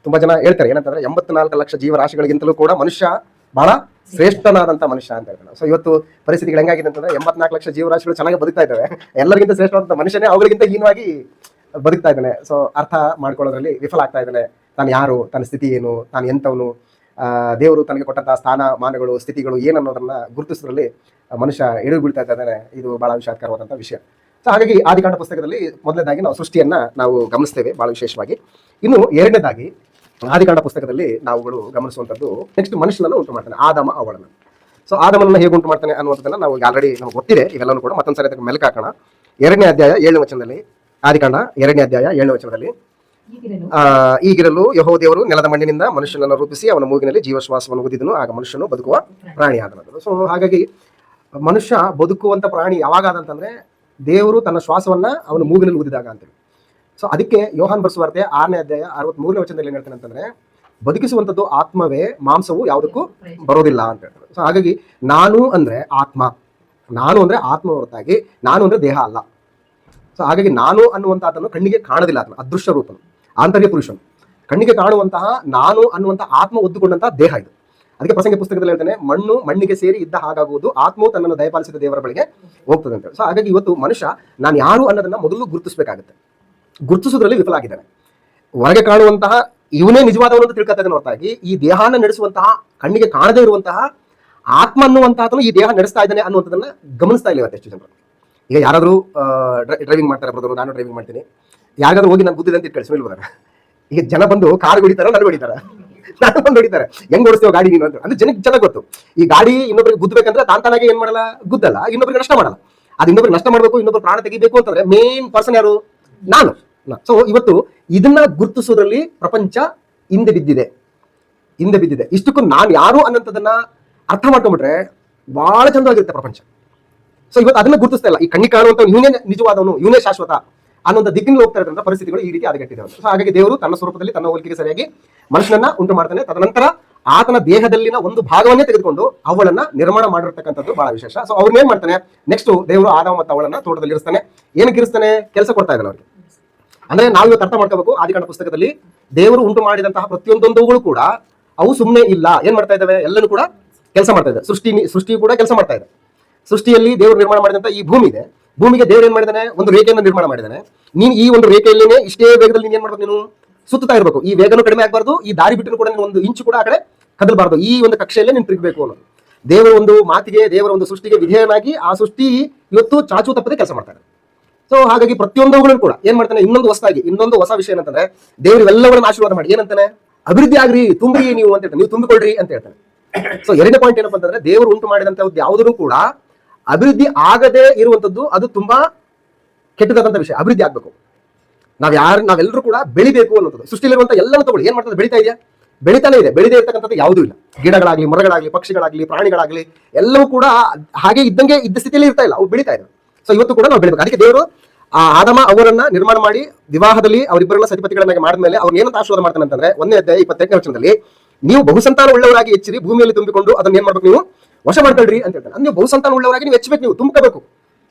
ತುಂಬಾ ಜನ ಹೇಳ್ತಾರೆ ಏನಂತಂದ್ರೆ 84 ಲಕ್ಷ ಜೀವರಾಶಿಗಳಿಗಿಂತಲೂ ಕೂಡ ಮನುಷ್ಯ ಬಹಳ ಶ್ರೇಷ್ಠನಾದಂತ ಮನುಷ್ಯ ಅಂತ ಹೇಳ್ತಾರೆ. ಸೊ ಇವತ್ತು ಪರಿಸ್ಥಿತಿಗಳು ಹೆಂಗಾಗಿದೆ ಅಂತಂದ್ರೆ 84 ಲಕ್ಷ ಜೀವರಾಶಿಗಳು ಚೆನ್ನಾಗಿ ಬದುಕ್ತಾ ಇದ್ದಾವೆ, ಎಲ್ಲರಿಗಿಂತ ಶ್ರೇಷ್ಠವಾದಂತ ಮನುಷ್ಯನೇ ಅವುಗಳಿಗಿಂತ ಹೀನವಾಗಿ ಬದುಕ್ತಾ ಇದ್ದಾನೆ. ಸೊ ಅರ್ಥ ಮಾಡ್ಕೊಳ್ಳೋದ್ರಲ್ಲಿ ವಿಫಲ ಆಗ್ತಾ ಇದ್ದಾನೆ. ತಾನು ಯಾರು, ತನ್ನ ಸ್ಥಿತಿ ಏನು, ತಾನು ಎಂತವನು, ದೇವರು ತನಗೆ ಕೊಟ್ಟಂತಹ ಸ್ಥಾನ ಮಾನಗಳು ಸ್ಥಿತಿಗಳು ಏನನ್ನೋದನ್ನ ಗುರುತಿಸೋದ್ರಲ್ಲಿ ಮನುಷ್ಯ ಎಳೆದು ಬೀಳ್ತಾ ಇದ್ದಾನೆ. ಇದು ಬಹಳ ವಿಷಾದಕರವಾದಂತಹ ವಿಷಯ. ಸೊ ಹಾಗಾಗಿ ಆದಿಕಾಂಡ ಪುಸ್ತಕದಲ್ಲಿ ಮೊದಲನೇದಾಗಿ ನಾವು ಸೃಷ್ಟಿಯನ್ನ ನಾವು ಗಮನಿಸ್ತೇವೆ ಬಹಳ ವಿಶೇಷವಾಗಿ. ಇನ್ನು ಎರಡನೇದಾಗಿ ಆದಿಕಾಂಡ ಪುಸ್ತಕದಲ್ಲಿ ನಾವುಗಳು ಗಮನಿಸುವಂಥದ್ದು ನೆಕ್ಸ್ಟ್ ಮನುಷ್ಯನನ್ನು ಉಂಟು ಮಾಡ್ತಾನೆ, ಆದಾಮ ಅವಳನ್ನು. ಸೊ ಆದಾಮನನ್ನು ಹೇಗೆ ಉಂಟು ಮಾಡ್ತಾನೆ ಅನ್ನುವಂಥದ್ದನ್ನ ನಾವು ಆಲ್ರೆಡಿ ನಮ್ಗೆ ಗೊತ್ತಿದೆ, ಇವೆಲ್ಲವೂ ಕೂಡ ಮತ್ತೊಂದ್ಸರಿ ಅದಕ್ಕೆ ಮೆಲುಕು ಹಾಕೋಣ. 2ನೇ ಅಧ್ಯಾಯ 7ನೇ ವಚನದಲ್ಲಿ, ಆದಿಕಾಂಡ 2ನೇ ಅಧ್ಯಾಯ 7ನೇ ವಚನದಲ್ಲಿ, ಈಗಿರಲು ಯೆಹೋವ ದೇವರು ನೆಲದ ಮಣ್ಣಿನಿಂದ ಮನುಷ್ಯನನ್ನು ರೂಪಿಸಿ ಅವನ ಮೂಗಿನಲ್ಲಿ ಜೀವಶ್ವಾಸವನ್ನು ಊದಿದನು, ಆಗ ಮನುಷ್ಯನು ಬದುಕುವ ಪ್ರಾಣಿ ಆದನು. ಸೊ ಹಾಗಾಗಿ ಮನುಷ್ಯ ಬದುಕುವಂತ ಪ್ರಾಣಿ ಯಾವಾಗ ಆದಂತಂದ್ರೆ ದೇವರು ತನ್ನ ಶ್ವಾಸವನ್ನ ಅವನ ಮೂಗಿನಲ್ಲಿ ಊದಿದಾಗ ಅಂತೇಳಿ. ಸೊ ಅದಕ್ಕೆ ಯೋಹಾನ್ ಬರೆಸುವಾರ್ತೆ 6ನೇ ಅಧ್ಯಾಯ 63ನೇ ವಚನದಲ್ಲಿ ಏನ್ ಹೇಳ್ತಾನೆ ಅಂತಂದ್ರೆ ಬದುಕಿಸುವಂಥದ್ದು ಆತ್ಮವೇ, ಮಾಂಸವು ಯಾವುದಕ್ಕೂ ಬರೋದಿಲ್ಲ ಅಂತ ಹೇಳ್ತಾರೆ. ಸೊ ಹಾಗಾಗಿ ನಾನು ಅಂದ್ರೆ ಆತ್ಮ, ನಾನು ಅಂದ್ರೆ ಆತ್ಮ ಹೊರತಾಗಿ ನಾನು ಅಂದ್ರೆ ದೇಹ ಅಲ್ಲ. ಸೊ ಹಾಗಾಗಿ ನಾನು ಅನ್ನುವಂತಹದನ್ನು ಕಣ್ಣಿಗೆ ಕಾಣೋದಿಲ್ಲ, ಅದನ್ನು ಅದೃಶ್ಯ ರೂಪನು, ಆಂತರ್ಯ ಪುರುಷನು. ಕಣ್ಣಿಗೆ ಕಾಣುವಂತಹ ನಾನು ಅನ್ನುವಂತಹ ಆತ್ಮ ಒದ್ದುಕೊಂಡಂತಹ ದೇಹ ಇದು. ಅದಕ್ಕೆ ಪ್ರಸಂಗ ಪುಸ್ತಕದಲ್ಲಿ ಹೇಳ್ತಾನೆ, ಮಣ್ಣು ಮಣ್ಣಿಗೆ ಸೇರಿ ಇದ್ದ ಹಾಗಾಗುವುದು, ಆತ್ಮವು ತನ್ನನ್ನು ದಯಪಾಲಿಸಿದ ದೇವರ ಬಳಿಗೆ ಹೋಗ್ತದೆ ಅಂತ. ಸೊ ಹಾಗಾಗಿ ಇವತ್ತು ಮನುಷ್ಯ ನಾನು ಯಾರು ಅನ್ನೋದನ್ನ ಮೊದಲು ಗುರುತಿಸಬೇಕಾಗುತ್ತೆ. ಗುರುತಿಸೋದ್ರಲ್ಲಿ ವಿಫಲ ಆಗಿದ್ದಾನೆ. ಹೊರಗೆ ಕಾಣುವಂತಹ ಇವನೇ ನಿಜವಾದವನು ಅಂತ ತಿಳ್ಕೊತಾ ಇದ್ದಾನೆ ಹೊರತಾಗಿ ಈ ದೇಹನ ನಡೆಸುವಂತಹ ಕಣ್ಣಿಗೆ ಕಾಣದೇ ಇರುವಂತಹ ಆತ್ಮ ಅನ್ನುವಂತಹದನ್ನು ಈ ದೇಹ ನಡೆಸ್ತಾ ಇದ್ದಾನೆ ಅನ್ನುವಂಥದ್ದನ್ನ ಗಮನಿಸ್ತಾ ಇಲ್ಲ ಇವತ್ತು ಎಷ್ಟು ಜನರು. ಈಗ ಯಾರಾದರೂ ಡ್ರೈವಿಂಗ್ ಮಾಡ್ತಾರೆ ಬ್ರದರು, ನಾನು ಡ್ರೈವಿಂಗ್ ಮಾಡ್ತೀನಿ, ಯಾರಿಗಾದ್ರೂ ಹೋಗಿ ನಾನು ಗುದ್ದಿದೆ ಅಂತ ಇಟ್ಕೊಳ್ಳಿ ಸುನಿಲ್ ಬರ, ಈಗ ಜನ ಬಂದು ಕಾರ್ ಹೊಡಿತಾರ, ನನಗೆ ಹೊಡಿತಾರ, ನಾನು ಬಂದು ಹೊಡಿತಾರೆ, ಹೆಂಗ್ ಓಡಿಸ್ತೇವೆ ಗಾಡಿ ನೀನು ಅಂತ. ಅಂದ್ರೆ ಜನಕ್ಕೆ ಚೆನ್ನಾಗಿ ಗೊತ್ತು ಈ ಗಾಡಿ ಇನ್ನೊಬ್ಬರಿಗೆ ಗುದ್ದಬೇಕಂದ್ರೆ ತಾನಾಗೆ ಏನ್ ಮಾಡಲ್ಲ, ಗುದ್ದಲ್ಲ, ಇನ್ನೊಬ್ಬರಿಗೆ ನಷ್ಟ ಮಾಡಲ್ಲ. ಅದು ಇನ್ನೊಬ್ಬರಿಗೆ ನಷ್ಟ ಮಾಡಬೇಕು, ಇನ್ನೊಬ್ಬರು ಪ್ರಾಣ ತೆಗಿಬೇಕು ಅಂತಂದ್ರೆ ಮೇನ್ ಪರ್ಸನ್ ಯಾರು? ನಾನು. ಸೊ ಇವತ್ತು ಇದನ್ನ ಗುರುತಿಸೋದ್ರಲ್ಲಿ ಪ್ರಪಂಚ ಹಿಂದೆ ಬಿದ್ದಿದೆ. ಇಷ್ಟಕ್ಕೂ ನಾನು ಯಾರು ಅನ್ನೋಂಥದ್ದನ್ನ ಅರ್ಥ ಮಾಡ್ಕೊಂಡ್ಬಿಟ್ರೆ ಬಹಳ ಚಂದವಾಗಿರುತ್ತೆ ಪ್ರಪಂಚ. ಸೊ ಇವತ್ತು ಅದನ್ನ ಗುರುತಿಸ್ತಾ ಇಲ್ಲ. ಈ ಕಣ್ಣಿ ಕಾಣುವಂತ ಇವನೇ ನಿಜವಾದವನು, ಇವನೇ ಶಾಶ್ವತ ಅನ್ನೋಂಥ ದಿಕ್ಕಿನಲ್ಲಿ ಹೋಗ್ತಾ ಇರೋದ್ರಿಂದ ಪರಿಸ್ಥಿತಿಗಳು ಈ ರೀತಿ ಹದಗೆಟ್ಟಿದೆ. ಸೊ ಹಾಗಾಗಿ ದೇವರು ತನ್ನ ಸ್ವರೂಪದಲ್ಲಿ ತನ್ನ ಹೋಲಿಕೆಗೆ ಸರಿಯಾಗಿ ಮನುಷ್ಯನನ್ನ ಉಂಟು ಮಾಡ್ತಾನೆ. ತದನಂತರ ಆತನ ದೇಹದಲ್ಲಿನ ಒಂದು ಭಾಗವನ್ನೇ ತೆಗೆದುಕೊಂಡು ಅವಳನ್ನ ನಿರ್ಮಾಣ ಮಾಡಿರ್ತಕ್ಕಂಥದ್ದು ಬಹಳ ವಿಶೇಷ. ಸೊ ಅವ್ರನ್ನ ಏನ್ ಮಾಡ್ತಾನೆ, ನೆಕ್ಸ್ಟ್ ದೇವರು ಆದಾಮ ಮತ್ತು ಅವಳನ್ನ ತೋಟದಲ್ಲಿ ಇರಿಸ್ತಾನೆ. ಏನಕ್ಕೆ ಇರಿಸ್ತಾನೆ? ಕೆಲಸ ಕೊಡ್ತಾ ಇದ್ದಾನೆ ಅವ್ರಿಗೆ. ಅಂದ್ರೆ ನಾವು ಇವತ್ತು ಅರ್ಥ ಮಾಡ್ಕೋಬೇಕು, ಆದಿಕಾಂಡ ಪುಸ್ತಕದಲ್ಲಿ ದೇವರು ಉಂಟು ಮಾಡಿದಂತಹ ಪ್ರತಿಯೊಂದೊಂದುಗಳು ಕೂಡ ಅವು ಸುಮ್ಮನೆ ಇಲ್ಲ, ಏನ್ ಮಾಡ್ತಾ ಇದ್ದಾವೆ, ಎಲ್ಲನೂ ಕೂಡ ಕೆಲಸ ಮಾಡ್ತಾ ಇದೆ. ಸೃಷ್ಟಿ ಕೂಡ ಕೆಲಸ ಮಾಡ್ತಾ ಇದೆ. ಸೃಷ್ಟಿಯಲ್ಲಿ ದೇವರು ನಿರ್ಮಾಣ ಮಾಡಿದಂತ ಈ ಭೂಮಿ ಇದೆ, ಭೂಮಿಗೆ ದೇವರು ಏನ್ ಮಾಡಿದಾನೆ, ಒಂದು ರೇಖೆಯನ್ನು ನಿರ್ಮಾಣ ಮಾಡಿದಾನೆ. ನೀನ್ ಈ ಒಂದು ರೇಖೆಯಲ್ಲಿನೇ ಇಷ್ಟೇ ವೇಗದಲ್ಲಿ ನೀನ್ ಏನ್ ಮಾಡ್ಬೇಕು, ನೀನು ಸುತ್ತಾ ಇರಬೇಕು. ಈ ವೇಗನೂ ಕಡಿಮೆ ಆಗಬಾರ್ದು, ಈ ದಾರಿ ಬಿಟ್ಟರು ಕೂಡ ಒಂದು ಇಂಚು ಕೂಡ ಆ ಕಡೆ ಕದಲಬಾರ್ದು. ಈ ಒಂದು ಕಕ್ಷೆಯಲ್ಲೇ ನೀನು ತಿರುಗಬೇಕು ಅನ್ನೋದು ದೇವರ ಒಂದು ಮಾತಿಗೆ, ದೇವರ ಒಂದು ಸೃಷ್ಟಿಗೆ ವಿಧೇಯನಾಗಿ ಆ ಸೃಷ್ಟಿ ಇವತ್ತು ಚಾಚು ತಪ್ಪದೆ ಕೆಲಸ ಮಾಡ್ತಾರೆ. ಸೊ ಹಾಗಾಗಿ ಪ್ರತಿಯೊಂದುಗಳನ್ನು ಕೂಡ ಏನ್ ಮಾಡ್ತಾನೆ, ಇನ್ನೊಂದು ಹೊಸ ವಿಷಯ ಏನಂತಂದ್ರೆ ದೇವರು ಇವೆಲ್ಲವನ್ನ ಆಶೀರ್ವಾದ ಮಾಡಿ ಏನಂತಾನೆ, ಅಭಿವೃದ್ಧಿ ಆಗ್ರಿ, ತುಂಬ್ರಿ ನೀವು ಅಂತ ಹೇಳ್ತಾನೆ, ನೀವು ತುಂಬಿಕೊಳ್ಳ್ರಿ ಅಂತ ಹೇಳ್ತಾನೆ. ಸೊ ಎರಡನೇ ಪಾಯಿಂಟ್ ಏನಪ್ಪಾ ಅಂತಂದ್ರೆ ದೇವರು ಉಂಟು ಮಾಡಿದಂತ ಯಾವುದೂ ಕೂಡ ಅಭಿವೃದ್ಧಿ ಆಗದೆ ಇರುವಂತದ್ದು ಅದು ತುಂಬಾ ಕೆಟ್ಟದಾದಂತ ವಿಷಯ. ಅಭಿವೃದ್ಧಿ ಆಗ್ಬೇಕು, ನಾವೆಲ್ಲರೂ ಕೂಡ ಬೆಳಿಬೇಕು ಅನ್ನೋದು. ಸೃಷ್ಟಿಲಿರುವಂತ ಎಲ್ಲವೂ ತಗೊಳ್ಳಿ, ಏನ್ ಮಾಡ್ತದೆ, ಬೆಳಿತಾ ಇದೆಯಾ? ಬೆಳಿತಾನೆ ಇದೆ. ಬೆಳಿದೇ ಇರ್ತಕ್ಕಂಥದ್ದು ಯಾವುದೂ ಇಲ್ಲ. ಗಿಡಗಳಾಗ್ಲಿ, ಮರಗಳಾಗ್ಲಿ, ಪಕ್ಷಿಗಳಾಗ್ಲಿ, ಪ್ರಾಣಿಗಳಾಗ್ಲಿ ಎಲ್ಲವೂ ಕೂಡ ಹಾಗೆ ಇದ್ದಂಗೆ ಇದ್ದ ಸ್ಥಿತಿಯಲ್ಲಿ ಇರ್ತಾ ಇಲ್ಲ, ಅವು ಬೆಳಿತಾ ಇದೆ. ಸೊ ಇವತ್ತು ಕೂಡ ನಾವು ಬೆಳಿಬೇಕು. ಅದಕ್ಕೆ ದೇವರು ಆ ಆದಾಮ ಅವರನ್ನ ನಿರ್ಮಾಣ ಮಾಡಿ ವಿವಾಹದಲ್ಲಿ ಅವರಿಬ್ಬರನ್ನ ಸತಿಪತಿಗಳನ್ನಾಗಿ ಮಾಡಿದ್ಮೇಲೆ ಅವ್ರನ್ನ ಏನಂತ ಆಶೀರ್ವಾದ ಮಾಡ್ತಾನೆ ಅಂತಂದ್ರೆ 1ನೇ ಅಧ್ಯಾಯ 28ನೇ ವಚನದಲ್ಲಿ, ನೀವು ಬಹುಸಂತಾನ ಉಳ್ಳವರಾಗಿ ಹೆಚ್ಚಿರಿ, ಭೂಮಿಯಲ್ಲಿ ತುಂಬಿಕೊಂಡು ಅದನ್ನ ಏನ್ ಮಾಡ್ಬೇಕು, ನೀವು ವಶ ಮಾಡ್ಕೊಳ್ರಿ ಅಂತ ಹೇಳ್ತಾರೆ. ನೀವು ಬಹುಸಂತಾನ ಉಳ್ಳವರಾಗಿ ನೀವು ಹೆಚ್ಚಬೇಕು, ನೀವು ತುಂಬ್ಕೋಬೇಕು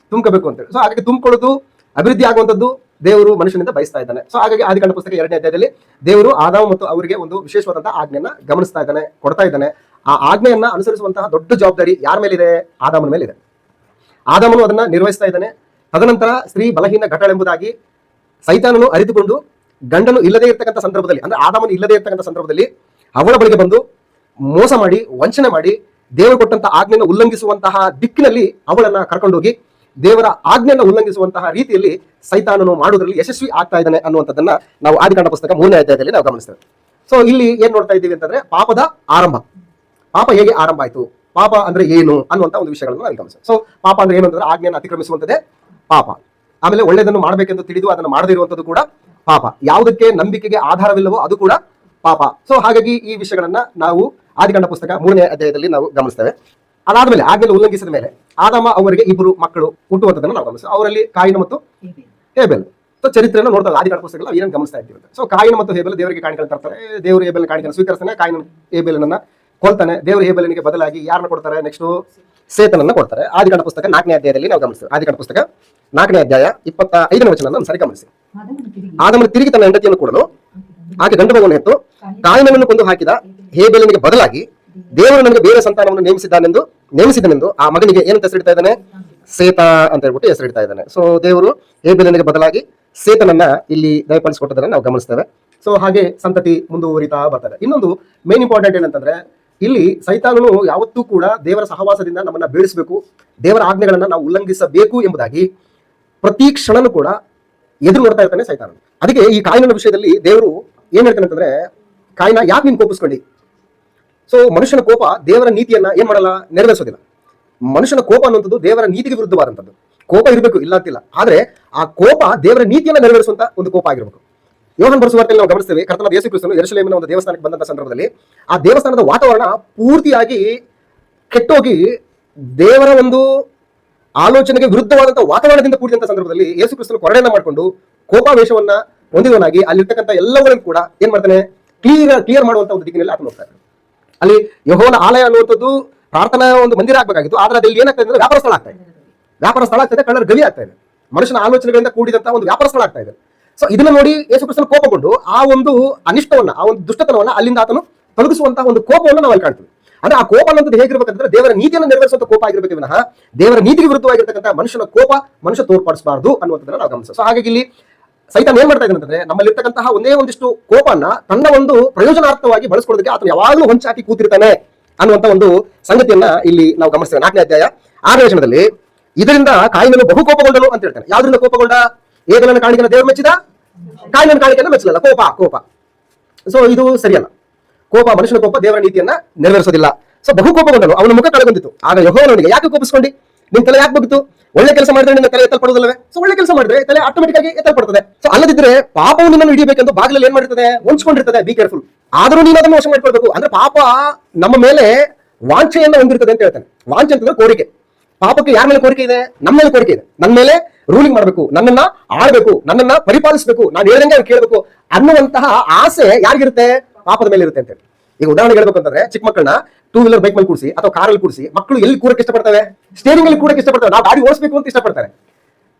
ಅಂತ ಹೇಳಿ. ಸೊ ಹಾಗಾಗಿ ತುಂಬಿಕೊಳ್ಳೋದು, ಅಭಿವೃದ್ಧಿ ಆಗುವಂಥದ್ದು ದೇವರು ಮನುಷ್ಯನಿಂದ ಬಯಸ್ತಾ ಇದ್ದಾನೆ. ಸೊ ಹಾಗಾಗಿ ಆದಿಕಾಂಡ ಪುಸ್ತಕ 2ನೇ ಅಧ್ಯಾಯದಲ್ಲಿ ದೇವರು ಆದಾಮ ಮತ್ತು ಅವರಿಗೆ ಒಂದು ವಿಶೇಷವಾದಂತಹ ಆಜ್ಞೆಯನ್ನ ಗಮನಿಸ್ತಾ ಇದ್ದಾನೆ, ಕೊಡ್ತಾ ಇದ್ದಾನೆ. ಆ ಆಜ್ಞೆಯನ್ನ ಅನುಸರಿಸುವಂತಹ ದೊಡ್ಡ ಜವಾಬ್ದಾರಿ ಯಾರ ಮೇಲಿದೆ? ಆದಾಮನ ಮೇಲಿದೆ. ಆದಾಮನು ಅದನ್ನ ನಿರ್ವಹಿಸ್ತಾ ಇದ್ದಾನೆ. ತದನಂತರ ಸ್ತ್ರೀ ಬಲಹೀನ ಘಟಳೆಂಬುದಾಗಿ ಸೈತಾನನು ಅರಿತುಕೊಂಡು ಗಂಡನು ಇಲ್ಲದೇ ಇರ್ತಕ್ಕಂಥ ಸಂದರ್ಭದಲ್ಲಿ, ಅಂದ್ರೆ ಆದಾಮನು ಇಲ್ಲದೇ ಇರ್ತಕ್ಕಂಥ ಸಂದರ್ಭದಲ್ಲಿ ಅವಳ ಬಳಿಗೆ ಬಂದು ಮೋಸ ಮಾಡಿ, ವಂಚನೆ ಮಾಡಿ, ದೇವರು ಕೊಟ್ಟಂತಹ ಆಜ್ಞೆಯನ್ನು ಉಲ್ಲಂಘಿಸುವಂತಹ ದಿಕ್ಕಿನಲ್ಲಿ ಅವಳನ್ನ ಕರ್ಕೊಂಡೋಗಿ ದೇವರ ಆಜ್ಞೆಯನ್ನು ಉಲ್ಲಂಘಿಸುವಂತಹ ರೀತಿಯಲ್ಲಿ ಸೈತಾನನು ಮಾಡುವುದರಲ್ಲಿ ಯಶಸ್ವಿ ಆಗ್ತಾ ಇದ್ದಾನೆ ಅನ್ನುವಂಥದ್ದನ್ನ ನಾವು ಆದಿಕಾಂಡ ಪುಸ್ತಕ 3ನೇ ಅಧ್ಯಾಯದಲ್ಲಿ ನಾವು ಗಮನಿಸ್ತೇವೆ. ಸೊ ಇಲ್ಲಿ ಏನ್ ನೋಡ್ತಾ ಇದ್ದೀವಿ ಅಂತಂದ್ರೆ ಪಾಪದ ಆರಂಭ. ಪಾಪ ಹೇಗೆ ಆರಂಭ ಆಯ್ತು, ಪಾಪ ಅಂದ್ರೆ ಏನು ಅನ್ನುವಂಥ ಒಂದು ವಿಷಯಗಳನ್ನು ನಾವು ಗಮನಿಸ್ತೇವೆ. ಸೊ ಪಾಪ ಅಂದ್ರೆ ಏನು ಅಂತಂದ್ರೆ ಆಜ್ಞೆಯನ್ನು ಅತಿಕ್ರಮಿಸುವಂಥದ್ದೇ ಪಾಪ. ಆಮೇಲೆ ಒಳ್ಳೆಯದನ್ನು ಮಾಡಬೇಕೆಂದು ತಿಳಿದು ಅದನ್ನು ಮಾಡದೇ ಇರುವಂಥದ್ದು ಕೂಡ ಪಾಪ. ಯಾವುದಕ್ಕೆ ನಂಬಿಕೆಗೆ ಆಧಾರವಿಲ್ಲವೋ ಅದು ಕೂಡ ಪಾಪ. ಸೊ ಹಾಗಾಗಿ ಈ ವಿಷಯಗಳನ್ನ ನಾವು ಆದಿಕಾಂಡ ಪುಸ್ತಕ 3ನೇ ಅಧ್ಯಾಯದಲ್ಲಿ ನಾವು ಗಮನಿಸ್ತೇವೆ. ಅದಾದ್ಮೇಲೆ ಆಜ್ಞೆ ಉಲ್ಲಂಘಿಸಿದ ಮೇಲೆ ಆದಾಮ ಅವರಿಗೆ 2 ಮಕ್ಕಳು ಹುಟ್ಟುವಂಥದ್ದನ್ನು ನಾವು ಗಮನಿಸ್ತೇವೆ. ಅವರಲ್ಲಿ ಕಾಯಿನ ಮತ್ತು ಹೇಬೆಲ್. ಸೊ ಚರಿತ್ರೆಯನ್ನು ನೋಡ್ತಾ ಆದಿಕಾಂಡ ಪುಸ್ತಕದಲ್ಲಿ ಏನೇನು ಗಮನಿಸ್ತಾ ಇದ್ದೀವಿ. ಸೊ ಕಾಯಿನ ಮತ್ತು ಹೇಬೆಲ್ ದೇವರಿಗೆ ಕಾಣಿಕೆಯನ್ನು ತರ್ತಾರೆ. ದೇವರು ಹೇಬೆಲ್ ಕಾಣಿಕೆಯನ್ನು ಸ್ವೀಕರಿಸ್ತಾನೆ, ಕಾಯಿನ ಹೇಬೆಲನ್ನ ಕೊಲ್ತಾನೆ. ದೇವರು ಹೇಬೆಲನಿಗೆ ಬದಲಾಗಿ ಯಾರನ್ನ ಕೊಡ್ತಾರೆ, ನೆಕ್ಸ್ಟ್ ಸೇತನನ್ನ ಕೊಡ್ತಾರೆ. ಆದಿಕಾಂಡ ಪುಸ್ತಕ 4ನೇ ಅಧ್ಯಾಯದಲ್ಲಿ ನಾವು ಗಮನಿಸ್ತೇವೆ. ಆದಿಕಾಂಡ ಪುಸ್ತಕ 4ನೇ ಅಧ್ಯಾಯ 25ನೇ ವಚನ ಸರಿ ಗಮನಿಸಿ. ಆದಮನು ತಿರುಗಿ ತನ್ನ ಹೆಂಡತಿಯನ್ನು ಕೊಡಲು ಆಕೆ ಗಂಡು ಮಗುವನ್ನು ಹೆತ್ತು ಕಾಯಿನನ್ನು ಕೊಂದು ಹಾಕಿದ ಹೇಬೆಲನಿಗೆ ಬದಲಾಗಿ ದೇವರು ನನಗೆ ಬೇರೆ ಸಂತಾನವನ್ನು ನೇಮಿಸಿದನೆಂದು ಆ ಮಗನಿಗೆ ಏನಂತ ಹೆಸರಿಡ್ತಾ ಇದ್ದಾನೆ? ಸೇತ ಅಂತ ಹೇಳ್ಬಿಟ್ಟು ಹೆಸರಿಡ್ತಾ ಇದ್ದಾನೆ. ಸೊ ದೇವರು ಹೇಬೆಲನಿಗೆ ಬದಲಾಗಿ ಸೇತನನ್ನ ಇಲ್ಲಿ ದಯಪಾಲಿಸಿಕೊಟ್ಟದನ್ನ ನಾವು ಗಮನಿಸ್ತೇವೆ. ಸೊ ಹಾಗೆ ಸಂತತಿ ಮುಂದುವರಿತಾ ಬರ್ತದೆ. ಇನ್ನೊಂದು ಮೇನ್ ಇಂಪಾರ್ಟೆಂಟ್ ಏನಂತಂದ್ರೆ, ಇಲ್ಲಿ ಸೈತಾನನು ಯಾವತ್ತೂ ಕೂಡ ದೇವರ ಸಹವಾಸದಿಂದ ನಮ್ಮನ್ನ ಬೀಳಿಸಬೇಕು, ದೇವರ ಆಜ್ಞೆಗಳನ್ನ ನಾವು ಉಲ್ಲಂಘಿಸಬೇಕು ಎಂಬುದಾಗಿ ಪ್ರತಿ ಕ್ಷಣನೂ ಕೂಡ ಎದುರು ನೋಡ್ತಾ ಇರ್ತಾನೆ ಸೈತಾನ. ಅದಕ್ಕೆ ಈ ಕಾಯಿನ ವಿಷಯದಲ್ಲಿ ದೇವರು ಏನ್ ಹೇಳ್ತಾನೆ ಅಂತಂದ್ರೆ, ಕಾಯಿನ ಯಾಕೆ ನೀನು ಕೋಪಿಸ್ಕೊಂಡಿ? ಸೊ ಮನುಷ್ಯನ ಕೋಪ ದೇವರ ನೀತಿಯನ್ನ ಏನ್ ಮಾಡಲ್ಲ, ನೆರವೇರಿಸೋದಿಲ್ಲ. ಮನುಷ್ಯನ ಕೋಪ ಅನ್ನುವಂಥದ್ದು ದೇವರ ನೀತಿಗೆ ವಿರುದ್ಧವಾದಂಥದ್ದು. ಕೋಪ ಇರಬೇಕು, ಇಲ್ಲ ಅಂತಿಲ್ಲ, ಆದ್ರೆ ಆ ಕೋಪ ದೇವರ ನೀತಿಯನ್ನ ನೆರವೇರಿಸುವಂತ ಒಂದು ಕೋಪ ಆಗಿರಬೇಕು. ಯೋಹಾನ ಬರೆಸುವಾರ್ತೆಯಲ್ಲಿ ನಾವು ಗಮನಿಸ್ತೇವೆ, ಕರ್ತನಾದ ಯೇಸು ಕ್ರಿಸ್ತನು ಯೆರೂಸಲೇಮಿನ ಒಂದು ದೇವಸ್ಥಾನಕ್ಕೆ ಬಂದಂತ ಸಂದರ್ಭದಲ್ಲಿ ಆ ದೇವಸ್ಥಾನದ ವಾತಾವರಣ ಪೂರ್ತಿಯಾಗಿ ಕೆಟ್ಟೋಗಿ ದೇವರ ಒಂದು ಆಲೋಚನೆಗೆ ವಿರುದ್ಧವಾದಂತಹ ವಾತಾವರಣದಿಂದ ಕೂಡಿದಂತ ಸಂದರ್ಭದಲ್ಲಿ ಯೇಸು ಕ್ರಿಸ್ತನು ಕೊರಡೆಯನ್ನ ಮಾಡಿಕೊಂಡು ಕೋಪಾವೇಶವನ್ನ ಹೊಂದಿದವನಾಗಿ ಅಲ್ಲಿರ್ತಕ್ಕಂಥ ಎಲ್ಲವನ್ನೂ ಕೂಡ ಏನ್ ಮಾಡ್ತಾನೆ, ಕ್ಲಿಯರ್ ಮಾಡುವಂತ ಒಂದು ದಿಕ್ಕಿನಲ್ಲಿ ಆತನು ಹೋಗ್ತಾನೆ. ಅಲ್ಲಿ ಯೆಹೋವನ ಆಲಯ ಅನ್ನುವಂಥದ್ದು ಪ್ರಾರ್ಥನಾ ಒಂದು ಮಂದಿರ ಆಗ್ಬೇಕಾಗಿತ್ತು, ಆದ್ರೆ ಅದಲ್ಲಿ ಏನಾಗ್ತದೆ ಅಂದ್ರೆ ವ್ಯಾಪಾರ ಸ್ಥಳ ಆಗ್ತಾ ಇದೆ. ವ್ಯಾಪಾರ ಸ್ಥಳ ಆಗ್ತಾ ಇದೆ, ಕಳ್ಳರ ಗವಿ ಆಗ್ತಾ ಇದೆ, ಮನುಷ್ಯನ ಆಲೋಚನೆಗಳಿಂದ ಕೂಡಿದಂತಹ ಒಂದು ವ್ಯಾಪಾರ ಸ್ಥಳ ಆಗ್ತಾ ಇದೆ. ಸೊ ಇದನ್ನ ನೋಡಿ ಯೇಸು ಕ್ರಿಸ್ತನು ಕೋಪಗೊಂಡು ಆ ಒಂದು ಅನಿಷ್ಟವನ್ನ, ಆ ಒಂದು ದುಷ್ಟತನವನ್ನ ಅಲ್ಲಿಂದ ಆತನು ತೊಲಗಿಸುವಂತಹ ಒಂದು ಕೋಪವನ್ನು ನಾವು ಅಲ್ಲಿ ಕಾಣ್ತೀವಿ. ಅಂದ್ರೆ ಆ ಕೋಪ ಅನ್ನೋದು ಹೇಗಿರ್ಬೇಕಂದ್ರೆ ದೇವರ ನೀತಿಯನ್ನು ನೆರವೇರಿಸುವಂತ ಕೋಪ ಆಗಿರ್ಬೇಕು ವಿನಃ ದೇವರ ನೀತಿಗೆ ವಿರುದ್ಧವಾಗಿರ್ತಕ್ಕಂಥ ಮನುಷ್ಯನ ಕೋಪ ಮನುಷ್ಯ ತೋರ್ಪಡಿಸಬಾರದು ಅನ್ನುವಂಥದ್ದನ್ನ ನಾವು ಗಮನಿಸ. ಸೊ ಹಾಗಾಗಿ ಇಲ್ಲಿ ಸೈತಾನ್ ಏನ್ ಮಾಡ್ತಾ ಇದ್ದಾನೆ ಅಂತಂದ್ರೆ, ನಮ್ಮಲ್ಲಿರ್ತಕ್ಕಂತಹ ಒಂದೇ ಒಂದಿಷ್ಟು ಕೋಪನ್ನ ತನ್ನ ಒಂದು ಪ್ರಯೋಜನಾರ್ಥವಾಗಿ ಬಳಸ್ಕೊಳ್ಳೋದಕ್ಕೆ ಆತನು ಯಾವಾಗಲೂ ಹೊಂಚಾಕಿ ಕೂತಿರ್ತಾನೆ ಅನ್ನುವಂತ ಒಂದು ಸಂಗತಿಯನ್ನ ಇಲ್ಲಿ ನಾವು ಗಮನಿಸ್ತೇವೆ. 4ನೇ ಅಧ್ಯಾಯ 6ನೇ ವಚನದಲ್ಲಿ ಇದರಿಂದ ಕಾಯಿನನು ಬಹು ಕೋಪಗೊಂಡನು ಅಂತ ಹೇಳ್ತಾನೆ. ಯಾವ್ದ್ರಿಂದ ಕೋಪಗೊಂಡ? ಏಗಲನ ಕಾಣಿಕೆಯನ್ನು ದೇವರು ಮೆಚ್ಚಿದ, ಕಾಯಿನನ ಕಾಣಿಕೆಯನ್ನು ಮೆಚ್ಚಲಿಲ್ಲ. ಕೋಪ. ಸೊ ಇದು ಸರಿಯಲ್ಲ. ಕೋಪ, ಮನುಷ್ಯನ ಕೋಪ ದೇವರ ನೀತಿಯನ್ನ ನೆರವೇರಿಸೋದಿಲ್ಲ. ಸೊ ಬಹು ಕೋಪಗೊಂಡನು, ಅವನ ಮುಖ ಕಳೆಗೊಂಡಿತು. ಆಗ ಯೆಹೋವನಿಗೆ, ಯಾಕೆ ಕೋಪಿಸ್ಕೊಂಡಿ? ನಿನ್ ತಲೆ ಯಾಕೆ ಬಗ್ಗಿತು? ಒಳ್ಳೆ ಕೆಲಸ ಮಾಡಿದ್ರೆ ನಿನ್ನ ತಲೆ ಎತ್ತಲ್ಪಡುವುದಲ್ಲವೇ? ಸೊ ಒಳ್ಳೆ ಕೆಲಸ ಮಾಡಿದ್ರೆ ತಲೆ ಆಟೋಮೆಟಿಕ್ ಆಗಿ ಎತ್ತಲ್ಪಡ್ತದೆ. ಸೊ ಅಲ್ಲದಿದ್ರೆ ಪಾಪವು ನಿನ್ನನ್ನು ಹಿಡಿಯಬೇಕೆಂದು ಬಾಗಿಲಲ್ಲಿ ಏನ್ ಮಾಡಿರ್ತದೆ, ಹೊಂಚ್ಕೊಂಡಿರ್ತದೆ. Be careful. ಆದರೂ ನೀನು ಅದನ್ನು ವಶ ಮಾಡ್ಕೊಳ್ಬೇಕು. ಅಂದ್ರೆ ಪಾಪ ನಮ್ಮ ಮೇಲೆ ವಾಂಛೆಯನ್ನ ಹೊಂದಿರ್ತದೆ ಅಂತ ಹೇಳ್ತಾನೆ. ವಾಂಛೆ ಅಂತಂದ್ರೆ ಕೋರಿಕೆ. ಪಾಪಕ್ಕೆ ಯಾರ ಮೇಲೆ ಕೋರಿಕೆ ಇದೆ? ನಮ್ಮ ಮೇಲೆ ಕೋರಿಕೆ ಇದೆ. ನನ್ನ ಮೇಲೆ ರೂಲಿಂಗ್ ಮಾಡಬೇಕು, ನನ್ನನ್ನ ಆಳ್ಬೇಕು, ನನ್ನನ್ನ ಪರಿಪಾಲಿಸಬೇಕು, ನಾನು ಹೇಳ್ದಂಗೆ ಅವ್ರು ಕೇಳಬೇಕು ಅನ್ನುವಂತಹ ಆಸೆ ಯಾರಿಗಿರುತ್ತೆ? ಪಾಪದ ಮೇಲೆ ಇರುತ್ತೆ ಅಂತ ಹೇಳಿ. ಈಗ ಉದಾಹರಣೆ ಹೇಳ್ಬೇಕು ಅಂತಂದ್ರೆ, ಚಿಕ್ಕ ಮಕ್ಕಳನ್ನ 2 ವೀಲರ್ ಬೈಕ್ ಮೇಲೆ ಕೂರಿಸಿ ಅಥವಾ ಕಾರಲ್ಲಿ ಕೂರಿಸಿ ಮಕ್ಕಳು ಎಲ್ಲಿ ಕೂರಕ್ಕೆ ಇಷ್ಟಪಡ್ತವೆ? ಸ್ಟೇರಿಂಗ್ ಅಲ್ಲಿ ಕೂರಕ್ಕೆ ಇಷ್ಟಪಡ್ತವೆ. ನಾವು ಗಾಡಿ ಓಡಿಸಬೇಕು ಅಂತ ಇಷ್ಟಪಡ್ತಾರೆ,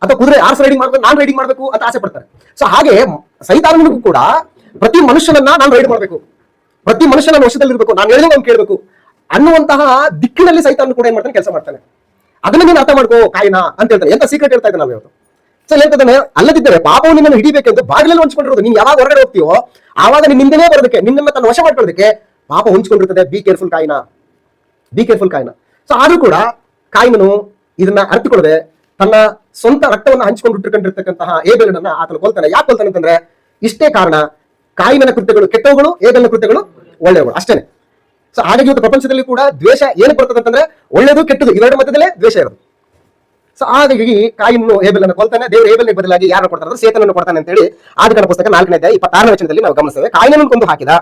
ಅಥವಾ ಕುದುರೆ ಆರ್ಸ್ ರೈಡಿಂಗ್ ಮಾಡಬೇಕು, ನಾನ್ ರೈಡಿಂಗ್ ಮಾಡಬೇಕು ಅಂತ ಆಸೆ ಪಡ್ತಾರೆ. ಸೊ ಹಾಗೆ ಸೈತಾನನಿಗೂ ಕೂಡ ಪ್ರತಿ ಮನುಷ್ಯನನ್ನ ನಾನು ರೈಡ್ ಮಾಡಬೇಕು, ಪ್ರತಿ ಮನುಷ್ಯನ ವಶದಲ್ಲಿರ್ಬೇಕು, ನಾನು ಹೇಳಿದಂಗೆ ಅವ್ನು ಕೇಳಬೇಕು ಅನ್ನುವಂತಹ ದಿಕ್ಕಿನಲ್ಲಿ ಸೈತಾನ ಕೂಡ ಏನ್ ಮಾಡ್ತಾನೆ, ಕೆಲಸ ಮಾಡ್ತಾನೆ. ಅದನ್ನ ನೀನು ಅರ್ಥ ಮಾಡ್ಕೋ ಕಾಯಿನ ಅಂತ ಹೇಳ್ತಾರೆ. ಎಂತ ಸೀಕ್ರೆಟ್ ಹೇಳ್ತಾ ಇದ್ದೆ ನಾವು ಇವತ್ತು. ಸೊ ಹೇಳ್ತಾನೆ, ಅಲ್ಲದಿದ್ದರೆ ಪಾಪವು ನಿನ್ನನ್ನು ಹಿಡಿಬೇಕೆಂದು ಬಾಗಿಲಲ್ಲಿ ಹೊಂಚ್ಕೊಂಡಿರೋದು. ನೀನು ಯಾವಾಗ ಹೊರಗಡೆ ಹೋಗ್ತೀವೋ ಆವಾಗ ನಿನ್ನಿಂದಲೇ ಬರೋದಕ್ಕೆ, ನಿನ್ನನ್ನ ತನ್ನ ವಶ ಮಾಡ್ಕೊಳ್ಳೋದಕ್ಕೆ ಪಾಪ ಹೊಂಚ್ಕೊಂಡಿರ್ತದೆ. ಬಿ ಕೇರ್ಫುಲ್ ಕಾಯಿನ. ಸೊ ಆದ್ರೂ ಕೂಡ ಕಾಯಿನನು ಇದನ್ನ ಅರ್ಥಕೊಳ್ಳದೆ ತನ್ನ ಸ್ವಂತ ರಕ್ತವನ್ನು ಹಂಚಿಕೊಂಡು ಇಟ್ಟುಕೊಂಡಿರ್ತಕ್ಕಂತಹ ಏಬೆಲನನ್ನ ಆತನು ಕೊಲ್ತಾನೆ. ಯಾಕೆ ಕೊಲ್ತಾನೆ ಅಂತಂದ್ರೆ ಇಷ್ಟೇ ಕಾರಣ, ಕಾಯಿನನ ಕೃತ್ಯಗಳು ಕೆಟ್ಟವುಗಳು, ಏಬೆಲನ ಕೃತ್ಯಗಳು ಒಳ್ಳೆಯವುಗಳು, ಅಷ್ಟೇನೆ. ಸೊ ಹಾಗಾಗಿ ಇವತ್ತು ಪ್ರಪಂಚದಲ್ಲಿ ಕೂಡ ದ್ವೇಷ ಏನಕ್ಕೆ ಬರ್ತದೆ ಅಂತಂದ್ರೆ, ಒಳ್ಳೆಯದು ಕೆಟ್ಟದು ಇವೆರಡು ಮಧ್ಯದಲ್ಲೇ ದ್ವೇಷ ಇರೋದು. ಸೊ ಹಾಗಾಗಿ ಕಾಯಿನನು ಹೇಬೆಲನ್ನು ಕೊಲ್ತಾನೆ. ದೇವರು ಹೇಬೆಲನಿಗೆ ಬದಲಾಗಿ ಯಾರನ್ನು ಕೊಡ್ತಾನೆ ಅಂದ್ರೆ ಸೇತನನ್ನು ಕೊಡ್ತಾನೆ ಅಂತ ಹೇಳಿ ಆದಿಕಾಂಡ ಪುಸ್ತಕ 4ನೇ ಅಧ್ಯಾಯ 26ನೇ ವಚನದಲ್ಲಿ ನಾವು ಗಮನಿಸ್ತೇವೆ. ಕಾಯಿನನ್ನು ಕೊಂದು ಹಾಕಿದ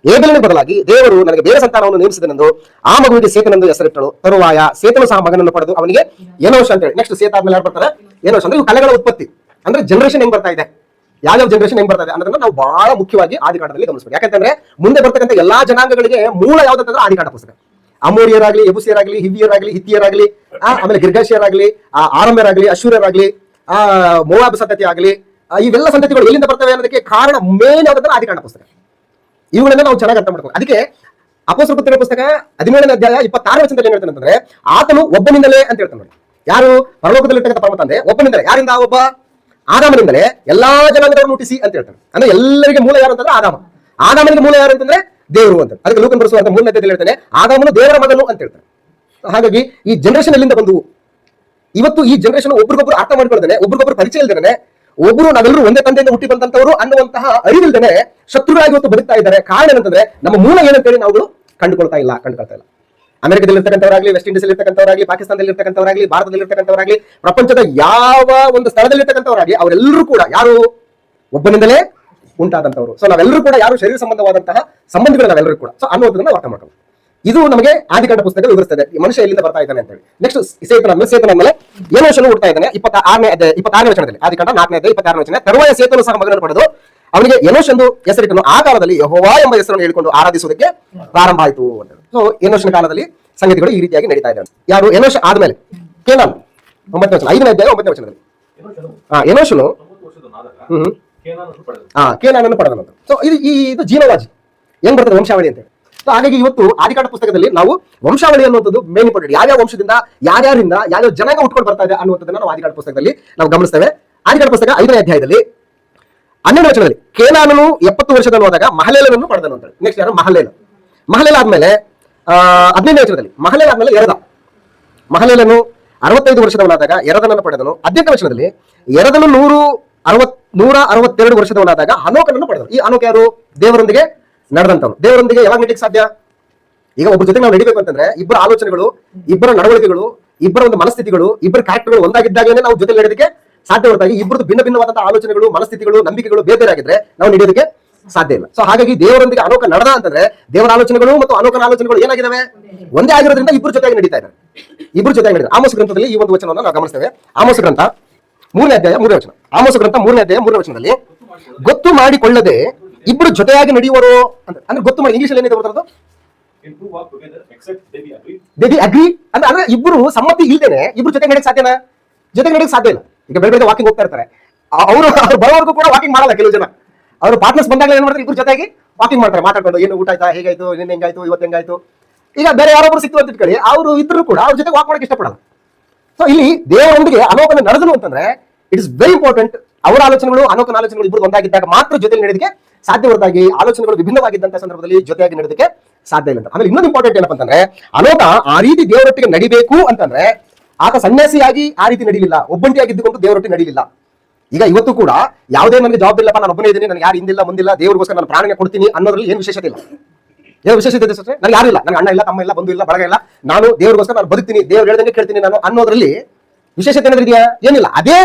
ಹೇಬೆಲನಿಗೆ ಬದಲಾಗಿ ದೇವರು ನನಗೆ ಬೇರೆ ಸಂತಾನವನ್ನು ನೇಮಿಸಿದನೆಂದು ಆ ಮಗುವಿಗೆ ಸೇತನೆಂದು ಹೆಸರಿಟ್ಟಳು. ತರುವಾಯ ಸೇತನು ಸಹ ಮಗನನ್ನು ಪಡೆದು ಅವನಿಗೆ ಏನೋಷ ಅಂತ ಹೇಳಿ. ನೆಕ್ಸ್ಟ್ ಸೇತ ಆದ್ಮೇಲೆ ಯಾರು ಬರ್ತಾರೆ? ಏನೋಷ. ಅಂದ್ರೆ ಇವು ಕಲೆಗಳ ಉತ್ಪತ್ತಿ, ಅಂದ್ರೆ ಜನರೇಷನ್ ಹೆಂಗ್ ಬರ್ತಾ ಇದೆ, ಯಾವ ಜನರೇಷನ್ ಹೆಂಗ್ ಬರ್ತಾ ಇದೆ ಅನ್ನೋದನ್ನ ನಾವು ಬಹಳ ಮುಖ್ಯವಾಗಿ ಆದಿಕಾಂಡದಲ್ಲಿ ಗಮನಿಸಬೇಕು. ಯಾಕಂತಂದ್ರೆ ಮುಂದೆ ಬರ್ತಕ್ಕಂಥ ಎಲ್ಲಾ ಜನಾಂಗಗಳಿಗೆ ಮೂಲ ಯಾವ್ದಂತಂದ್ರೆ ಆದಿಕಾಂಡ ಪುಸ್ತಕ. ಅಮೋರಿಯರಾಗ್ಲಿ, ಯಬುಸಿಯರಾಗ್ಲಿ, ಹಿವಿಯರಾಗ್ಲಿ, ಹಿತ್ತಿಯರಾಗ್ಲಿ, ಆಮೇಲೆ ಗಿರ್ಗಾಶಿಯರಾಗ್ಲಿ, ಆರಂಭರಾಗ್ಲಿ, ಅಶೂರರಾಗ್ಲಿ, ಮೋವಾಬ್ ಸಂತತಿ ಆಗ್ಲಿ, ಇವೆಲ್ಲ ಸಂತತಿಗಳು ಎಲ್ಲಿಂದ ಬರ್ತವೆ ಅನ್ನೋದಕ್ಕೆ ಕಾರಣ ಮೇನ್ ಯಾವ್ದಂದ್ರೆ ಆದಿಕಾಂಡ ಪುಸ್ತಕ. ಇವುಗಳನ್ನ ನಾವು ಚೆನ್ನಾಗಿ ಅರ್ಥ ಮಾಡ್ಬೇಕು. ಅದಕ್ಕೆ ಅಪೊಸ್ತಲರ ಕೃತ್ಯಗಳ ಪುಸ್ತಕ 17ನೇ ಅಧ್ಯಾಯ 26ನೇ ವಚನದಲ್ಲಿ ಏನ್ ಹೇಳ್ತಾನೆ ಅಂತಂದ್ರೆ, ಆತನು ಒಬ್ಬನಿಂದಲೇ ಅಂತ ಹೇಳ್ತಾನೆ ನೋಡಿ. ಯಾರು? ಪರಲೋಕದಲ್ಲಿರ್ತಕ್ಕಂಥ ಪರಮ ತಂದೆ ಒಬ್ಬನಿಂದಲೇ. ಯಾರಿಂದ? ಒಬ್ಬ ಆದಾಮನಿಂದಲೇ ಎಲ್ಲಾ ಜನಾಂಗದವರನ್ನು ಹುಟ್ಟಿಸಿ ಅಂತ ಹೇಳ್ತಾನೆ. ಅಂದ್ರೆ ಎಲ್ಲರಿಗೆ ಮೂಲ ಯಾರು ಅಂತಂದ್ರೆ ಆದಾಮ. ಆದಾಮನಿಗೆ ಮೂಲ ಯಾರು ಅಂತಂದ್ರೆ ದೇವರು ಅಂತ. ಅದಕ್ಕೆ ಲೂಕನ್ ಬರೆಸುವಂತ 3ನೇ ಅಧ್ಯಾಯದಲ್ಲಿ ಹೇಳ್ತಾನೆ, ಆದಾಮನು ದೇವರ ಮಗನು ಅಂತ ಹೇಳ್ತಾನೆ. ಹಾಗಾಗಿ ಈ ಜನರೇಷನ್ ಎಲ್ಲಿಂದ ಬಂದು ಇವತ್ತು ಈ ಜನರೇಷನ್ ಒಬ್ರಿಗೊಬ್ರು ಅರ್ಥ ಮಾಡ್ಕೊಳ್ತಾನೆ, ಒಬ್ರಿಗೊಬ್ರು ಪರಿಚಯ ಇಲ್ದೇನೆ, ಒಬ್ರು ನಾವೆಲ್ಲರೂ ಒಂದೇ ತಂದೆಯಿಂದ ಹುಟ್ಟಿ ಬಂದಂತವರು ಅನ್ನುವಂತಹ ಅರಿವಿಲ್ದೇನೆ ಶತ್ರುಗಳಾಗಿ ಇವತ್ತು ಬದುಕ್ತಾ ಇದ್ದಾರೆ. ಕಾರಣ ಏನಂತಂದ್ರೆ ನಮ್ಮ ಮೂಲ ಏನಂತೇಳಿ ನಾವುಗಳು ಕಂಡುಕೊಳ್ತಾ ಇಲ್ಲ. ಅಮೆರಿಕದಲ್ಲಿ ಇರ್ತಕ್ಕಂಥವರಾಗ್ಲಿ, ವೆಸ್ಟ್ ಇಂಡೀಸ್ ಅಲ್ಲಿ ಇರ್ತಕ್ಕಂಥವರಾಗ್ಲಿ, ಪಾಕಿಸ್ತಾನದಲ್ಲಿ ಇರ್ತಕ್ಕಂಥವರಾಗ್ಲಿ, ಭಾರತದಲ್ಲಿ ಇರ್ತಕ್ಕಂಥವರಾಗ್ಲಿ, ಪ್ರಪಂಚದ ಯಾವ ಒಂದು ಸ್ಥಳದಲ್ಲಿ ಇರ್ತಕ್ಕಂಥವರಾಗ್ಲಿ, ಅವರೆಲ್ಲರೂ ಕೂಡ ಯಾರು? ಒಬ್ಬನಿಂದಲೇ ಉಂಟಾದಂತವರು. ಸೊ ನಾವೆಲ್ಲರೂ ಕೂಡ ಯಾರು ಶರೀರ ಸಂಬಂಧವಾದಂತಹ ಸಂಬಂಧಿಗಳು ನಾವೆಲ್ಲರೂ ಕೂಡ. ಸೊ ಅನ್ನೋದನ್ನ ಅರ್ಥ ಮಾಡ್ಕೊಂಡು ಇದು ನಮಗೆ ಆದಿಕಾಂಡ ಪುಸ್ತಕ ವಿವರಿಸ್ತದೆ, ಈ ಮನುಷ್ಯ ಎಲ್ಲಿಂದ ಬರ್ತಾ ಇದ್ದಾನೆ ಅಂತ ಹೇಳಿ. ನೆಕ್ಸ್ಟ್ ಸೇತನ ಮೇಲೆ ಏನೋಷನು ಹುಡ್ತಾ ಇದ್ದಾನೆ. 26ನೇ ವಚನದಲ್ಲಿ, ಆದಿಕಾಂಡ 4ನೇ ಅಧ್ಯಾಯ 26ನೇ ವಚನ. ತರುವಾಯ ಸೇತನು ಸಹ ಮಗನನ್ನು ಪಡೆದು ಅವನಿಗೆ ಎನೋಷ್ ಎಂದು ಹೆಸರಿಟ್ಟನು. ಆ ಕಾಲದಲ್ಲಿ ಯೆಹೋವಾ ಎಂಬ ಹೆಸರನ್ನು ಹೇಳಿಕೊಂಡು ಆರಾಧಿಸುವುದಕ್ಕೆ ಪ್ರಾರಂಭ ಆಯಿತು ಅಂತ. ಸೊ ಎನೋಷನ ಕಾಲದಲ್ಲಿ ಸಂಗತಿಗಳು ಈ ರೀತಿಯಾಗಿ ನಡೀತಾ ಇದೆ. ಯಾರು? ಎನೋಷ್ ಆದ್ಮೇಲೆ ಕೇನಾನ್ 9ನೇ ವಚನ, 5ನೇ ಅಧ್ಯಾಯ 9ನೇ ವಚನದಲ್ಲಿ. ಎನೋಷನು ಕೇನಾನನ್ನು ಪಡೆದನು. ಸೊ ಇದು ಜೀನವಾಜಿ ಹೆಂಗ್ ಬರ್ತದೆ ವಂಶಾವಳಿ ಅಂತ. ಸೊ ಹಾಗಾಗಿ ಇವತ್ತು ಆದಿಕಾಂಡ ಪುಸ್ತಕದಲ್ಲಿ ನಾವು ವಂಶಾವಳಿ ಅನ್ನುವಂಥದ್ದು ಮೇನ್ ಇಂಪಾರ್ಟೆಂಟ್. ಯಾವ್ಯಾವ ವಂಶದಿಂದ ಯಾರ್ಯಾರಿಂದ ಯಾವ್ಯಾವ ಜನಾಂಗ ಉಟ್ಕೊಂಡು ಬರ್ತಾ ಇದೆ ಅನ್ನುವಂಥದ್ದನ್ನ ನಾವು ಆದಿಕಾಂಡ ಪುಸ್ತಕದಲ್ಲಿ ನಾವು ಗಮನಿಸ್ತೇವೆ. ಆದಿಕಾಂಡ ಪುಸ್ತಕ 5ನೇ ಅಧ್ಯಾಯದಲ್ಲಿ 12ನೇ ವಚನದಲ್ಲಿ ಕೇನಾನನು 70 ವರ್ಷದವನು ಹೋದಾಗ ಮಹಲೇಲನನ್ನು ಪಡೆದನು ಅಂತ. ನೆಕ್ಸ್ಟ್ ಯಾರು? ಮಹಲೇಲ ಆದ್ಮೇಲೆ 15ನೇ ವಚನದಲ್ಲಿ ಮಹಲೇಲ ಆದ್ಮೇಲೆ ಮಹಲೇಲನು 65 ವರ್ಷದವನಾದಾಗ ಎರದನನ್ನು ಪಡೆದನು. 18ನೇ ವಚನದಲ್ಲಿ ಎರದನು 162 ವರ್ಷದವನಾದಾಗ ಹನೋಕನನ್ನು ಪಡೆದನು. ಈ ಹನೋಕ ಯಾರು? ದೇವರೊಂದಿಗೆ ನಡೆದಂತವನು. ದೇವರೊಂದಿಗೆ ಯಾವಾಗ ನಡೀಲಿಕ್ಕೆ ಸಾಧ್ಯ? ಈಗ ಒಬ್ಬರ ಜೊತೆ ನಾವು ನಡಿಬೇಕು ಅಂತಂದ್ರೆ ಇಬ್ಬರ ಆಲೋಚನೆಗಳು, ಇಬ್ಬರ ನಡವಳಿಕೆಗಳು, ಇಬ್ಬರ ಒಂದು ಮನಸ್ಥಿತಿಗಳು, ಇಬ್ಬರ ಕ್ಯಾರೆಕ್ಟರ್ಗಳು ಒಂದಾಗಿದ್ದಾಗೇನೆ ನಾವು ಜೊತೆ ನಡೆಯೋದಕ್ಕೆ ಸಾಧ್ಯ ಹೊರತಾಗಿ ಇಬ್ಬರದ್ದು ಭಿನ್ನ ಭಿನ್ನವಾದಂತಹ ಆಲೋಚನೆಗಳು, ಮನಸ್ಥಿತಿಗಳು, ನಂಬಿಕೆಗಳು ಬೇರೆ ಬೇರೆ ಆಗಿದ್ರೆ ನಾವು ನಡೆಯೋದಕ್ಕೆ ಸಾಧ್ಯ ಇಲ್ಲ. ಸೊ ಹಾಗಾಗಿ ದೇವರೊಂದಿಗೆ ಅನೋಕ ನಡೆದ ಅಂತಂದ್ರೆ ದೇವರ ಆಲೋಚನೆಗಳು ಮತ್ತು ಅನೋಕನ ಆಲೋಚನೆಗಳು ಏನಾಗಿದ್ದಾವೆ? ಒಂದೇ ಆಗಿರೋದ್ರಿಂದ ಇಬ್ಬರು ಜೊತೆಗೆ ನಡೀತಾ ಇದ್ದಾರೆ. ಇಬ್ಬರು ಜೊತೆಗೆ ನಡೀತಾರೆ. ಆಮೋಸ ಗ್ರಂಥದಲ್ಲಿ ಈ ಒಂದು ವಚನವನ್ನು ನಾವು ಗಮನಿಸ್ತೇವೆ. ಆಮೋಸ ಗ್ರಂಥ 3ನೇ ಅಧ್ಯಾಯ 3ನೇ ವಚನ. ಆಮೋಸ ಗ್ರಂಥ 3ನೇ ಅಧ್ಯಾಯ 3ನೇ ವಚನದಲ್ಲಿ ಗೊತ್ತು ಮಾಡಿಕೊಳ್ಳದೆ ಇಬ್ಬರು ಜೊತೆಯಾಗಿ ನಡೆಯುವರು ಅಂತ. ಅಂದ್ರೆ ಗೊತ್ತು ಮಾಡಿ ಇಂಗ್ಲಿಷ್ ಏನಿದೆ ಬರ್ತದ್ದು? ಅಗ್ರಿ ಅಂದ್ರೆ ಇಬ್ಬರು ಸಮ್ಮತಿ ಇಲ್ದೇನೆ ಇಬ್ರು ಜೊತೆಗೆ ನಡೆಯಕ್ಕೆ ಸಾಧ್ಯನಾ? ಜೊತೆಗೆ ನಡೆಯಕ್ಕೆ ಸಾಧ್ಯ ಇಲ್ಲ. ಈಗ ಬೆಳಗ್ಗೆ ವಾಕಿಂಗ್ ಹೋಗ್ತಾ ಇರ್ತಾರೆ, ಅವರು ಬರೋವರೆಗೂ ಕೂಡ ವಾಕಿಂಗ್ ಮಾಡಲ್ಲ. ಕೆಲವು ಜನ ಅವರು ಪಾರ್ಟ್ನರ್ಸ್ ಬಂದಾಗ ಏನ್ ಮಾಡ್ತಾರೆ? ಇಬ್ರು ಜೊತೆಗೆ ವಾಕಿಂಗ್ ಮಾಡ್ತಾರೆ, ಮಾತಾಡ್ಕೊಂಡು ಏನು ಊಟ ಆಯ್ತಾ, ಹೇಗಾಯ್ತು, ನಿನ್ನೆ ಹೆಂಗಾಯ್ತು, ಇವತ್ತು ಹೆಂಗಾಯ್ತು. ಈಗ ಬೇರೆ ಯಾರೊಬ್ರು ಸಿಕ್ತು ಅಂತ ಇಟ್ಕೊಳ್ಳಿ, ಅವರು ಇದ್ರು ಕೂಡ ಅವ್ರ ಜೊತೆ ವಾಕ್ ಮಾಡಕ್ಕೆ ಇಷ್ಟಪಡಲ್ಲ. ಸೊ ಇಲ್ಲಿ ದೇವರೊಂದಿಗೆ ಅನೋಕನ ನಡೆದನು ಅಂತಂದ್ರೆ ಇಟ್ ಇಸ್ ವೆರಿ ಇಂಪಾರ್ಟೆಂಟ್. ಅವರ ಆಲೋಚನೆಗಳು ಅನೋಕನ ಆಲೋಚನೆಗಳು ಇಬ್ಬರು ಒಂದಾಗಿದ್ದಾಗ ಮಾತ್ರ ಜೊತೆಗೆ ನಡೆಯೋದಕ್ಕೆ ಸಾಧ್ಯ ಹೊರತಾಗಿ ಆಲೋಚನೆಗಳು ವಿಭಿನ್ನವಾಗಿದ್ದಂತ ಸಂದರ್ಭದಲ್ಲಿ ಜೊತೆಯಾಗಿ ನಡೆದಕ್ಕೆ ಸಾಧ್ಯ ಇಲ್ಲ ಅಂತ. ಆಮೇಲೆ ಇನ್ನೊಂದು ಇಂಪಾರ್ಟೆಂಟ್ ಏನಪ್ಪ ಅಂತಂದ್ರೆ ಅನೋಕ ಆ ರೀತಿ ದೇವರೊಟ್ಟಿಗೆ ನಡಿಬೇಕು ಅಂತಂದ್ರೆ ಆತ ಸನ್ಯಾಸಿಯಾಗಿ ಆ ರೀತಿ ನಡೀಲಿಲ್ಲ, ಒಬ್ಬಂಟಿಯಾಗಿದ್ದುಕೊಂಡು ದೇವರೊಟ್ಟಿಗೆ ನಡೀಲಿಲ್ಲ. ಈಗ ಇವತ್ತು ಕೂಡ ಯಾವುದೇ ನನಗೆ ಜಾಬ್ ಇಲ್ಲಪ್ಪ, ನಾನು ಒಬ್ಬನೇ ಇದ್ದೀನಿ, ನನಗೆ ಯಾರು ಹಿಂದಿಲ್ಲ ಮುಂದಿಲ್ಲ, ದೇವರಿಗೋಸ್ಕರ ನಾನು ಪ್ರಾಣನೆ ಕೊಡ್ತೀನಿ ಅನ್ನೋದ್ರಲ್ಲಿ ಏನು ವಿಶೇಷತೆ ಇಲ್ಲ. ಏನು ವಿಶೇಷತೆ ಇದೆ ಸರ್? ನನಗೆ ಯಾರಿಲ್ಲ, ನನಗೆ ಅಣ್ಣ ಇಲ್ಲ, ತಮ್ಮ ಇಲ್ಲ, ಬಂಧು ಇಲ್ಲ, ಬಳಗ ಇಲ್ಲ, ನಾನು ದೇವರಿಗೋಸ್ಕರ ನಾನು ಬದುಕ್ತೀನಿ, ದೇವ್ರು ಹೇಳ್ದಂಗೆ ಕೇಳ್ತೀನಿ ನಾನು ಅನ್ನೋದ್ರಲ್ಲಿ ವಿಶೇಷತೆ ಏನಾದ್ರು ಇದೆಯಾ? ಏನಿಲ್ಲ. ಅದೇ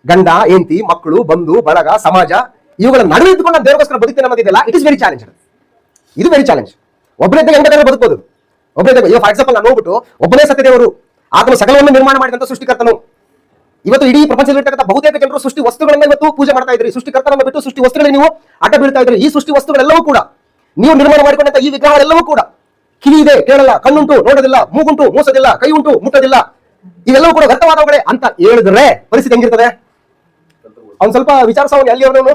ಗಂಡ, ಹೆಂಡತಿ, ಮಕ್ಕಳು, ಬಂಧು, ಬಳಗ, ಸಮಾಜ ಇವುಗಳ ನಡುವೆ ಇದ್ದುಕೊಂಡು ನಾನು ದೇವರಿಗೋಸ್ಕರ ಬದುಕ್ತೀನಿ ಅನ್ನೋದಿದೆಯಲ್ಲ, ಇಟ್ ಇಸ್ ವೆರಿ ಚಾಲೆಂಜ್. ಇದು ವೆರಿ ಚಾಲೆಂಜ್. ಒಬ್ಬನೇ ಹೆಂಗ್ ಬೇಕಾದ್ರೆ ಬದುಕಬಹುದು. ಒಬ್ಬನೇ ಫಾರ್ ಎಕ್ಸಾಂಪಲ್ ನಾನು ಹೋಗ್ಬಿಟ್ಟು ಒಬ್ಬನೇ ಸತ್ಯ ದೇವರು, ಆತನು ಸಕಲವನ್ನು ನಿರ್ಮಾಣ ಮಾಡಿದಂತ ಸೃಷ್ಟಿಕರ್ತನು. ಇವತ್ತು ಇಡೀ ಪ್ರಪಂಚದಲ್ಲಿರ್ತಕ್ಕಂಥ ಬಹುತೇಕ ಜನರು ಸೃಷ್ಟಿ ವಸ್ತುಗಳನ್ನ ಇವತ್ತು ಪೂಜೆ ಮಾಡ್ತಾ ಇದ್ರಿ. ಸೃಷ್ಟಿಕರ್ತನನ್ನು ಬಿಟ್ಟು ಸೃಷ್ಟಿ ವಸ್ತುಗಳಿಗೆ ನೀವು ಅಡ್ಡ ಬೀಳ್ತಾ ಇದ್ರಿ. ಈ ಸೃಷ್ಟಿ ವಸ್ತುಗಳೆಲ್ಲವೂ ಕೂಡ ನೀವು ನಿರ್ಮಾಣ ಮಾಡಿಕೊಂಡಂತ ಈ ವಿಗ್ರಹಗಳೆಲ್ಲವೂ ಕೂಡ ಕಿವಿ ಇದೆ ಕೇಳಲ್ಲ, ಕಣ್ಣುಂಟು ನೋಡೋದಿಲ್ಲ, ಮೂಗುಂಟು ಮೂಸೋದಿಲ್ಲ, ಕೈ ಉಂಟು ಮುಟ್ಟೋದಿಲ್ಲ, ಇವೆಲ್ಲವೂ ಕೂಡ ವ್ಯರ್ಥವಾದವುಗಳೇ ಅಂತ ಹೇಳಿದ್ರೆ ಪರಿಸ್ಥಿತಿ ಹೆಂಗಿರ್ತದೆ? ಅವ್ನು ಸ್ವಲ್ಪ ವಿಚಾರಿಸ, ಅವ್ನು ಎಲ್ಲಿ ಅವನು,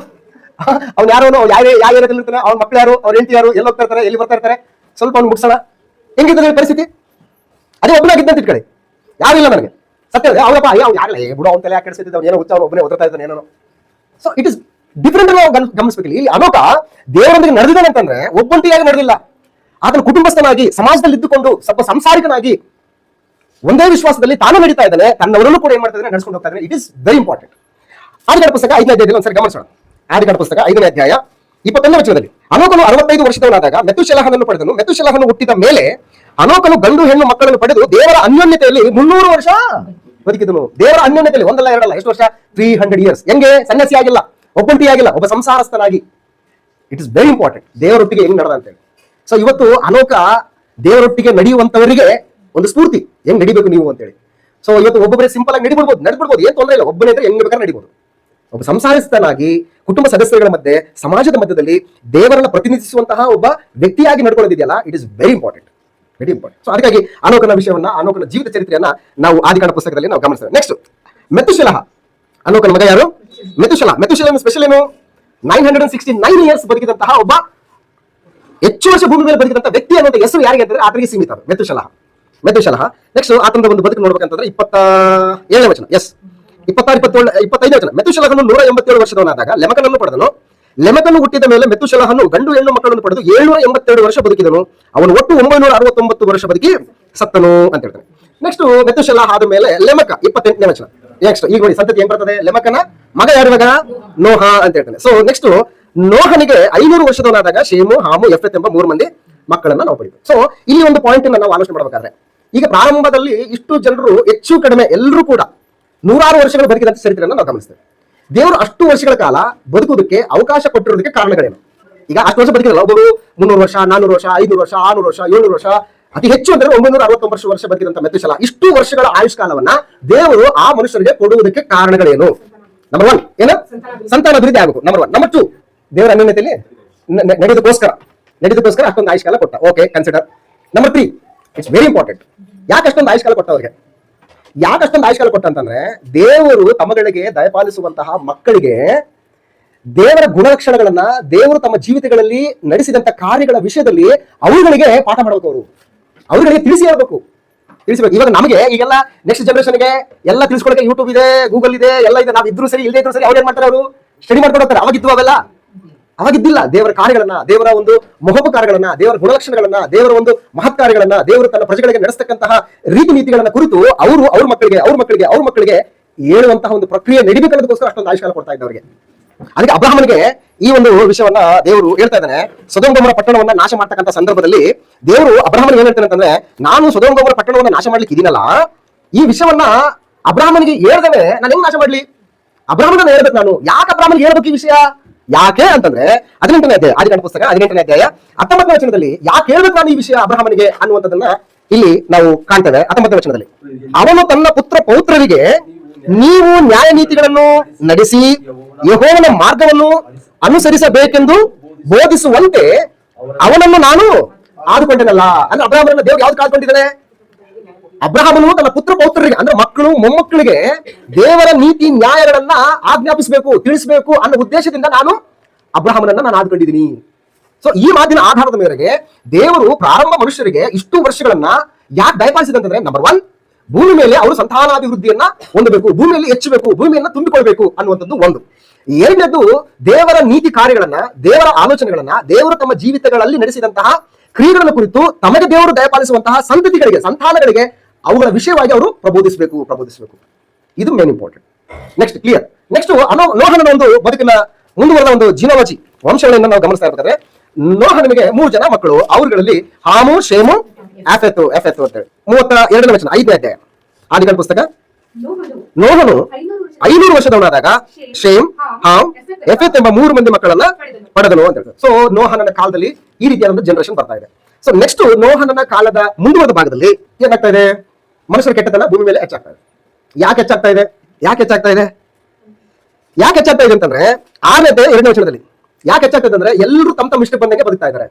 ಅವ್ನು ಯಾರು, ಯಾವ ಏರಿಯಾದಲ್ಲಿರ್ತಾನೆ, ಅವ್ನ ಮಕ್ಳು ಯಾರು, ಅವ್ರ ಹೆಂಡತಿ ಯಾರು, ಎಲ್ಲಿ ಹೋಗ್ತಾ ಇರ್ತಾರೆ, ಎಲ್ಲಿ ಬರ್ತಾ ಇರ್ತಾರೆ, ಸ್ವಲ್ಪ ಅವ್ನು ಮುಟ್ಸೋಣ. ಹೆಂಗಿರ್ತದೆ ಪರಿಸ್ಥಿತಿ? ಅದೇ ಒಬ್ಬನಾಗಿದ್ದಂತ ಇಟ್ಕೊಳ್ಳಿ, ಯಾರಿಲ್ಲ ನನಗೆ ಸತ್ಯ ಅವನಪ್ಪ, ಅವ್ನು ಯಾರಲ್ಲ ಬಿಡು, ಅವ್ನ ತಲೆ ಯಾಕೆ ಕೆಡಿಸಿದ್ದು, ಅವ್ನು ಏನೋ ಹುಚ್ಚ, ಅವ್ನು ಒಬ್ಬನೇ ಓದ್ತಾ ಇದ್ದಾನೆ ಏನೋ. So it is different. ನಾವು ಗಮನಿಸಬೇಕಿಲ್ಲ. ಇಲ್ಲಿ ಅನೋಕ ದೇವರೊಂದಿಗೆ ನಡೆದಿದ್ದಾನೆ ಅಂತಂದ್ರೆ ಒಬ್ಬಂಟಿಯಾಗಿ ನಡೆದಿಲ್ಲ. ಆತನ ಕುಟುಂಬಸ್ಥನಾಗಿ ಸಮಾಜದಲ್ಲಿ ಇದ್ದುಕೊಂಡು ಸ್ವಲ್ಪ ಸಂಸಾರಿಕನಾಗಿ ಒಂದೇ ವಿಶ್ವಾಸದಲ್ಲಿ ತಾನು ನಡೀತಾ ಇದ್ದಾನೆ, ತನ್ನವರನ್ನು ಕೂಡ ಏನ್ ಮಾಡ್ತಾ ಇದ್ದಾನೆ, ನಡೆಸ್ಕೊಂಡು ಹೋಗ್ತಾ ಇದ್ದಾನೆ. It is very important. ಆದಿಕಾಂಡ ಪುಸ್ತಕ 5ನೇ ಅಧ್ಯಾಯದಲ್ಲಿ ಒಂದ್ಸರಿ ಗಮನಿಸೋಣ. ಆದಿಕಾಂಡ ಪುಸ್ತಕ 5ನೇ ಅಧ್ಯಾಯ 21ನೇ ವಚನದಲ್ಲಿ ಅನೋಕನು 65 ವರ್ಷದವನಾದಾಗ ಮೆತುಶೆಲಹನನ್ನು ಪಡೆದನು. ಮೆತುಶೆಲಹನು ಹುಟ್ಟಿದ ಮೇಲೆ ಅನೋಕನು ಗಂಡು ಹೆಣ್ಣು ಮಕ್ಕಳನ್ನು ಪಡೆದು ದೇವರ ಅನ್ಯೋನ್ಯತೆಯಲ್ಲಿ 300 ವರ್ಷ ಬದುಕಿದನು. ದೇವರ ಅನ್ಯೋನ್ಯತೆಯಲ್ಲಿ ಒಂದಲ್ಲ ಎರಡಲ್ಲ, ಎಷ್ಟು ವರ್ಷ? 300 ಇಯರ್ಸ್. ಹೆಂಗೆ? ಸನ್ಯಾಸಿ ಆಗಿಲ್ಲ, ಒಬ್ಬಂಟಿಯಾಗಿಲ್ಲ, ಒಬ್ಬ ಸಂಸಾರಸ್ಥನಾಗಿ. ಇಟ್ ಇಸ್ ವೆರಿ ಇಂಪಾರ್ಟೆಂಟ್ ದೇವರೊಟ್ಟಿಗೆ ಹೆಂಗ್ ನಡೆದ ಅಂತೇಳಿ. ಸೊ ಇವತ್ತು ಅನೋಕ ದೇವರೊಟ್ಟಿಗೆ ನಡೆಯುವಂತವರಿಗೆ ಒಂದು ಸ್ಫೂರ್ತಿ, ಹೆಂಗ್ ನಡಿಬೇಕು ನೀವು ಅಂತೇಳಿ. ಸೊ ಇವತ್ತು ಒಬ್ಬೊಬ್ಬರೇ ಸಿಂಪಲ್ ಆಗಿ ನಡ್ಬಿಡ್ಬೋದು, ಏನ್ ತೊಂದರೆ ಇಲ್ಲ. ಒಬ್ಬನೇ ಇದ್ರೆ ಹೆಂಗ್ ಬೇಕಾದ್ರೆ ನಡಿಬಹುದು. ಒಬ್ಬ ಸಂಸಾರಸ್ಥನಾಗಿ ಕುಟುಂಬ ಸದಸ್ಯರುಗಳ ಮಧ್ಯೆ ಸಮಾಜದ ಮಧ್ಯದಲ್ಲಿ ದೇವರನ್ನ ಪ್ರತಿನಿಧಿಸುವಂತಹ ಒಬ್ಬ ವ್ಯಕ್ತಿಯಾಗಿ ನಡ್ಕೊಳ್ಳೋದಿದೆಯಲ್ಲ, it is very important, very important. So ಅದಕ್ಕಾಗಿ ಅನೋಕನ ವಿಷಯವನ್ನ, ಅನೋಕನ ಜೀವಿತ ಚರಿತ್ರೆಯನ್ನ ನಾವು ಆದಿಕಾಂಡ ಪುಸ್ತಕದಲ್ಲಿ ನಾವು ಗಮನಿಸ್ತೇವೆ. ನೆಕ್ಸ್ಟ್ ಮೆತುಶೆಲಹ, ಅನೋಕನ ಮಗ ಯಾರು? ಮೆತುಶೆಲಹ ಸ್ಪೆಷಲ್ ಏನು? 969 ಇಯರ್ಸ್ ಬದುಕಿದಂತಹ ಒಬ್ಬ ಹೆಚ್ಚು ವರ್ಷ ಭೂಮಿ ಮೇಲೆ ಬದುಕಿದಂತಹ ವ್ಯಕ್ತಿ ಅನ್ನುವಂಥ ಹೆಸರು ಯಾರಿಗೆ ಅಂತಂದ್ರೆ ಆತನಿಗೆ ಸೀಮಿತ. ಮೆತುಶೆಲಹ. ನೆಕ್ಸ್ಟ್ ಆತನ ಒಂದು ಬದುಕು ನೋಡ್ಬೇಕಂತಂದ್ರೆ 27ನೇ ವಚನ. 25ನೇ ವಚನ. ಮೆತುಶೆಲಹನು 187 ವರ್ಷದವನಾದಾಗ ಲೆಮಕನನ್ನು ಪಡೆದನು. ಲೆಮಕನು ಹುಟ್ಟಿದ ಮೇಲೆ ಮೆತುಶೆಲಹನು ಗಂಡು ಹೆಣ್ಣು ಮಕ್ಕಳನ್ನು ಪಡೆದು 782 ವರ್ಷ ಬದುಕಿದನು. ಅವನು ಒಟ್ಟು 969 ವರ್ಷ ಬದುಕಿ ಸತ್ತನು ಅಂತ ಹೇಳ್ತಾನೆ. ನೆಕ್ಸ್ಟ್ ಮೆತುಶೆಲಹ ಆದ ಮೇಲೆ ಲೆಮಕ 28ನೇ ವಚನ. ನೆಕ್ಸ್ಟ್ ಈಗ ನೋಡಿ ಸಂತತಿ ಏನ್ ಬರ್ತದೆ? ಲೆಮಕನ ಮಗ ಯಾರು ಮಗ? ನೋಹ ಅಂತ ಹೇಳ್ತಾನೆ. ಸೊ ನೆಕ್ಸ್ಟ್ ನೋಹನಿಗೆ 500 ವರ್ಷದವನಾದಾಗ ಶೇಮು, ಹಾಮು, ಯಫೆತ್ ಎಂಬ 3 ಮಂದಿ ಮಕ್ಕಳನ್ನ ನಾವು ಪಡಿತೀವಿ. ಸೊ ಇಲ್ಲಿ ಒಂದು ಪಾಯಿಂಟ್ ನಾವು ಆಲೋಚನೆ ಮಾಡಬೇಕಾದ್ರೆ, ಈಗ ಪ್ರಾರಂಭದಲ್ಲಿ ಇಷ್ಟು ಜನರು ಹೆಚ್ಚು ಕಡಿಮೆ ಎಲ್ಲರೂ ಕೂಡ 100 ವರ್ಷಗಳು ಬದುಕಿದಂತ ಚರಿತ್ರೆಯನ್ನು ನಾವು ಗಮನಿಸ್ತೇವೆ. ದೇವರು ಅಷ್ಟು ವರ್ಷಗಳ ಕಾಲ ಬದುಕುವುದಕ್ಕೆ ಅವಕಾಶ ಕೊಟ್ಟಿರೋದಕ್ಕೆ ಕಾರಣಗಳೇನು? ಈಗ ಅಷ್ಟು ವರ್ಷ ಬದುಕಿರಲ್ಲ, ಒಬ್ಬರು 300 ವರ್ಷ, 400 ವರ್ಷ, 500 ವರ್ಷ, 600 ವರ್ಷ, 700 ವರ್ಷ, ಅತಿ ಹೆಚ್ಚು ಅಂದ್ರೆ 969 ವರ್ಷ ಬದುಕಿದಂತ ಮೆತುಶೆಲಹ. ಇಷ್ಟು ವರ್ಷಗಳ ಆಯುಷ್ಕಾಲವನ್ನ ದೇವರು ಆ ಮನುಷ್ಯರಿಗೆ ಕೊಡುವುದಕ್ಕೆ ಕಾರಣಗಳೇನು? ನಂಬರ್ 1 ಏನು? ಸಂತಾನ ಅಭಿವೃದ್ಧಿ ಆಗಬೇಕು. ನಂಬರ್ 1. ನಂಬರ್ 2 ದೇವರ ಅನ್ಯೋನ್ಯತೆಯಲ್ಲಿ ನಡೆದಕ್ಕೋಸ್ಕರ ಅಷ್ಟೊಂದು ಆಯುಷ್ಕಾಲ ಕೊಟ್ಟ. Okay, consider. Number 3 it's very important. ಯಾಕೆ ಅಷ್ಟೊಂದು ಆಯುಷ್ಕಾಲ ಕೊಟ್ಟ ಅವ್ರಿಗೆ? ಯಾಕೆ ಅಷ್ಟೊಂದು ಆಯುಷ್ಕಾಲ ಕೊಟ್ಟ ಅಂತಂದ್ರೆ ದೇವರು ತಮ್ಮಗಳಿಗೆ ದಯಪಾಲಿಸುವಂತಹ ಮಕ್ಕಳಿಗೆ ದೇವರ ಗುಣಲಕ್ಷಣಗಳನ್ನ, ದೇವರು ತಮ್ಮ ಜೀವಿತಗಳಲ್ಲಿ ನಡೆಸಿದಂತ ಕಾರ್ಯಗಳ ವಿಷಯದಲ್ಲಿ ಅವುಗಳಿಗೆ ಪಾಠ ಮಾಡಬೇಕು. ಅವರುಗಳಿಗೆ ತಿಳಿಸ್ಬೇಕು. ಇವಾಗ ನಮಗೆ ಈಗೆಲ್ಲ ನೆಕ್ಸ್ಟ್ ಜನರೇಷನ್ಗೆ ಎಲ್ಲ ತಿಳಿಸ್ಕೊಳಕ್ಕೆ ಯೂಟ್ಯೂಬ್ ಇದೆ, ಗೂಗಲ್ ಇದೆ, ಎಲ್ಲ ಇದೆ. ನಾವು ಇದ್ರು ಸರಿ ಇಲ್ಲದೆ ಇದ್ರು ಸರಿ, ಅವ್ರು ಏನ್ ಮಾಡ್ತಾರೆ, ಅವರು ಸ್ಟಡಿ ಮಾಡ್ಕೊಂಡು ಹೋಗ್ತಾರೆ. ಅವಾಗಿದ್ವು ಅವೆಲ್ಲ? ಅವಾಗಿದ್ದಿಲ್ಲ. ದೇವರ ಕಾರ್ಯಗಳನ್ನ, ದೇವರ ಒಂದು ಕಾರ್ಯಗಳನ್ನ, ದೇವರ ಗುಣಲಕ್ಷಣಗಳನ್ನ, ದೇವರ ಒಂದು ಮಹತ್ ಕಾರ್ಯಗಳನ್ನ, ದೇವರು ತನ್ನ ಪ್ರಜೆಗಳಿಗೆ ನಡೆಸ್ತಕ್ಕಂತಹ ರೀತಿ ನೀತಿಗಳನ್ನ ಕುರಿತು ಅವ್ರ ಮಕ್ಕಳಿಗೆ ಹೇಳುವಂತಹ ಒಂದು ಪ್ರಕ್ರಿಯೆ ನಡಿಬೇಕನ್ನೋದಕ್ಕೋಸ್ಕರ ಅಷ್ಟೊಂದು ಆಯುಷ್ಕಾಲ ಕೊಡ್ತಾ ಇದ್ದವರಿಗೆ. ಅದಕ್ಕೆ ಅಬ್ರಹಾಮನಿಗೆ ಈ ಒಂದು ವಿಷಯವನ್ನ ದೇವರು ಹೇಳ್ತಾ ಇದ್ದಾನೆ. ಸೊದೋಮ್ ಗೊಮೋರ ಪಟ್ಟಣವನ್ನ ನಾಶ ಮಾಡ್ತಕ್ಕಂಥ ಸಂದರ್ಭದಲ್ಲಿ ದೇವರು ಅಬ್ರಹಾಮನಿಗೆ ಏನ್ ಹೇಳ್ತಾನೆ ಅಂತಂದ್ರೆ, ನಾನು ಸೊದೋಮ್ ಗೊಮೋರ ಪಟ್ಟಣವನ್ನ ನಾಶ ಮಾಡ್ಲಿಕ್ಕೆ ಇದೀನಲ್ಲ, ಈ ವಿಷಯವನ್ನ ಅಬ್ರಹಾಮನಿಗೆ ಹೇಳ್ದೇನೆ ನಾನು ಹೆಂಗ್ ನಾಶ ಮಾಡ್ಲಿ? ಅಬ್ರಹಾಮನ ಹೇಳ್ಬೇಕು ನಾನು. ಯಾಕೆ ಅಬ್ರಹಾಮನಿಗೆ ಹೇಳ್ಬೇಕು ಈ ವಿಷಯ? ಯಾಕೆ ಅಂತಂದ್ರೆ 18ನೇ ಅಧ್ಯಾಯ, ಆದಿಕಾಂಡ ಪುಸ್ತಕ 18ನೇ ಅಧ್ಯಾಯ 19ನೇ ವಚನದಲ್ಲಿ ಯಾಕೆ ಹೇಳ್ಬೇಕು ನಾನು ಈ ವಿಷಯ ಅಬ್ರಹಾಮನಿಗೆ ಅನ್ನುವಂಥದ್ದನ್ನ ಇಲ್ಲಿ ನಾವು ಕಾಣ್ತೇವೆ. 19ನೇ ವಚನದಲ್ಲಿ, ಅವನು ತನ್ನ ಪೌತ್ರರಿಗೆ ನೀವು ನ್ಯಾಯ ನೀತಿಗಳನ್ನು ನಡೆಸಿ ಯೆಹೋವನ ಮಾರ್ಗವನ್ನು ಅನುಸರಿಸಬೇಕೆಂದು ಬೋಧಿಸುವಂತೆ ಅವನನ್ನು ನಾನು ಆದುಕೊಂಡೇನಲ್ಲ. ಅಂದ್ರೆ ಅಬ್ರಹಾಮನನ್ನ ದೇವರು ಯಾವ್ದು ಕಾದ್ಕೊಂಡಿದ್ದಾನೆ? ಅಬ್ರಹಾಮನು ತನ್ನ ಪೌತ್ರರಿಗೆ ಅಂದ್ರೆ ಮಕ್ಕಳು ಮೊಮ್ಮಕ್ಕಳಿಗೆ ದೇವರ ನೀತಿ ನ್ಯಾಯಗಳನ್ನ ಆಜ್ಞಾಪಿಸಬೇಕು, ತಿಳಿಸಬೇಕು ಅನ್ನೋ ಉದ್ದೇಶದಿಂದ ನಾನು ಅಬ್ರಹಾಮನನ್ನ ನಾನು ಆದ್ಕೊಂಡಿದ್ದೀನಿ. ಸೊ ಈ ಮಾತಿನ ಆಧಾರದ ಮೇರೆಗೆ ದೇವರು ಪ್ರಾರಂಭ ಮನುಷ್ಯರಿಗೆ ಇಷ್ಟು ವರ್ಷಗಳನ್ನ ಯಾಕೆ ದಯಪಾಲಿಸಿದಂತಂದ್ರೆ, ನಂಬರ್ 1, ಭೂಮಿ ಮೇಲೆ ಅವರು ಸಂತಾನಾಭಿವೃದ್ಧಿಯನ್ನ ಹೊಂದಬೇಕು, ಭೂಮಿಯಲ್ಲಿ ಹೆಚ್ಚಬೇಕು, ಭೂಮಿಯನ್ನ ತುಂಬಿಕೊಳ್ಬೇಕು ಅನ್ನುವಂಥದ್ದು ಒಂದು. ಎರಡನೇದು, ದೇವರ ನೀತಿ ಕಾರ್ಯಗಳನ್ನ, ದೇವರ ಆಲೋಚನೆಗಳನ್ನ, ದೇವರು ತಮ್ಮ ಜೀವಿತಗಳಲ್ಲಿ ನಡೆಸಿದಂತಹ ಕ್ರಿಯೆಗಳನ್ನು ಕುರಿತು ತಮಗೆ ದೇವರು ದಯಪಾಲಿಸುವಂತಹ ಸಂತಾನಗಳಿಗೆ ಅವುಗಳ ವಿಷಯವಾಗಿ ಅವರು ಪ್ರಬೋಧಿಸಬೇಕು. ಇದು main important. Next clear. Next ನೋಹನ ಒಂದು ಬದುಕಿನ ಮುಂದುವರೆದ ಒಂದು ಜಿನೋಲಜಿ ವಂಶಗಳನ್ನು ನಾವು ಗಮನಿಸ್ತಾ ಇರ್ತಾರೆ. ನೋಹನಿಗೆ 3 ಜನ ಮಕ್ಕಳು. ಅವರುಗಳಲ್ಲಿ ಹಾಮು, ಶೇಮು, ಆಫೆತ್ ಅಂತೇಳಿ. 32ನೇ ವಚನ, 5ನೇ ಅಧ್ಯಾಯ, ಆದಿಕಾಂಡ ಪುಸ್ತಕ. ನೋಹನು 500 ವರ್ಷದವನಾದಾಗ ಶೇಮ್, ಹಾಮ್, ಎಫೆತ್ ಎಂಬ 3 ಮಂದಿ ಮಕ್ಕಳನ್ನ ಪಡೆದನು ಅಂತ ಹೇಳ್ತಾರೆ. ಸೊ ನೋಹನನ ಕಾಲದಲ್ಲಿ ಈ ರೀತಿಯಾದ ಒಂದು ಜನರೇಷನ್ ಬರ್ತಾ ಇದೆ. ಸೊ ನೆಕ್ಸ್ಟ್ ನೋಹನನ ಕಾಲದ ಮುಂದುವರೆದ ಭಾಗದಲ್ಲಿ ಏನಾಗ್ತಾ ಇದೆ? ಮನುಷ್ಯರ ಕೆಟ್ಟತನ ಭೂಮಿ ಮೇಲೆ ಹೆಚ್ಚಾಗ್ತಾ ಇದೆ. ಯಾಕೆ ಹೆಚ್ಚಾಗ್ತಾ ಇದೆ ಅಂತಂದ್ರೆ 6ನೇ ಅಧ್ಯಾಯ 2ನೇ ವಚನದಲ್ಲಿ ಯಾಕೆ ಹೆಚ್ಚಾಗ್ತದೆ ಅಂದ್ರೆ, ಎಲ್ಲರೂ ತಮ್ಮ ಇಷ್ಟ ಬಂದಂಗೆ ಬದುಕ್ತಾ ಇದ್ದಾರೆ.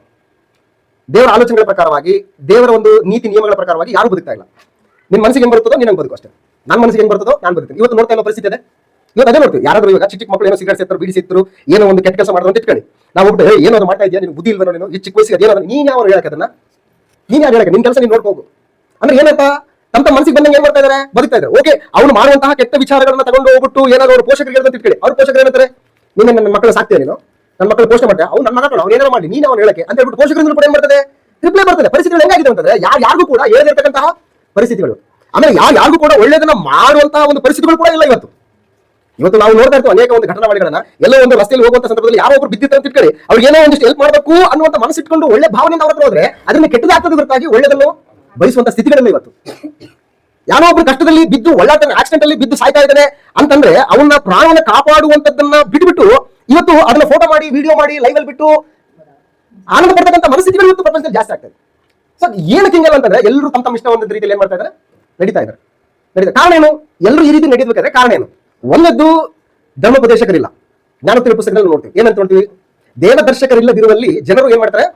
ದೇವರ ಆಲೋಚನೆಗಳ ಪ್ರಕಾರವಾಗಿ, ದೇವರ ಒಂದು ನೀತಿ ನಿಯಮಗಳ ಪ್ರಕಾರವಾಗಿ ಯಾರು ಬದುಕ್ತಾ ಇಲ್ಲ. ನಿನ್ ಮನಸ್ಸಿಗೆ ಹೆಂಗ್ ಬರ್ತದೋ ನೀನ್ ಹಂಗ್ ಬದುಕು ಅಷ್ಟೇ. ನನ್ನ ಮನಸ್ಸಿಗೆ ಹೆಂಗ್ ಬರ್ತದೋ ನಾನು ಬದುಕ್ತೀನಿ. ಇವತ್ತು ನೋಡ್ತಾ ಇರೋ ಪರಿಸ್ಥಿತಿ ಇದೆ. ಇವತ್ತು ಅದೇ ನೋಡ್ತೀವಿ. ಯಾರಾದ್ರೂ ಇವಾಗ ಚಿಕ್ಕ ಮಕ್ಕಳು ಏನೋ ಸಿಗರೇಟ್ ಸೇರ್ತಾರೆ, ಬೀಡಿ ಸೇರ್ತಾರೆ, ಏನೋ ಒಂದು ಕೆಟ್ಟ ಕೆಲಸ ಮಾಡೋದು ಅಂತ ಇಟ್ಕೊಳ್ಳಿ. ನಾವು ಹೋಗ್ಬಿಟ್ಟು ಏನೋ ಮಾಡ್ತಾ ಇದೆಯಾ, ನಿನ್ ಬುದ್ಧಿ ಇಲ್ವೇನೋ, ನೀನು ಈ ಚಿಕ್ಕ ವಯಸ್ಸಿಗೆ ಅದೇನೋ ನೀನ್ ಯಾವ ಹೇಳಕ್ಕೆ ಅದನ್ನ, ನೀನ್ ಯಾರು ಹೇಳಕ್ಕೆ, ನಿನ್ ಕೆಲಸ ನೀನ್ ನೋಡ್ಕೋಗು ಅಂದ್ರೆ ಏನಂತ ತಮ್ಮ ಮನಸ್ಸಿಗೆ ಬಂದಂಗೆ ಏನ್ ಮಾಡ್ತಾ ಇದಾರೆ, ಬದುಕ್ತಾ ಇದ್ದಾರೆ. ಓಕೆ, ಅವ್ನು ಮಾಡುವಂತಹ ಕೆಟ್ಟ ವಿಚಾರಗಳನ್ನ ತಗೊಂಡು ಹೋಗ್ಬಿಟ್ಟು ಏನಾದ್ರು ಅವ್ರ ಪೋಷಕರಿಗೆ ಅಂತ ಇಟ್ಕೊಳ್ಳಿ. ಅವ್ರ ಪೋಷಕರು ಏನಂತಾರೆ, ನೀನು ನನ್ನ ಮಕ್ಕಳು ಸಾಕ್ತೀಯ, ನೀನು ನನ್ನ ಮಕ್ಕಳು ಪೋಷಣೆ ಮಾಡ್ತೀಯ, ಅವ್ನು ನನ್ನ ಮಕ್ಕಳು ಅವ್ನು ಏನಾರು ಮಾಡಿ ನೀನು ಅವ್ನು ಹೇಳಕ್ಕೆ ಅಂತ ಹೇಳ್ಬಿಟ್ಟು ಪೋಷಕರಿಂದ ಕೂಡ ಏನ್ ಮಾಡ್ತದೆ, ರಿಪ್ಲೈ ಬರ್ತದೆ. ಪರಿಸ್ಥಿತಿಗಳು ಹೆಂಗಾಗಿದೆ ಅಂತಂದ್ರೆ ಯಾರಿಗೂ ಕೂಡ ಹೇಳದಿರ್ತಕ್ಕಂತಹ ಪರಿಸ್ಥಿತಿಗಳು. ಆಮೇಲೆ ಯಾರಿಗೂ ಕೂಡ ಒಳ್ಳೇದನ್ನ ಮಾಡುವಂತಹ ಒಂದು ಪರಿಸ್ಥಿತಿಗಳು ಕೂಡ ಇಲ್ಲ ಇವತ್ತು ನಾವು ನೋಡ್ತಾ ಇರ್ತೀವಿ ಅನೇಕ ಒಂದು ಘಟನಾವಳಿಗಳನ್ನ. ಎಲ್ಲೋ ಒಂದು ರಸ್ತೆಯಲ್ಲಿ ಹೋಗುವಂತ ಸಂದರ್ಭದಲ್ಲಿ ಯಾರೋ ಒಬ್ರು ಬಿದ್ದಿತ್ತು ಅಂತ ಇಟ್ಕೊಳ್ಳಿ, ಅವ್ರಿಗೆ ಏನೋ ಒಂದಿಷ್ಟು ಹೆಲ್ಪ್ ಮಾಡಬೇಕು ಅನ್ನುವಂತ ಮನಸ್ಸಿಟ್ಕೊಂಡು ಒಳ್ಳೆ ಭಾವನೆಯಿಂದ ಅವ್ರ ಹತ್ರ ಹೋದ್ರೆ ಅದನ್ನ ಕೆಟ್ಟದಾಗ್ತದೆ ಹೊರತಾಗಿ ಒಳ್ಳೆದನ್ನು ಬಯಸುವಂತ ಸ್ಥಿತಿಗಳಲ್ಲಿ ಇವತ್ತು. ಯಾರೋ ಒಬ್ರು ಕಷ್ಟದಲ್ಲಿ ಬಿದ್ದು ಒಳ್ಳಾಟ ಆಕ್ಸಿಡೆಂಟ್ ಅಲ್ಲಿ ಬಿದ್ದು ಸಾಯ್ತಾ ಇದ್ದಾನೆ ಅಂತಂದ್ರೆ ಅವನ್ನ ಪ್ರಾಣವನ್ನ ಕಾಪಾಡುವಂತದ್ದನ್ನ ಬಿಟ್ಬಿಟ್ಟು ಇವತ್ತು ಅದನ್ನ ಫೋಟೋ ಮಾಡಿ, ವಿಡಿಯೋ ಮಾಡಿ, ಲೈವ್ ಅಲ್ಲಿ ಬಿಟ್ಟು ಆನಂದ ಪಡ್ತಕ್ಕಂಥ ಮನಸ್ಥಿತಿಗಳು ಇವತ್ತು ಪ್ರಪಂಚದಲ್ಲಿ ಜಾಸ್ತಿ ಆಗ್ತದೆ. ಸೊ ಏನಕ್ಕೆ ಹಿಂಗಲ್ಲ ಅಂತಂದ್ರೆ ಎಲ್ಲರೂ ತಮ್ಮ ಇಷ್ಟ ಒಂದು ರೀತಿಯಲ್ಲಿ ಏನ್ ಮಾಡ್ತಾ ಇದ್ದಾರೆ, ನಡೀತಾ ಇದ್ದಾರೆ. ಕಾರಣ ಏನು? ಎಲ್ಲರೂ ಈ ರೀತಿ ನಡೀಬೇಕಾದ್ರೆ ಕಾರಣ ಏನು? ಒಂದದ್ದು ಧರ್ಮೋಪದೇಶಕರಿಲ್ಲ. ಜ್ಞಾನೋತ್ತರ ಪುಸ್ತಕದಲ್ಲಿ ನೋಡ್ತೀವಿ, ಏನಂತ ನೋಡ್ತೀವಿ, ದೇವದರ್ಶಕರಿಲ್ಲದಿರುವಲ್ಲಿ ಜನರು ಏನ್ ಮಾಡ್ತಾರೆ,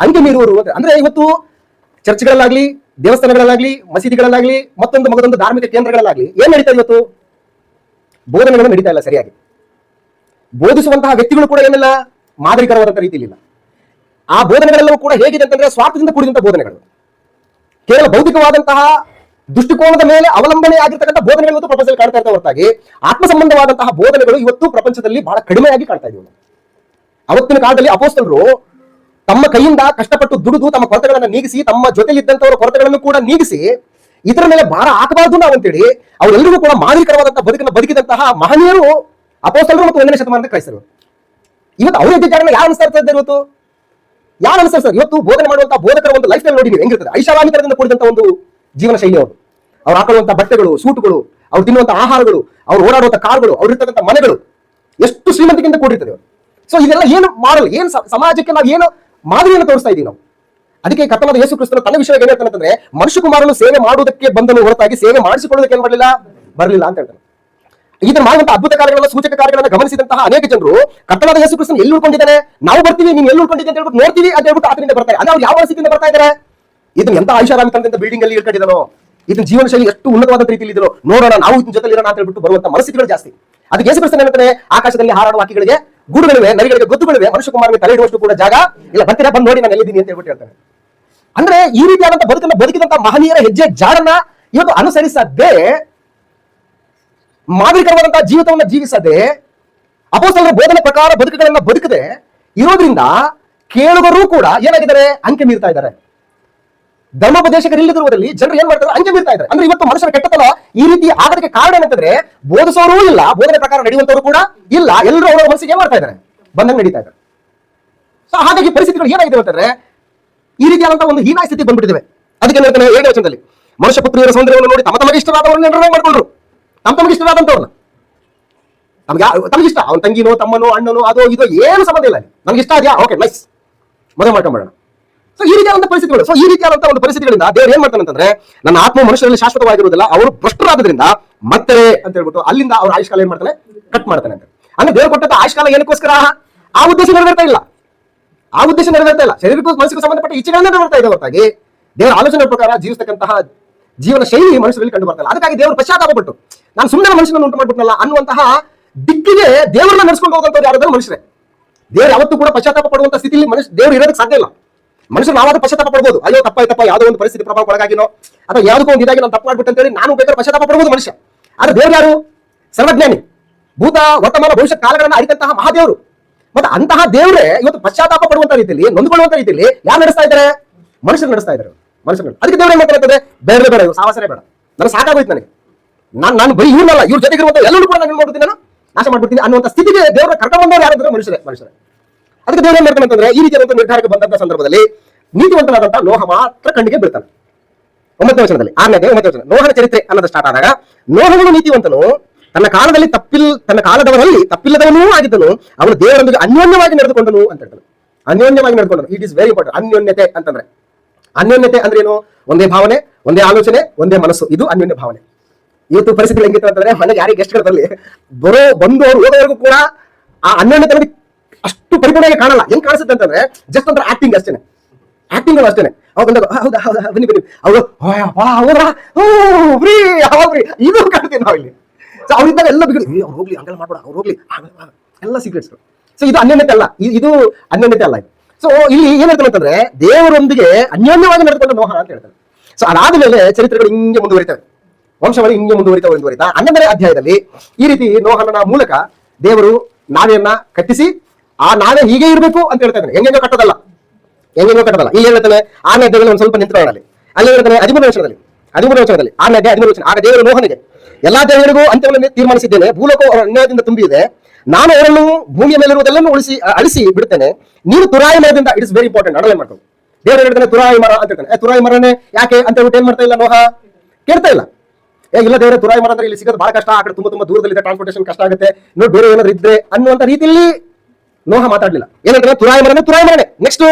ಅಂಕೆ ಮೀರುವರು. ಅಂದ್ರೆ ಇವತ್ತು ಚರ್ಚ್ಗಳಲ್ಲಾಗ್ಲಿ, ದೇವಸ್ಥಾನಗಳಲ್ಲಾಗ್ಲಿ, ಮಸೀದಿಗಳಲ್ಲಾಗ್ಲಿ, ಮಗದೊಂದು ಧಾರ್ಮಿಕ ಕೇಂದ್ರಗಳಲ್ಲಾಗ್ಲಿ ಏನ್ ನಡೀತಾ ಇವತ್ತು? ಬೋಧನೆಗಳು ನಡೀತಾ ಇಲ್ಲ ಸರಿಯಾಗಿ. ಬೋಧಿಸುವಂತಹ ವ್ಯಕ್ತಿಗಳು ಕೂಡ ಏನಿಲ್ಲ, ಮಾದರಿಕರವಾದಂತ ರೀತಿಯಲ್ಲಿ ಇಲ್ಲ. ಆ ಬೋಧನೆಗಳೆಲ್ಲವೂ ಕೂಡ ಹೇಗಿದೆ ಅಂತಂದ್ರೆ ಸ್ವಾರ್ಥದಿಂದ ಕೂಡಿದಂತ ಬೋಧನೆಗಳು, ಕೇವಲ ಭೌತಿಕವಾದಂತಹ ದೃಷ್ಟಿಕೋನದ ಮೇಲೆ ಅವಲಂಬನೆ ಆಗಿರ್ತಕ್ಕಂಥ ಬೋಧನೆಗಳು ಇವತ್ತು ಪ್ರಪಂಚದಲ್ಲಿ ಕಾಣ್ತಾ ಇರ್ತಾ ಹೊರತಾಗಿ ಆತ್ಮ ಸಂಬಂಧವಾದಂತಹ ಬೋಧನೆಗಳು ಇವತ್ತು ಪ್ರಪಂಚದಲ್ಲಿ ಬಹಳ ಕಡಿಮೆಯಾಗಿ ಕಾಣ್ತಾ ಇದೀವಿ. ಅವತ್ತಿನ ಕಾಲದಲ್ಲಿ ಅಪೊಸ್ತಲರು ತಮ್ಮ ಕೈಯಿಂದ ಕಷ್ಟಪಟ್ಟು ದುಡಿದು ತಮ್ಮ ಕೊರತೆಗಳನ್ನು ನೀಗಿಸಿ, ತಮ್ಮ ಜೊತೆಲಿದ್ದಂಥವರ ಕೊರತೆಗಳನ್ನು ಕೂಡ ನೀಗಿಸಿ, ಇದರ ಮೇಲೆ ಭಾರ ಹಾಕಬಾರ್ದು ನಾವು ಅಂತೇಳಿ ಅವರೆಲ್ಲರಿಗೂ ಕೂಡ ಮಾದರಿಕರವಾದಂತಹ ಬದುಕನ್ನು ಬದುಕಿದಂತಹ ಮಹನೀಯರು ಅಪೊಸ್ತಲರು ಮತ್ತು 1ನೇ ಶತಮಾನದ ಕ್ರೈಸ್ತರು. ಇವತ್ತು ಅವರ ಹೆಜ್ಜೆಗಳನ್ನು ಯಾರು ಅನಿಸ್ತಾ ಇರ್ತಾರೆ ಇವತ್ತು? ಯಾರು ಅನಿಸ್ತಾರೆ ಸರ್? ಇವತ್ತು ಬೋಧನೆ ಮಾಡುವಂತಹ ಬೋಧಕರ ಒಂದು ಲೈಫ್ ಸ್ಟೈಲ್ ನೋಡಿ ನೀವು ಹೆಂಗಿರ್ತದೆ. ಐಷಾರಾಮಿಕರದಿಂದ ಕೂಡಿದಂತಹ ಒಂದು ಜೀವನ ಶೈಲಿ ಅವರು. ಅವ್ರು ಹಾಕೊಳ್ಳುವಂತಹ ಬಟ್ಟೆಗಳು, ಸೂಟುಗಳು, ಅವ್ರು ತಿನ್ನುವಂತಹ ಆಹಾರಗಳು, ಅವ್ರು ಓಡಾಡುವಂತಹ ಕಾರ್ಗಳು, ಅವ್ರು ಇರ್ತಕ್ಕಂಥ ಮನೆಗಳು ಎಷ್ಟು ಶ್ರೀಮಂತಿಕೆಯಿಂದ ಕೂಡಿರ್ತದೆ. ಸೊ ಇದೆಲ್ಲ ಏನು ಮಾಡಲು, ಏನು ಸಮಾಜಕ್ಕೆ ನಾವು ಏನು ಮಾದರಿಯನ್ನು ತೋರಿಸ್ತಾ ಇದೀವಿ ನಾವು. ಅದಕ್ಕೆ ಕರ್ತನಾದ ಯೇಸು ಕ್ರಿಸ್ತನು ತನ್ನ ವಿಷಯ ಏನ್ ಹೇಳ್ತಾನೆ ಅಂತಂದ್ರೆ, ಮನುಷ್ಯ ಕುಮಾರನು ಸೇವೆ ಮಾಡುವುದಕ್ಕೆ ಬಂದನು ಹೊರತಾಗಿ ಸೇವೆ ಮಾಡಿಸಿಕೊಳ್ಳೋದಕ್ಕೆ ಏನ್ ಬರಲಿಲ್ಲ ಅಂತ ಹೇಳ್ತಾನೆ. ಇದನ್ನ ಮಾಡುವಂತಹ ಅದ್ಭುತ ಕಾರ್ಯಗಳನ್ನ, ಸೂಚಕ ಕಾರ್ಯಗಳನ್ನ ಗಮನಿಸಿದಂತಹ ಅನೇಕ ಜನರು ಕರ್ತನಾದ ಯೇಸು ಕ್ರಿಸ್ತನು ಎಲ್ಲಿ ಉಳ್ಕೊಂಡಿದ್ದಾನೆ, ನಾವು ಬರ್ತೀವಿ, ನೀನು ಎಲ್ಲಿ ಉಳ್ಕೊಂಡಿದ್ದೆ ಅಂತ ಹೇಳ್ಬಿಟ್ಟು ನೋಡ್ತೀವಿ ಅಂತ ಹೇಳ್ಬಿಟ್ಟು ಆತನಿಂದ ಬರ್ತಾರೆ. ಅಂದ್ರೆ ಅವ್ರು ಯಾವ ಸ್ಥಿತಿಯಿಂದ ಬರ್ತಾ ಇದ್ದಾರೆ? ಇದನ್ನ ಎಂತ ಐಷಾರಾಮಿ ತಂದಿಂದ ಬಿಲ್ಡಿಂಗ್ ಅಲ್ಲಿ ಇಳ್ಕೊಂಡಿದ್ದಾನೋ, ಇದನ್ನ ಜೀವನ ಶೈಲಿ ಎಷ್ಟು ಉನ್ನತವಾದ ರೀತಿಯಲ್ಲಿ ಇದನ್ನು ನೋಡೋಣ, ನಾವು ಇದನ್ನ ಜೊತೆ ಇರೋಣ ಅಂತ ಹೇಳ್ಬಿಟ್ಟು ಬರುವಂತ ಮನಸ್ಥಿತಿಗಳು ಜಾಸ್ತಿ. ಅದಕ್ಕೆ ಯೇಸು ಕ್ರಿಸ್ತನು ಹೇಳ್ತಾನೆ, ಆಕಾಶದಲ್ಲಿ ಹಾರಾಡುವ ಹಕ್ಕಿಗಳಿಗೆ ಗೂಡುಗಳಿವೆ, ನರಿಗಳಿಗೆ ಗೊತ್ತುಗಳಿವೆ, ಮನುಷ್ಯ ಕುಮಾರನಿಗೆ ತಲೆ ಇಡುವಷ್ಟು ಕೂಡ ಜಾಗ ಇಲ್ಲ, ಬರ್ತೀರಾ ಬಂದು ನೋಡಿ ನಾನು ಎಲ್ಲಿದ್ದೀನಿ ಅಂತ ಹೇಳ್ಬಿಟ್ಟು ಹೇಳ್ತಾನೆ. ಅಂದ್ರೆ ಈ ರೀತಿಯಾದಂತಹ ಬದುಕಿದಂತಹ ಮಹನೀಯರ ಹೆಜ್ಜೆ ಜಾಡನ್ನ ಇವತ್ತು ಅನುಸರಿಸದೆ, ಮಾದರಿಕರವಾದಂತಹ ಜೀವಿತವನ್ನ ಜೀವಿಸದೆ, ಅಪೊಸ್ತಲರ ಬೋಧನೆ ಪ್ರಕಾರ ಬದುಕುಗಳನ್ನ ಬದುಕದೆ ಇರೋದ್ರಿಂದ ಕೇಳುಗರೂ ಕೂಡ ಏನಾಗಿದ್ದಾರೆ, ಅಂಕೆ ಮೀರ್ತಾ ಇದ್ದಾರೆ. ಧರ್ಮೋಪದೇಶಕರಿಲ್ಲದಿರುವುದರಲ್ಲಿ ಜನರು ಏನ್ ಮಾಡ್ತಾರೆ, ಅಂಕೆ ಮೀರ್ತಾ ಇದ್ದಾರೆ. ಅಂದ್ರೆ ಇವತ್ತು ಮನುಷ್ಯರ ಕೆಟ್ಟತನ ಈ ರೀತಿ ಆಗೋದಕ್ಕೆ ಕಾರಣ ಏನಂತಂದ್ರೆ, ಬೋಧಿಸೋರೂ ಇಲ್ಲ, ಬೋಧನೆ ಪ್ರಕಾರ ನಡೆಯುವಂತವರು ಕೂಡ ಇಲ್ಲ, ಎಲ್ಲರೂ ಅವರ ಮನಸ್ಸಿಗೆ ಏನ್ ಮಾಡ್ತಾ ಇದ್ದಾರೆ, ಬಂದಂಗೆ ನಡೀತಾ ಇದ್ದಾರೆ. ಸೊ ಹಾಗಾಗಿ ಪರಿಸ್ಥಿತಿಗಳು ಏನಾಗಿದೆ ಅಂತಂದ್ರೆ, ಈ ರೀತಿಯಾದಂತಹ ಒಂದು ಹೀನಾಯ ಸ್ಥಿತಿ ಬಂದ್ಬಿಟ್ಟಿದೆ. ಅದಕ್ಕೆ ಹೇಳ್ತಾನೆ 7ನೇ ವಚನದಲ್ಲಿ, ಮನುಷ್ಯ ಪುತ್ರಿಯರ ಸೌಂದರ್ಯವನ್ನು ನೋಡಿ ತಮ್ಮ ತಮಗೆ ಇಷ್ಟವಾದವರನ್ನ ನಿರ್ಣಯ ಮಾಡ್ಕೊಂಡ್ರು. ತಮಗೆ ಇಷ್ಟವಾದಂತವ್ರನ್ನ, ತಮಗೆ ಇಷ್ಟ, ಅವನ ತಂಗಿನೋ ತಮ್ಮನೋ ಅಣ್ಣನೋ ಅದೋ ಇದೋ ಏನು ಸಂಬಂಧ ಇಲ್ಲ, ನಮ್ಗೆ ಇಷ್ಟ ಅದೆಯಾ, ಓಕೆ ನೈಸ್, ಮದುವೆ ಮಾಡ್ಕೊಂಡ್ಬಿಡೋಣ. ಸೊ ಈ ರೀತಿಯಾದಂತಹ ಪರಿಸ್ಥಿತಿಗಳು, ಸೊ ಈ ರೀತಿಯಾದಂತಹ ಒಂದು ಪರಿಸ್ಥಿತಿಗಳಿಂದ ದೇವರು ಏನ್ ಮಾಡ್ತಾನೆ ಅಂತಂದ್ರೆ, ನನ್ನ ಆತ್ಮ ಮನುಷ್ಯರಲ್ಲಿ ಶಾಶ್ವತವಾಗಿರುವುದಿಲ್ಲ, ಅವರು ಭ್ರಷ್ಟರಾದ್ರಿಂದ ಮತ್ತೆ ಅಂತ ಹೇಳ್ಬಿಟ್ಟು ಅಲ್ಲಿಂದ ಅವ್ರ ಆಯುಷ್ಕಾಲ ಏನ್ ಮಾಡ್ತಾನೆ, ಕಟ್ ಮಾಡ್ತಾನೆ ಅಂತ. ಅಂದ್ರೆ ದೇವರು ಕೊಟ್ಟಂತ ಆಯುಷ್ಕಾಲ ಏನಕ್ಕೋಸ್ಕರ, ಆ ಉದ್ದೇಶ ನೆರವೇರ್ತಾ ಇಲ್ಲ, ಆ ಉದ್ದೇಶ ನೆರವೇರ್ತಾ ಇಲ್ಲ, ಶರೀರಕ್ಕೂ ಮನಸ್ಸಿಗೂ ಸಂಬಂಧಪಟ್ಟ ಇಚ್ಛೆಗಳನ್ನ ನೆರವೇರ್ತಾ ಇದೆ ಹೊರತಾಗಿ ದೇವರ ಆಲೋಚನೆ ಪ್ರಕಾರ ಜೀವಿಸತಕ್ಕಂತಹ ಜೀವನ ಶೈಲಿ ಮನುಷ್ಯರಲ್ಲಿ ಕಂಡು ಬರ್ತಲ್ಲ. ಅದಕ್ಕಾಗಿ ದೇವರು ಪಶ್ಚಾತ್ತಾಪಪಟ್ಟು ನಾನು ಸುಮ್ಮನೆ ಮನುಷ್ಯನನ್ನು ಉಂಟು ಮಾಡ್ಬಿಟ್ನಲ್ಲ ಅನ್ನುವಂತಹ ದಿಕ್ಕಿಗೆ ದೇವರನ್ನ ನಡೆಸ್ಕೊಂಡು ಹೋದಂತವ್ರು ಯಾರಾದ್ರೂ ಮನುಷ್ಯರೇ. ದೇವರು ಯಾವತ್ತೂ ಕೂಡ ಪಶ್ಚಾತ್ತಾಪ ಪಡುವಂತ ಸ್ಥಿತಿಯಲ್ಲಿ ದೇವರು ಇರೋದಕ್ಕೆ ಸಾಧ್ಯ ಇಲ್ಲ. ಮನುಷ್ಯರು ನಾವಾದ್ರೂ ಪಶ್ಚಾತ್ತಾಪ ಪಡ್ಬೋದು, ಅಯ್ಯೋ ತಪ್ಪ ಯಾವುದೋ ಒಂದು ಪರಿಸ್ಥಿತಿ ಪ್ರಭಾವ ಒಳಗಾಗಿನೋ ಅಥವಾ ಯಾವುದಕ್ಕೂ ಒಂದು ಇದಾಗಿ ನಾನು ತಪ್ಪು ಮಾಡ್ಬಿಟ್ಟು ಅಂತೇಳಿ ನಾನು ಬೇಕಾದ್ರೆ ಪಶ್ಚಾತ್ತಾಪ ಪಡ್ಬೋದು ಮನುಷ್ಯ. ಆದ್ರೆ ದೇವರು ಯಾರು, ಸರ್ವಜ್ಞಾನಿ, ಭೂತ ವರ್ತಮಾನ ಭವಿಷ್ಯ ಕಾಲಗಳನ್ನ ಅರಿತಂತಹ ಮಹಾದೇವರು. ಮತ್ತೆ ಅಂತಹ ದೇವರೇ ಇವತ್ತು ಪಶ್ಚಾತ್ತಾಪ ಪಡುವಂತ ರೀತಿಯಲ್ಲಿ, ನೊಂದುಕೊಳ್ಳುವಂತ ರೀತಿಯಲ್ಲಿ ಯಾರು ನಡೆಸ್ತಾ ಇದ್ದಾರೆ, ಮನುಷ್ಯರು ನಡೆಸ್ತಾ ಇದ್ದಾರೆ, ಮನುಷ್ಯರು. ಅದಕ್ಕೆ ದೇವರು ಏನ್ ಮಾಡ್ತಾರೆ, ಬೇಡ ಸಾವಾಸನೆ ಬೇಡ, ನನಗೆ ಸಾಕಾಗೋಯ್ತು, ನನಗೆ ನಾನು ಬರೀ ಇವ್ರನ್ನಲ್ಲ ಇವ್ರ ಜೊತೆಗೆ ಇರುವಂತ ಎಲ್ಲರೂ ಕೂಡ ನಾನು ಮಾಡ್ಬಿಡ್ತೀನಿ, ನಾನು ನಾಶ ಮಾಡ್ಬಿಡ್ತೀನಿ ಅನ್ನುವಂತ ಸ್ಥಿತಿಗೆ ದೇವರ ಕರ್ಕೊಂಡ್ಬಂದವರು ಯಾರಂದ್ರೆ ಮನುಷ್ಯರೇ. ಅದಕ್ಕೆ ದೇವರು ಏನ್ ಮಾಡ್ತಾನೆ ಅಂತಂದ್ರೆ, ಈ ರೀತಿಯಾದಂತಹ ನಿರ್ಧಾರಕ್ಕೆ ಬಂದಂತಹ ಸಂದರ್ಭದಲ್ಲಿ ನೀತಿವಂತನಾದಂತಹ ನೋಹ ಮಾತ್ರ ಕಣ್ಣಿಗೆ ಬೀಳ್ತಾನೆ. 9ನೇ ವಚನದಲ್ಲಿ, 6ನೇ ವಚನ, ನೋಹನ ಚರಿತ್ರೆ ಅನ್ನೋದು ಸ್ಟಾರ್ಟ್ ಆದಾಗ, ನೋಹನು ನೀತಿವಂತನು, ತನ್ನ ಕಾಲದವರಲ್ಲಿ ತಪ್ಪಿಲ್ಲದವನೂ ಆಗಿದ್ದನು, ಅವನು ದೇವರೊಂದಿಗೆ ಅನ್ಯೋನ್ಯವಾಗಿ ನಡೆದುಕೊಂಡನು ಅಂತ ಹೇಳ್ತಾನೆ. ಅನ್ಯೋನ್ಯವಾಗಿ ನಡೆದುಕೊಂಡನು, ಇಟ್ ಇಸ್ ವೆರಿ ಇಂಪಾರ್ಟೆಂಟ್. ಅನ್ಯೋನ್ಯತೆ ಅಂತಂದ್ರೆ, ಅನ್ಯೋನ್ಯತೆ ಅಂದ್ರೆ ಏನು, ಒಂದೇ ಭಾವನೆ, ಒಂದೇ ಆಲೋಚನೆ, ಒಂದೇ ಮನಸ್ಸು, ಇದು ಅನ್ಯೋನ್ಯ ಭಾವನೆ. ಇವತ್ತು ಪರಿಸ್ಥಿತಿ ಹೆಂಗಿತ್ತು ಅಂತಂದ್ರೆ, ಮನೆಗೆ ಯಾರಿಗೆ ಗೆಸ್ಟ್ಗಳು ಬರಲಿ, ಬಂದು ಅವರು ಹೋಗೋವರೆಗೂ ಕೂಡ ಆ ಅನ್ಯೋನ್ಯತೆ ಅಷ್ಟು ಪರಿಪೂರ್ಣವಾಗಿ ಕಾಣಲ್ಲ. ಹೆಂಗ್ ಕಾಣಿಸುತ್ತೆ ಅಂತಂದ್ರೆ, ಜಸ್ಟ್ ಅಂದ್ರೆ ಆಕ್ಟಿಂಗ್ ಅಷ್ಟೇನೆ, ಆಕ್ಟಿಂಗ್ ಅಷ್ಟೇನೆ. ಅವಾಗ ಬಂದಾಗ ಹೌದಾ ಬನ್ನಿ ಅವರು ಇದು ಕಾಣ್ತೀವಿ ನಾವು ಇಲ್ಲಿ. ಸೊ ಅವ್ರಿದ್ದಾಗ ಎಲ್ಲ ಬಿಗಿ, ಅವ್ರು ಹೋಗ್ಲಿ ಹಂಗೆಲ್ಲ ಮಾಡ್ಬೇಡ, ಅವ್ರು ಹೋಗ್ಲಿ ಎಲ್ಲ ಸೀಕ್ರೆಟ್ಸ್. ಸೊ ಇದು ಅನ್ಯೋನ್ಯತೆ ಅಲ್ಲ, ಇದು ಅನ್ಯೋನ್ಯತೆ ಅಲ್ಲ. ಸೊ ಇಲ್ಲಿ ಏನ್ ಹೇಳ್ತಾನೆ ಅಂತಂದ್ರೆ, ದೇವರೊಂದಿಗೆ ಅನ್ಯೋನ್ಯವಾಗಿ ನಡೆದುಕೊಂಡ ನೋಹ ಅಂತ ಹೇಳ್ತಾನೆ. ಸೊ ಅದಾದ್ಮೇಲೆ ಚರಿತ್ರೆಗಳು ಹಿಂಗೆ ಮುಂದುವರಿತವೆ, ವಂಶಗಳು ಹಿಂಗೆ ಮುಂದುವರಿತಾ 11ನೇ ಅಧ್ಯಾಯದಲ್ಲಿ ಈ ರೀತಿ ನೋಹನ ಮೂಲಕ ದೇವರು ನಾವೆಯನ್ನ ಕಟ್ಟಿಸಿ, ಆ ನಾವೇ ಹೀಗೆ ಇರಬೇಕು ಅಂತ ಹೇಳ್ತಾ ಇದ್ದಾನೆ. ಹೆಂಗೆಂಗೋ ಕಟ್ಟೋದಲ್ಲ. ಈಗ ಹೇಳ್ತಾನೆ 6ನೇ ಅಧ್ಯಾಯದಲ್ಲಿ ಒಂದು ಸ್ವಲ್ಪ ನಿಂತ್ಕೊಳ್ಳೋಣ. ಅಲ್ಲಿ ಹೇಳ್ತಾನೆ 13ನೇ ವಚನದಲ್ಲಿ 6ನೇ ಅಧ್ಯಾಯ 13ನೇ ವಚನ, ಆಗ ದೇವರು ನೋಹನಿಗೆ, ಎಲ್ಲಾ ದೇವರಿಗೂ ಅಂತ್ಯವನ್ನು ತೀರ್ಮಾನಿಸಿದ್ದೇನೆ, ಭೂಲೋಕವು ಅವರ ಅನ್ಯಾಯದಿಂದ ತುಂಬಿದೆ, ನಾನು ಅವರನ್ನು ಭೂಮಿಯ ಮೇಲಿರುವುದೆಲ್ಲನ್ನು ಅಳಿಸಿ ಬಿಡ್ತೇನೆ, ನೀನು ತುರಾಯಿ ಮರದಿಂದ, ಇಟ್ ಇಸ್ ವೆರಿ ಇಂಪಾರ್ಟೆಂಟ್, ಅಡಲೆ ಮಾಡ್ಕೊಂಡು ದೇವರು ಹೇಳ್ತಾನೆ ತುರಾಯಿ ಮರ ಅಂತ ಹೇಳ್ತಾನೆ. ತುರಾಯಿ ಮರನೇ ಯಾಕೆ ಅಂತ ಹೇಳ್ಬಿಟ್ಟು ಏನ್ ಮಾಡ್ತಾ ಇಲ್ಲ ನೋಹ, ಕೇಳ್ತಾ ಇಲ್ಲ. ಇಲ್ಲ ದೇವರೇ ತುರಾಯಿ ಮರ ಅಂದ್ರೆ ಇಲ್ಲಿ ಸಿಗೋದು ಬಹಳ ಕಷ್ಟ, ಆ ಕಡೆ ತುಂಬಾ ದೂರದಲ್ಲಿದೆ, ಟ್ರಾನ್ಸ್ಪೋರ್ಟೇಷನ್ ಕಷ್ಟ ಆಗುತ್ತೆ, ನೋಡಿ ಬೇರೆ ಏನಾದ್ರು ಇದ್ರೆ ಅನ್ನುವಂತ ರೀತಿಯಲ್ಲಿ ನೋಹ ಮಾತಾಡ್ಲಿಲ್ಲ. ಏನಂದ್ರೆ ತುರಾಯಿ ಮರನೇ. ನೆಕ್ಸ್ಟ್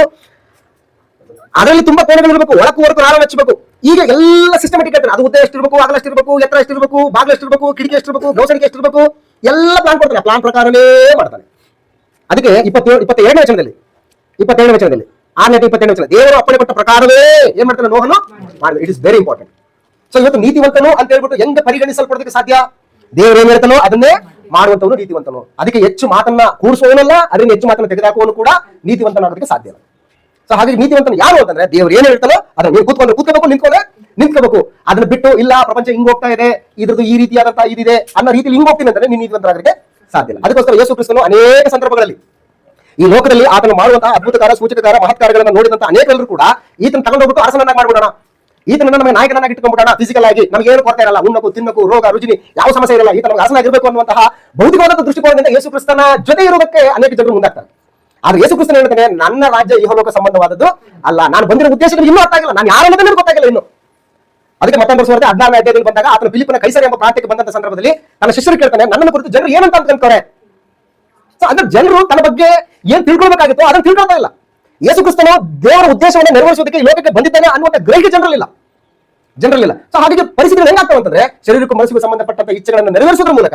ಅದರಲ್ಲಿ ತುಂಬಾ ಕೋಣೆಗಳು ಇರಬೇಕು, ಒಳಕ್ಕೂ ಹೊರಕು ನಾರ ಹಚ್ಚಬೇಕು. ಈಗ ಎಲ್ಲ ಸಿಸ್ಟಮೆಟಿಕ್ ಹೇಳ್ತಾರೆ, ಅದು ಉದ್ದ ಎಷ್ಟಿರ್ಬೇಕು, ಅಗಲ ಎಷ್ಟಿರ್ಬೇಕು, ಎತ್ತರ ಎಷ್ಟಿರ್ಬೇಕು, ಬಾಗಿಲು ಎಷ್ಟಿರ್ಬೇಕು, ಕಿಟಕಿ ಎಷ್ಟಿರ್ಬೇಕು, ಗೌಸಣಿಕೆ ಎಷ್ಟಿರ್ಬೇಕು, ಎಲ್ಲ ಪ್ಲಾನ್ ಕೊಡ್ತಾನೆ, ಪ್ಲಾನ್ ಪ್ರಕಾರನೇ ಮಾಡ್ತಾನೆ. ಅದಕ್ಕೆ 27ನೇ ವಚನದಲ್ಲಿ 6ನೇ 27ನೇ ವಚನ, ದೇವರು ಅಪ್ಪಣೆ ಕೊಟ್ಟ ಪ್ರಕಾರವೇ ಏನ್ ಮಾಡ್ತಾನೆ ನೋಹನು ಮಾಡಿದ. It is very important. So ಇವತ್ತು ನೀತಿವಂತನು ಅಂತ ಹೇಳ್ಬಿಟ್ಟು ಹೆಂಗೆ ಪರಿಗಣಿಸಲ್ಪಡೋದಕ್ಕೆ ಸಾಧ್ಯ, ದೇವರು ಏನ್ ಹೇಳ್ತಾನೋ ಅದನ್ನೇ ಮಾಡುವಂತವನು ನೀತಿವಂತನು. ಅದಕ್ಕೆ ಹೆಚ್ಚು ಮಾತನ್ನ ಕೂರಿಸುವವನಲ್ಲ, ಅದರಿಂದ ಹೆಚ್ಚು ಮಾತನ್ನ ತೆಗೆದುಹಾಕುವನು ಕೂಡ ನೀತಿವಂತನಾಗೋದಕ್ಕೆ ಸಾಧ್ಯ ಇಲ್ಲ. ಸೊ ಹಾಗೆ ನೀತಿವಂತನ ಯಾರು ಅಂತಂದ್ರೆ, ದೇವರು ಏನ್ ಹೇಳ್ತಾನೋ ಅದನ್ನ ನೀವು ಕೂತ್ಕೋಬೇಕು, ನಿಂತ್ಕೋಬೇಕು. ಅದನ್ನ ಬಿಟ್ಟು ಇಲ್ಲ ಪ್ರಪಂಚ ಹಿಂಗ್ ಹೋಗ್ತಾ ಇದೆ, ಇದ್ರದ್ದು ಈ ರೀತಿಯಾದಂತಹ ಇದಿದೆ ಅನ್ನೋ ರೀತಿಯಲ್ಲಿ ಹಿಂಗ್ ಹೋಗ್ತೀನಿ ಅಂದ್ರೆ ನೀನು ನೀತಿವಂತರಾಗಲಿಕ್ಕೆ ಸಾಧ್ಯ ಇಲ್ಲ. ಅದಕ್ಕೋಸ್ಕರ ಯೇಸು ಕ್ರಿಸ್ತನು ಅನೇಕ ಸಂದರ್ಭಗಳಲ್ಲಿ ಈ ಲೋಕದಲ್ಲಿ ಆತನು ಮಾಡುವಂತಹ ಅದ್ಭುತಕಾರ, ಸೂಚಕಕಾರ, ಮಹತ್ಕಾರಗಳನ್ನು ನೋಡಿದಂತ ಅನೇಕರು ಕೂಡ ಈತನ ತಗೊಂಡೋಗ್ಬಿಟ್ಟು ಅರಸನನ್ನಾಗಿ ಮಾಡ್ಬಿಡೋಣ, ಈತನನ್ನ ನಮಗೆ ನಾಯಕನನ್ನಾಗಿ ಇಟ್ಕೊಂಡ್ಬಿಡೋಣ, ಫಿಸಿಕಲ್ ಆಗಿ ನಮಗೆ ಏನು ಕೊಡ್ತಾ ಇರಲ್ಲ, ಉಣ್ಣಕು ತಿನ್ನಕು ರೋಗ ರುಜಿನಿ ಯಾವ ಸಮಸ್ಯೆ ಇರಲ್ಲ, ಈತ ನಮಗೆ ಅರಸನಾಗಿರ್ಬೇಕು ಅನ್ನುವಂತಹ ಭೌತಿಕವಾದ ದೃಷ್ಟಿಕೋನದಿಂದ ಯೇಸು ಕ್ರಿಸ್ತನ ಜೊತೆ ಇರೋದಕ್ಕೆ ಅನೇಕ ಜನರು ಮುಂದಾಗ್ತಾರೆ. ಆದ್ರೆ ಯೇಸು ಕ್ರಿಸ್ತನ ಹೇಳ್ತಾನೆ, ನನ್ನ ರಾಜ್ಯ ಇಹಲೋಕ ಸಂಬಂಧವಾದದ್ದು ಅಲ್ಲ, ನಾನು ಬಂದಿರೋ ಉದ್ದೇಶಗಳು ಇನ್ನೂ ಅರ್ಥ ಆಗಿಲ್ಲ, ನಾನು ಯಾರನ್ನೋದನ್ನೇ ಗೊತ್ತಾಗಿಲ್ಲ ಇನ್ನು. ಅದಕ್ಕೆ ಮತ್ತೊಂದು 16ನೇ ಅಧ್ಯಾಯದಲ್ಲಿ ಬಂದಾಗ ಆತನ ಫಿಲಿಪ್ಪನ ಕೈಸರ ಎಂಬ ಪ್ರಾಂತ್ಯಕ್ಕೆ ಬಂದಂತ ಸಂದರ್ಭದಲ್ಲಿ ತನ್ನ ಶಿಷ್ಯರು ಕೇಳ್ತಾನೆ, ನನ್ನನ್ನು ಕುರಿತು ಜನರು ಏನಂತ ಅನ್ಕೊಂತಾರೆ. ಸೊ ಅಂದ್ರೆ ಜನರು ತನ್ನ ಬಗ್ಗೆ ಏನ್ ತಿಳ್ಕೊಳ್ಬೇಕಾಗಿತ್ತು ಅದನ್ನು ತಿಳ್ಕೊಳ್ತಾ ಇಲ್ಲ. ಯೇಸು ಕ್ರಿಸ್ತನು ದೇವರ ಉದ್ದೇಶವನ್ನು ನೆರವೇರಿಸೋದಕ್ಕೆ ಈ ಲೋಕಕ್ಕೆ ಬಂದಿದ್ದಾನೆ ಅನ್ನುವಂಥ ಗ್ರಹಿಕೆ ಜನರಲ್ಲಿಲ್ಲ. ಸೊ ಹಾಗೆ ಪರಿಸ್ಥಿತಿಗಳು ಹೆಂಗಾಗ್ತವೆ ಅಂತಂದ್ರೆ, ಶರೀರಕ್ಕೂ ಮನಸ್ಸಿಗೂ ಸಂಬಂಧಪಟ್ಟಂತ ಇಚ್ಛೆಗಳನ್ನು ನೆರವೇರಿಸೋದ್ರ ಮೂಲಕ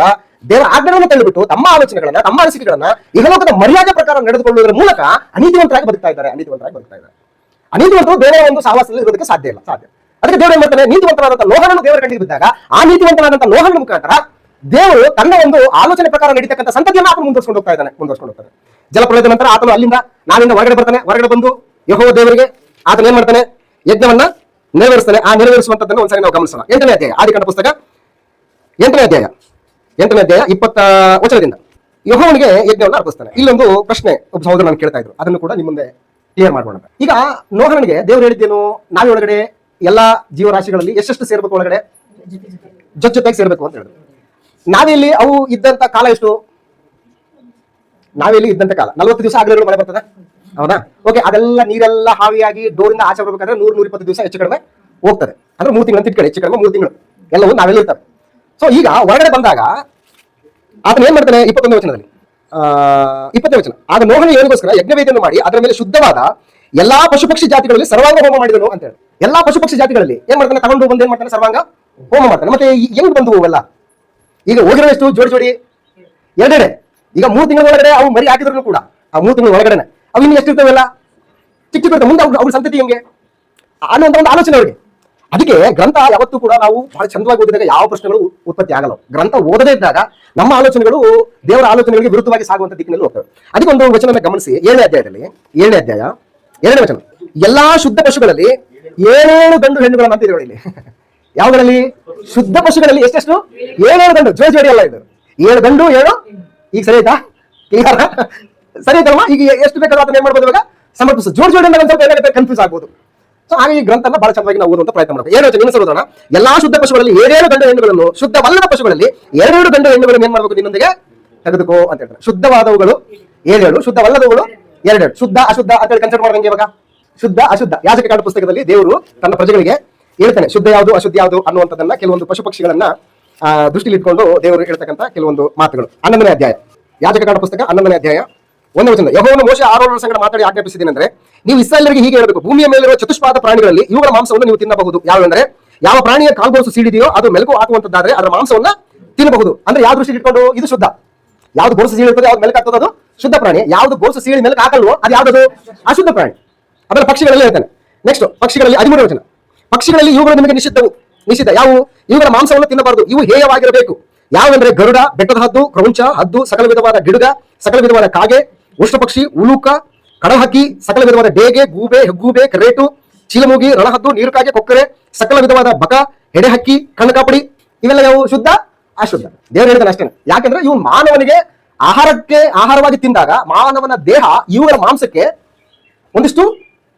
ದೇವರ ಆಜ್ಞೆಗಳನ್ನು ತಳ್ಳಿಬಿಟ್ಟು ತಮ್ಮ ಆಲೋಚನೆಗಳನ್ನ, ತಮ್ಮ ಅನಿಸಿಕೆಗಳನ್ನ ಇಹಲೋಕದ ಮರ್ಯಾದೆ ಪ್ರಕಾರ ನಡೆದುಕೊಳ್ಳುವುದರ ಮೂಲಕ ಅನೀತಿವಂತರಾಗಿ ಬದುಕ್ತಾ ಇದ್ದಾರೆ. ಅನೀತಿವಂತರು ದೇವರ ಒಂದು ಸಹವಾಸದಲ್ಲಿ ಇರೋದಕ್ಕೆ ಸಾಧ್ಯ ಇಲ್ಲ. ಅದಕ್ಕೆ ದೇವರು ಏನ್ ಮಾಡ್ತಾನೆ, ನೀತಿವಂತನಾದಂತಹ ನೋಹನನ್ನು ದೇವರ ಕಣ್ಣಿಗೆ ಬಿದ್ದಾಗ ಆ ನೀತಿವಂತನಾದಂತಹ ನೋಹನ ಮುಖಾಂತರ ದೇವರು ತನ್ನ ಒಂದು ಆಲೋಚನೆ ಪ್ರಕಾರ ನಡೀತಕ್ಕಂಥ ಸಂತತಿಯನ್ನು ಆತನು ಮುಂದುವರ್ಸ್ಕೊಂಡು ಹೋಗ್ತಾನೆ. ಜಲಪ್ರಳಯದ ನಂತರ ಆತನು ಅಲ್ಲಿಂದ ನಾವಿಂದ ಹೊರಗಡೆ ಬರ್ತಾನೆ. ಹೊರಗಡೆ ಬಂದು ಯೆಹೋವ ದೇವರಿಗೆ ಆತನ ಏನ್ ಮಾಡ್ತಾನೆ, ಯಜ್ಞವನ್ನ ನೆರವೇರಿಸ್ತಾನೆ. ಆ ನೆರವೇರಿಸುವಂತದ್ದನ್ನು ಒಂದ್ಸರಿ ನಾವು ಗಮನಿಸೋಣ. 8ನೇ ಅಧ್ಯಾಯ, ಆದಿಕಾಂಡ ಪುಸ್ತಕ 8ನೇ ಅಧ್ಯಾಯ 20 ವಚನದಿಂದ ಯೆಹೋವನಿಗೆ ಯಜ್ಞವನ್ನು ಅರ್ಪಿಸ್ತಾನೆ. ಇಲ್ಲೊಂದು ಪ್ರಶ್ನೆ ಒಬ್ಬ ಸಹೋದರ ನಾನು ಕೇಳ್ತಾ ಇದ್ರು, ಅದನ್ನು ಕೂಡ ನಿಮ್ಮ ಮುಂದೆ ಕ್ಲಿಯರ್ ಮಾಡೋಣ. ಈಗ ನೋಹನಿಗೆ ದೇವರು ಹೇಳಿದ್ದೇನು, ನಾವೇ ಒಳಗಡೆ ಎಲ್ಲಾ ಜೀವರಾಶಿಗಳಲ್ಲಿ ಎಷ್ಟೆಷ್ಟು ಸೇರ್ಬೇಕು, ಒಳಗಡೆ ಜೊತೆಗೆ ಸೇರ್ಬೇಕು ಅಂತ ಹೇಳಿದ್ರು. ನಾವೆಲ್ಲಿ ಅವು ಇದ್ದಂತ ಕಾಲ ಎಷ್ಟು, ನಾವೆಲ್ಲಿ ಇದ್ದಂತ ಕಾಲ 40 ದಿವಸ ಆಗಲೇ ಮಳೆ ಬರ್ತದೆ, ಹೌದಾ? ಓಕೆ, ಅದೆಲ್ಲ ನೀರೆಲ್ಲ ಹಾವಿಯಾಗಿ ಡೋರಿಂದ ಆಚೆ ಬರ್ಬೇಕಾದ್ರೆ 100-120 ದಿವಸ ಹೆಚ್ಚು ಕಡಿಮೆ ಹೋಗ್ತದೆ. ಅಂದ್ರೆ 3 ತಿಂಗಳು ಅಂತ ಇಟ್ಕೊಳ್ಳಿ, ಹೆಚ್ಚು ಕಡಿಮೆ 3 ತಿಂಗಳು ಎಲ್ಲವೂ ನಾವೆಲ್ಲ ಇರ್ತವೆ. ಸೊ ಈಗ ಹೊರಗಡೆ ಬಂದಾಗ ಆತನ ಏನ್ ಮಾಡ್ತಾನೆ, 21ನೇ ವಚನದಲ್ಲಿ 20ನೇ ವಚನ, ಆಗ ನೋಹನ ಏನಿಗೋಸ್ಕರ ಯಜ್ಞವೇದಿಯನ್ನು ಮಾಡಿ ಅದರ ಮೇಲೆ ಶುದ್ಧವಾದ ಎಲ್ಲಾ ಪಶು ಪಕ್ಷಿ ಜಾತಿಗಳಲ್ಲಿ ಸರ್ವಾಂಗ ಹೋಮ ಮಾಡಿದನು ಅಂತ ಹೇಳಿ. ಎಲ್ಲಾ ಪಶು ಪಕ್ಷಿ ಜಾತಿಗಳಲ್ಲಿ ಏನ್ ಮಾಡ್ತಾನೆ, ತಗೊಂಡು ಬಂದು ಏನ್ ಮಾಡ್ತಾನೆ, ಸರ್ವಾಂಗ ಹೋಮ ಮಾಡ್ತಾನೆ. ಮತ್ತೆ ಹೆಂಗ್ ಬಂದು ಅವೆಲ್ಲ, ಈಗ ಹೋಗಿರೋ ಎಷ್ಟು ಜೋಡಿ ಎರಡೆಡೆ. ಈಗ 3 ತಿಂಗಳ ಒಳಗಡೆ ಅವು ಮರಿ ಹಾಕಿದ್ರು ಕೂಡ ಆ 3 ತಿಂಗಳ ಒಳಗಡೆ ಅವು ಇನ್ನು ಎಷ್ಟಿರ್ತವೆಲ್ಲ ಚಿಕ್ಕ ಚಿಕ್ಕ ಮುಂದೆ ಅವ್ರ ಸಂತತಿ ಹೆಂಗೆ ಅನ್ನೋ ಒಂದು ಆಲೋಚನೆ ಅವ್ರಿಗೆ. ಅದಕ್ಕೆ ಗ್ರಂಥ ಯಾವತ್ತೂ ಕೂಡ ನಾವು ಬಹಳ ಚಂದವಾಗಿ ಓದಿದಾಗ ಯಾವ ಪ್ರಶ್ನೆಗಳು ಉತ್ಪತ್ತಿ ಆಗಲ್ಲ. ಗ್ರಂಥ ಓದದೇ ಇದ್ದಾಗ ನಮ್ಮ ಆಲೋಚನೆಗಳು ದೇವರ ಆಲೋಚನೆಗಳಿಗೆ ವಿರುದ್ಧವಾಗಿ ಸಾಗುವಂತ ದಿಕ್ಕಿನಲ್ಲಿ ಹೋಗ್ತವೆ. ಅದಕ್ಕೆ ಒಂದು ವಚನ ಗಮನಿಸಿ, 7ನೇ ಅಧ್ಯಾಯದಲ್ಲಿ 7ನೇ ಅಧ್ಯಾಯ 2ನೇ ವಚನ, ಎಲ್ಲಾ ಶುದ್ಧ ಪಶುಗಳಲ್ಲಿ 7 ಗಂಡು ಹೆಣ್ಣುಗಳನ್ನು ಅಂತ ಇದೆ ಇಲ್ಲಿ. ಯಾವುಗಳಲ್ಲಿ? ಶುದ್ಧ ಪಶುಗಳಲ್ಲಿ ಎಷ್ಟೆಷ್ಟು? 7 ಗಂಡು, ಜೋಡಿ ಅಲ್ಲ ಇದು, 7 ಗಂಡು 7. ಈಗ ಸರಿ ಆಯ್ತಾ? ಕ್ಲಿಯರ್ ಸರಿ ಆಯ್ತಲ್ವಾ? ಈಗ ಎಷ್ಟು ಬೇಕಾದ್ರೂ ಅದನ್ನ ಏನ್ ಮಾಡ್ಬೋದು, ಇವಾಗ ಸಮರ್ಪಿಸ ಜೋಡಿ ಸ್ವಲ್ಪ ಏನಾಗುತ್ತೆ, ಕನ್ಫ್ಯೂಸ್ ಆಗ್ಬೋದು. ಸೊ ಹಾಗೆ ಈ ಗ್ರಂಥನ ಬಹಳ ಚೆನ್ನಾಗಿ ನಾವು ಓದುವಂತ ಪ್ರಯತ್ನ ಮಾಡ್ತೀವಿ. ಏನು ನಿಮ್ಮ ಸಹೋದರನ, ಎಲ್ಲಾ ಶುದ್ಧ ಪಶುಗಳಲ್ಲಿ 7 ಗಂಡು ಹೆಣ್ಣುಗಳನ್ನು, ಶುದ್ಧವಲ್ಲದ ಪಶುಗಳಲ್ಲಿ 2 ಗಂಡು ಹೆಣ್ಣುಗಳನ್ನು ಏನ್ ಮಾಡ್ಬೇಕು, ನಿನ್ನೊಂದಿಗೆ ತೆಗೆದುಕೋ ಅಂತ ಹೇಳ್ತಾರೆ. ಶುದ್ಧವಾದವುಗಳು 7, ಶುದ್ಧವಲ್ಲದವುಗಳು 2. ಶುದ್ಧ ಅಶುದ್ಧ ಅಂತ ಹೇಳಿ ಕನ್ಸಿಡರ್ ಮಾಡೋಂಗೆ ಇವಾಗ ಶುದ್ಧ ಅಶುದ್ಧ. ಯಾಜಕಕಾಂಡ ಪುಸ್ತಕದಲ್ಲಿ ದೇವರು ತನ್ನ ಪ್ರಜೆಗಳಿಗೆ ಹೇಳ್ತಾನೆ ಶುದ್ಧ ಯಾವುದು ಅಶುದ್ಧ ಯಾವುದು ಅನ್ನುವಂಥದ್ದನ್ನ, ಕೆಲವೊಂದು ಪಶು ಪಕ್ಷಿಗಳನ್ನ ದೃಷ್ಟಿಲಿ ಇಟ್ಕೊಂಡು ದೇವರು ಹೇಳ್ತಕ್ಕಂಥ ಕೆಲವೊಂದು ಮಾತುಗಳು. 11ನೇ ಅಧ್ಯಾಯ ಯಾಜಕಕಾಂಡ ಪುಸ್ತಕ 11ನೇ ಅಧ್ಯಾಯ 1ನೇ ವಚನ, ಯೆಹೋವನು ಮೋಶೆ ಆರೋನರ ಸಂಗಡ ಮಾತಾಡಿ ಆಜ್ಞಾಪಿಸಿದ್ದೇನೆಂದ್ರೆ, ನೀವು ಇಸ್ರಾಯೇಲರಿಗೆ ಹೀಗೆ ಹೇಳಬೇಕು, ಭೂಮಿಯ ಮೇಲಿರುವ ಚತುಷ್ಪಾದ ಪ್ರಾಣಿಗಳಲ್ಲಿ ಇವುಗಳ ಮಾಂಸವನ್ನು ನೀವು ತಿನ್ನಬಹುದು. ಯಾವೆಂದ್ರೆ, ಯಾವ ಪ್ರಾಣಿಯ ಕಾಲ್ಗೋಸು ಸೀಳಿದೆಯೋ ಅದು ಮೆಲುಕು ಹಾಕುವಂತದ್ದಾದ್ರೆ ಅದರ ಮಾಂಸವನ್ನ ತಿನ್ನಬಹುದು. ಅಂದ್ರೆ ಯಾವ ದೃಷ್ಟಿ ಇಟ್ಕೊಂಡು ಇದು ಶುದ್ಧ. ಯಾವ್ದು ಗೋಸು ಸೀಳಿರ್ತದೆ, ಯಾವ್ದು ಮೆಲುಕು ಆಗ್ತದೆ, ಅದು ಶುದ್ಧ ಪ್ರಾಣಿ. ಯಾವ್ದು ಗೋಸು ಸೀಳಿ ಮೆಲುಕು ಹಾಕಲ್ವೋ ಅದು ಯಾವ್ದು ಅಶುದ್ಧ ಪ್ರಾಣಿ. ಅದರ ಪಕ್ಷಿಗಳಲ್ಲಿ ಹೇಳ್ತಾನೆ. ನೆಕ್ಸ್ಟ್ ಪಕ್ಷಿಗಳಲ್ಲಿ 13ನೇ ವಚನ, ಪಕ್ಷಿಗಳಲ್ಲಿ ಇವುಗಳು ನಿಮಗೆ ನಿಷಿದ್ಧ. ಯಾವುವು? ಇವುಗಳ ಮಾಂಸವನ್ನು ತಿನ್ನಬಾರದು, ಇವು ಹೇಯವಾಗಿರಬೇಕು. ಯಾವೆಂದ್ರೆ ಗರುಡ, ಬೆಟ್ಟದ ಹದ್ದು, ಕ್ರೌಂಚ, ಹದ್ದು, ಸಕಲ ವಿಧವಾದ ಗಿಡುಗ, ಸಕಲ ವಿಧವಾದ ಕಾಗೆ, ಉಷ್ಣ ಪಕ್ಷಿ, ಉಲೂಕ, ಕಡಹಕ್ಕಿ, ಸಕಲ ವಿಧವಾದ ಡೇಗೆ, ಗೂಬೆ, ಹೆಗ್ಗೂಬೆ, ಕರೇಟು, ಚೀಲಮೂಗಿ, ರಣಹದ್ದು, ನೀರುಕಾಗೆ, ಕೊಕ್ಕರೆ, ಸಕಲ ವಿಧವಾದ ಬಕ, ಎಡೆಹಕ್ಕಿ, ಕಣ್ಣಕಾಪಡಿ. ಇವೆಲ್ಲ ಯಾವ? ಶುದ್ಧ ಅಶುದ್ಧ. ದೇವರು ಹೇಳಿದಾನೆ ಅಷ್ಟೇ. ಯಾಕಂದ್ರೆ ಇವು ಮಾನವನಿಗೆ ಆಹಾರವಾಗಿ ತಿಂದಾಗ ಮಾನವನ ದೇಹ ಇವುಗಳ ಮಾಂಸಕ್ಕೆ ಒಂದಿಷ್ಟು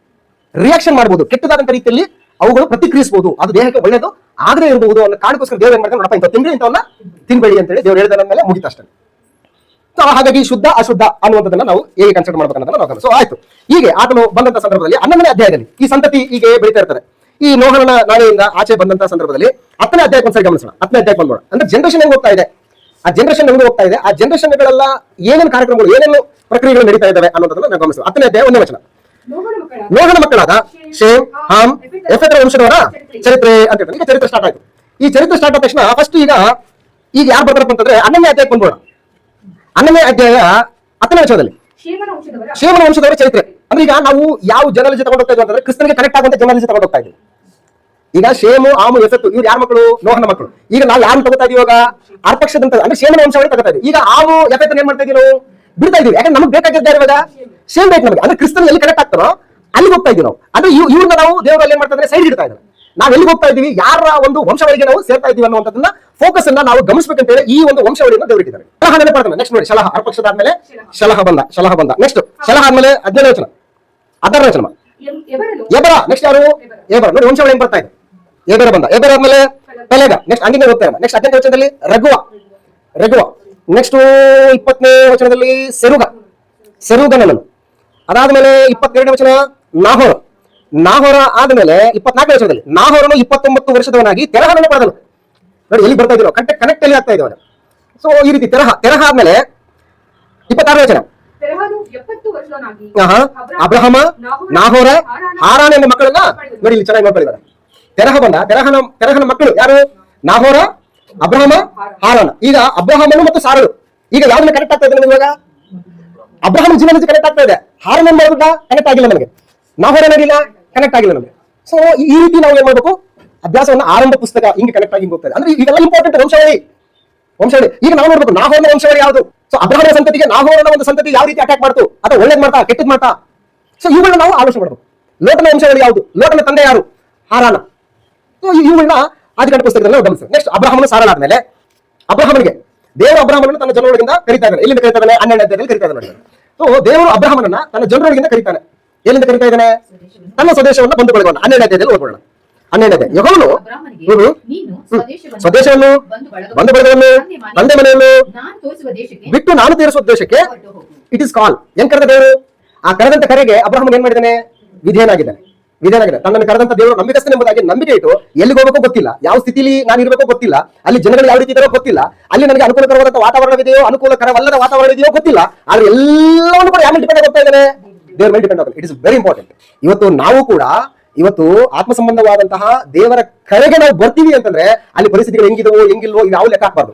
ರಿಯಾಕ್ಷನ್ ಮಾಡಬಹುದು, ಕೆಟ್ಟದಾದಂತ ರೀತಿಯಲ್ಲಿ ಅವುಗಳು ಪ್ರತಿಕ್ರಿಯಿಸಬಹುದು. ಅದು ದೇಹಕ್ಕೆ ಒಳ್ಳೇದು ಆಗದೆ ಇರಬಹುದು ಅನ್ನೋ ಕಾರಣಕ್ಕೋಸ್ಕರ ದೇವರು ಏನ್ ಮಾಡ್ತಾರೆ, ನೋಡಪ್ಪ ಇಂಥ ತಿಂಡಿ ಇಂಥವನ್ನ ತಿನ್ಬೇಡಿ ಅಂತ ಹೇಳಿ ದೇವರು ಹೇಳಿದ ಮೇಲೆ ಮುಗಿತ ಅಷ್ಟೇ. ಸೊ ಹಾಗಾಗಿ ಶುದ್ಧ ಅಶುದ್ಧ ಅನ್ನುವಂಥದ್ದನ್ನ ನಾವು ಹೇಗೆ ಕನ್ಸಿಡರ್ ಮಾಡ್ಬೇಕಂತ ನಾವು ಗಮನ. ಸೊ ಆಯ್ತು, ಹೀಗೆ ಆತನು ಬಂದಂತ ಸಂದರ್ಭದಲ್ಲಿ 11ನೇ ಅಧ್ಯಾಯದಲ್ಲಿ ಈ ಸಂತತಿ ಹೀಗೆ ಬೆಳೀತಾ ಇರ್ತಾರೆ. ಈ ನೋಹನ ನಾಳೆಯಿಂದ ಆಚೆ ಬಂದಂತ ಸಂದರ್ಭದಲ್ಲಿ 10ನೇ ಅಧ್ಯಾಯಕ್ಕೆ ಒಂದ್ಸರಿ ಗಮನಿಸೋಣ. 10ನೇ ಅಧ್ಯಾಯಕ್ಕೆ ಬಂದ್ಬೋಣ. ಅಂದ್ರೆ ಜನರೇಷನ್ ಹೆಂಗ್ ಹೋಗ್ತಾ ಇದೆ, ಆ ಜನರೇಷನ್ ಹೆಂಗ್ ಹೋಗ್ತಾ ಇದೆ, ಆ ಜನರೇಷನ್ಗಳೆಲ್ಲ ಏನೇನು ಕಾರ್ಯಕ್ರಮಗಳು, ಏನೇನು ಪ್ರಕ್ರಿಯೆಗಳು ನಡೀತಾ ಇದ್ದಾವೆ ಅನ್ನೋದನ್ನ ನಾವು ಗಮನಿಸೋಣ. 10ನೇ ಅಧ್ಯಾಯ 1ನೇ ವಚನ, ನೋಹನ ಮಕ್ಕಳಾದ ಶೇಮ್, ಹಾಮ್, ಯೆಫೆತರ ವಂಶದವರ ಚರಿತ್ರೆ ಅಂತ ಹೇಳ್ತಾರೆ. ಈಗ ಚರಿತ್ರೆ ಸ್ಟಾರ್ಟ್ ಆಯ್ತು. ಈ ಚರಿತ್ರೆ ಸ್ಟಾರ್ಟ್ ಆದ ತಕ್ಷಣ ಫಸ್ಟ್ ಈಗ ಯಾರು ಬರ್ತಾರಪ್ಪ ಅಂತಂದ್ರೆ 11ನೇ ಅಧ್ಯಾಯಕ್ಕೆ ಬಂದ್ಬೋಣ. 11ನೇ ಅಧ್ಯಾಯ 10ನೇ ವಚನದಲ್ಲಿ ಶೇಮನ ವಂಶದವರ ಚರಿತ್ರೆ. ಅಂದ್ರೆ ಈಗ ನಾವು ಯಾವ ಜರ್ನಲಿಜಿ ತಗೊಂಡು ಹೋಗ್ತಾ ಇದ್ವಿ ಅಂತಂದ್ರೆ ಕ್ರಿಸ್ತನಿಗೆ ಕನೆಕ್ಟ್ ಆಗುವಂತ ಜರ್ನಲಿಜಿ ತಗೊಂಡು ಹೋಗ್ತಾ ಇದ್ವಿ. ಈಗ ಶೇಮು, ಆಮು, ಯೆಫೆತು ಇವ್ರು ಯಾರ ಮಕ್ಕಳು? ನೋಹನ ಮಕ್ಕಳು. ಈಗ ನಾವು ಯಾರು ತಗೋತಾ ಇದೀವಿ ಇವಾಗ? ಅರ್ಪಕ್ಷದಂತ ಅಂದ್ರೆ ಶೇಮನ ವಂಶವನ್ನ ತಗೋತಾ ಇದೀವಿ. ಈಗ ಆಮು ಯೆಫೆತನ ಏನ್ ಮಾಡ್ತಾ ಇದೀವಿ ನಾವು? ಬಿಡ್ತಾ ಇದೀವಿ. ಯಾಕಂದ್ರೆ ನಮ್ಗೆ ಬೇಕಾಗಿದ್ದಾರೆ ಇವಾಗ ಸೇಮ್ ಬೇಕು ನಮಗೆ. ಅಂದ್ರೆ ಕ್ರಿಸ್ತನ್ ಎಲ್ಲಿ ಕನೆಕ್ಟ್ ಆಗ್ತಾರೋ ಅಲ್ಲಿಗೆ ಹೋಗ್ತಾ ಇದೀವಿ ನಾವು. ಅಂದ್ರೆ ಇವ್ರನ್ನ ನಾವು ದೇವರಲ್ಲಿ ಏನ್ ಮಾಡ್ತಾ ಇದ್ದಾರೆ, ಸೈಡ್ ಇಡ್ತಾ ಇದ್ದಾರೆ. ನಾವು ಎಲ್ಲಿಗೆ ಹೋಗ್ತಾ ಇದೀವಿ, ಯಾರ ಒಂದು ವಂಶವಳಿಗೆ ನಾವು ಸೇರ್ತಾ ಇದೀವಿ ಅನ್ನುವಂಥದ್ದನ್ನ ಫೋಕಸ್ ಅನ್ನ ನಾವು ಗಮನಿಸಬೇಕಂತ ಹೇಳಿ ಈ ಒಂದು ವಂಶವಳಿಯನ್ನು ದೇವರಿಟ್ಟಿದ್ದಾರೆ. ಶಲಹ ನೆನಪಾಡ್ತಾನೆ. ನೆಕ್ಸ್ಟ್ ನೋಡಿ, ಶಲಹ ಅರ್ಪಕ್ಷದ ಆದ್ಮೇಲೆ ಶಲಹ ಬಂದ. ನೆಕ್ಸ್ಟ್ ಶಲಹ ಆದ್ಮೇಲೆ 17ನೇ ವಚನ, 16ನೇ ವಚನ ಎಬರ. ನೆಕ್ಸ್ಟ್ ಯಾರು? ಎಬರ. ನೋಡಿ ವಂಶವಳಿ ಹೆಂಗ್ ಬರ್ತಾ ಇದೆ. ಎಬರ ಬಂದ. ಎಬರ ಆದ್ಮೇಲೆ ಪೆಲೆಗ. ನೆಕ್ಸ್ಟ್ ಹಂಗೆ ಹೋಗ್ತಾ ಇದೆ. ನೆಕ್ಸ್ಟ್ 18ನೇ ವಚನದಲ್ಲಿ ರಘುವ. ನೆಕ್ಸ್ಟ್ 20ನೇ ವಚನದಲ್ಲಿ ಸೆರುಗನನು. ಅದಾದ್ಮೇಲೆ 22ನೇ ವಚನ ನಾಹೋರ ಆದ್ಮೇಲೆ 24ನೇ ವಚನದಲ್ಲಿ ನಾಹೋರನು 29 ವರ್ಷದವನಾಗಿ ತೆರಹನನ್ನು ಪಡೆದನು. ನೋಡಿ ಎಲ್ಲಿ ಬರ್ತಾ ಇದ್ರು, ಕನೆಕ್ಟ್ ಎಲ್ಲಿ ಆಗ್ತಾ ಇದ್ದಾವೆ. ಸೊ ಈ ರೀತಿ ತೆರಹ ಆದ್ಮೇಲೆ 26ನೇ ವಚನ ಅಬ್ರಹಮ, ನಾಹೋರ, ಹಾರಾನ್ ಎಂಬ ಮಕ್ಕಳನ್ನ ನೋಡಿ ಇಲ್ಲಿ ಚೆನ್ನಾಗಿ ನೋಡ್ಕೊಂಡಿದ್ದಾರೆ. ತೆರಹ ಬಂದ. ತೆರಹನ ಮಕ್ಕಳು ಯಾರು? ನಾಹೋರ, ಅಬ್ರಹಮ, ಹಾರಾನ. ಈಗ ಅಬ್ರಹಮನು ಮತ್ತು ಸಾರಳು ಈಗ ಯಾವ್ದನ್ನ ಕನೆಕ್ಟ್ ಆಗ್ತಾ ಇದೆ ನಮಗೆ? ಇವಾಗ ಅಬ್ರಹಂ ಜೀವನ ಕನೆಕ್ಟ್ ಆಗ್ತಾ ಇದೆ. ಹಾರನ್ ಮಾಡೋದನ್ನ ಕನೆಕ್ಟ್ ಆಗಿಲ್ಲ ನಮಗೆ. ನಾಹೋರ ನಡಿಲ್ಲ, ಕನೆಕ್ಟ್ ಆಗಿಲ್ಲ ನಮಗೆ. ಸೊ ಈ ರೀತಿ ನಾವು ಏನ್ ಮಾಡ್ಬೇಕು, ಅಭ್ಯಾಸವನ್ನ ಆರಂಭ ಪುಸ್ತಕ ಹಿಂಗೆ ಕನೆಕ್ಟ್ ಆಗಿ ಹೋಗ್ತದೆ. ಅಂದ್ರೆ ಇವೆಲ್ಲ ಇಂಪಾರ್ಟೆಂಟ್ ವಂಶಾವಳಿ. ಈಗ ನಾವು ನೋಡ್ಬೇಕು ನಾಹೋರನ ವಂಶಾವಳಿ ಯಾವುದು. ಸೊ ಅಬ್ರಹಾಮನ ಸಂತತಿಗೆ ನಾಹೋರನ ಒಂದು ಸಂತತಿ ಯಾವ ರೀತಿ ಅಟ್ಯಾಕ್ ಮಾಡ್ತು, ಅಥವಾ ಒಳ್ಳೇದ್ ಮಾಡ್ತಾ ಕೆಟ್ಟದ್ ಮಾಡ್ತಾ. ಸೊ ಇವುಗಳನ್ನ ನಾವು ಆಲೋಚನೆ ಮಾಡಬೇಕು. ಲೋಟನ ವಂಶಾವಳಿ ಯಾವುದು, ಲೋಟನ ತಂದೆ ಯಾರು, ಹಾರಾನ. ಸೊ ಇವುಗಳನ್ನ ಆದಿಕಾಂಡ ಪುಸ್ತಕದಲ್ಲಿ ನಾವು ಗಮನಿಸ್ತೇವೆ. ನೆಕ್ಸ್ಟ್ ಅಬ್ರಹಾಮನ ಸಾರಣ ಆದ್ಮೇಲೆ ಅಬ್ರಹಾಮನಿಗೆ ದೇವರು ಅಬ್ರಹಾಮನನ್ನು ತನ್ನ ಜನರೊಳಗಿಂದ ಕರೀತಾ ಇದ್ದಾನೆ. ಎಲ್ಲಿಂದ ಕರೀತಾ ಇದ್ದಾನೆ? 12ನೇ ಅಧ್ಯಾಯದಲ್ಲಿ ಕರೀತಾ ಇದ್ದಾನೆ. ಸೊ ದೇವರು ಅಬ್ರಹಾಮನನ್ನ ತನ್ನ ಜನರೊಳಗಿಂದ ಕರೀತಾನೆ. ಎಲ್ಲಿಂದ ಕರೀತಾ ಇದ್ದಾನೆ? ತನ್ನ ಸ್ವದೇಶವನ್ನು ಬಂಧುಕೊಳ್ಳೋಣ. 12ನೇ ಅಧ್ಯಾಯದಲ್ಲಿ ಓದೋಣ. 12ನೇ ಅಧ್ಯಾಯ. ಯೆಹೋವನು ಸ್ವದೇಶವನ್ನು, ಬಂಧು ಬಳಗವನ್ನು, ತಂದೆ ಮನೆಯನ್ನು ಬಿಟ್ಟು ನಾನು ತೋರಿಸುವ ದೇಶಕ್ಕೆ ಇಟ್ ಇಸ್ ಕಾಲ್. ಏನ್ ಕರೆದ ದೇವರು? ಆ ಕರೆದಂತ ಕರೆಗೆ ಅಬ್ರಹಾಮನ್ ಏನ್ ಮಾಡಿದ್ದಾನೆ? ವಿಧೇಯನಾಗಿದ್ದಾನೆ. ತನ್ನನ್ನು ಕರೆದಂತ ದೇವರು ನಂಬಿಕಸ್ಥನೆಂಬುದಾಗಿ ನಂಬಿಕೆ ಇಟ್ಟು ಎಲ್ಲಿಗೆ ಹೋಗಬೇಕು ಗೊತ್ತಿಲ್ಲ, ಯಾವ ಸ್ಥಿತಿಲಿ ನಾನು ಇರಬೇಕೋ ಗೊತ್ತಿಲ್ಲ, ಅಲ್ಲಿ ಜನಗಳು ಯಾವ ರೀತಿ ಇದ್ದಾರೋ ಗೊತ್ತಿಲ್ಲ, ಅಲ್ಲಿ ನನಗೆ ಅನುಕೂಲಕರವಾದಂತ ವಾತಾವರಣವಿದೆಯೋ ಅನುಕೂಲಕರವಲ್ಲದ ವಾತಾವರಣ ಇದೆಯೋ ಗೊತ್ತಿಲ್ಲ. ಆದ್ರೆ ಎಲ್ಲವನ್ನು ಕೂಡ ಯಾವ ಡಿಪೆಂಡ್ ಆಗ್ತಾ ಇದ್ದಾನೆ? ದೇವರ ಮೇಲೆ ಡಿಪೆಂಡ್ ಆಗುತ್ತೆ. It is very important. ಇವತ್ತು ನಾವು ಕೂಡ ಆತ್ಮ ಸಂಬಂಧವಾದಂತಹ ದೇವರ ಕರೆಗೆ ನಾವು ಬರ್ತೀವಿ ಅಂತಂದ್ರೆ ಅಲ್ಲಿ ಪರಿಸ್ಥಿತಿಗಳು ಹೆಂಗಿದವೋ ಹೆಂಗಿಲ್ವೋ ಯಾವ ಲೆಕ್ಕ ಹಾಕಬಾರ್ದು.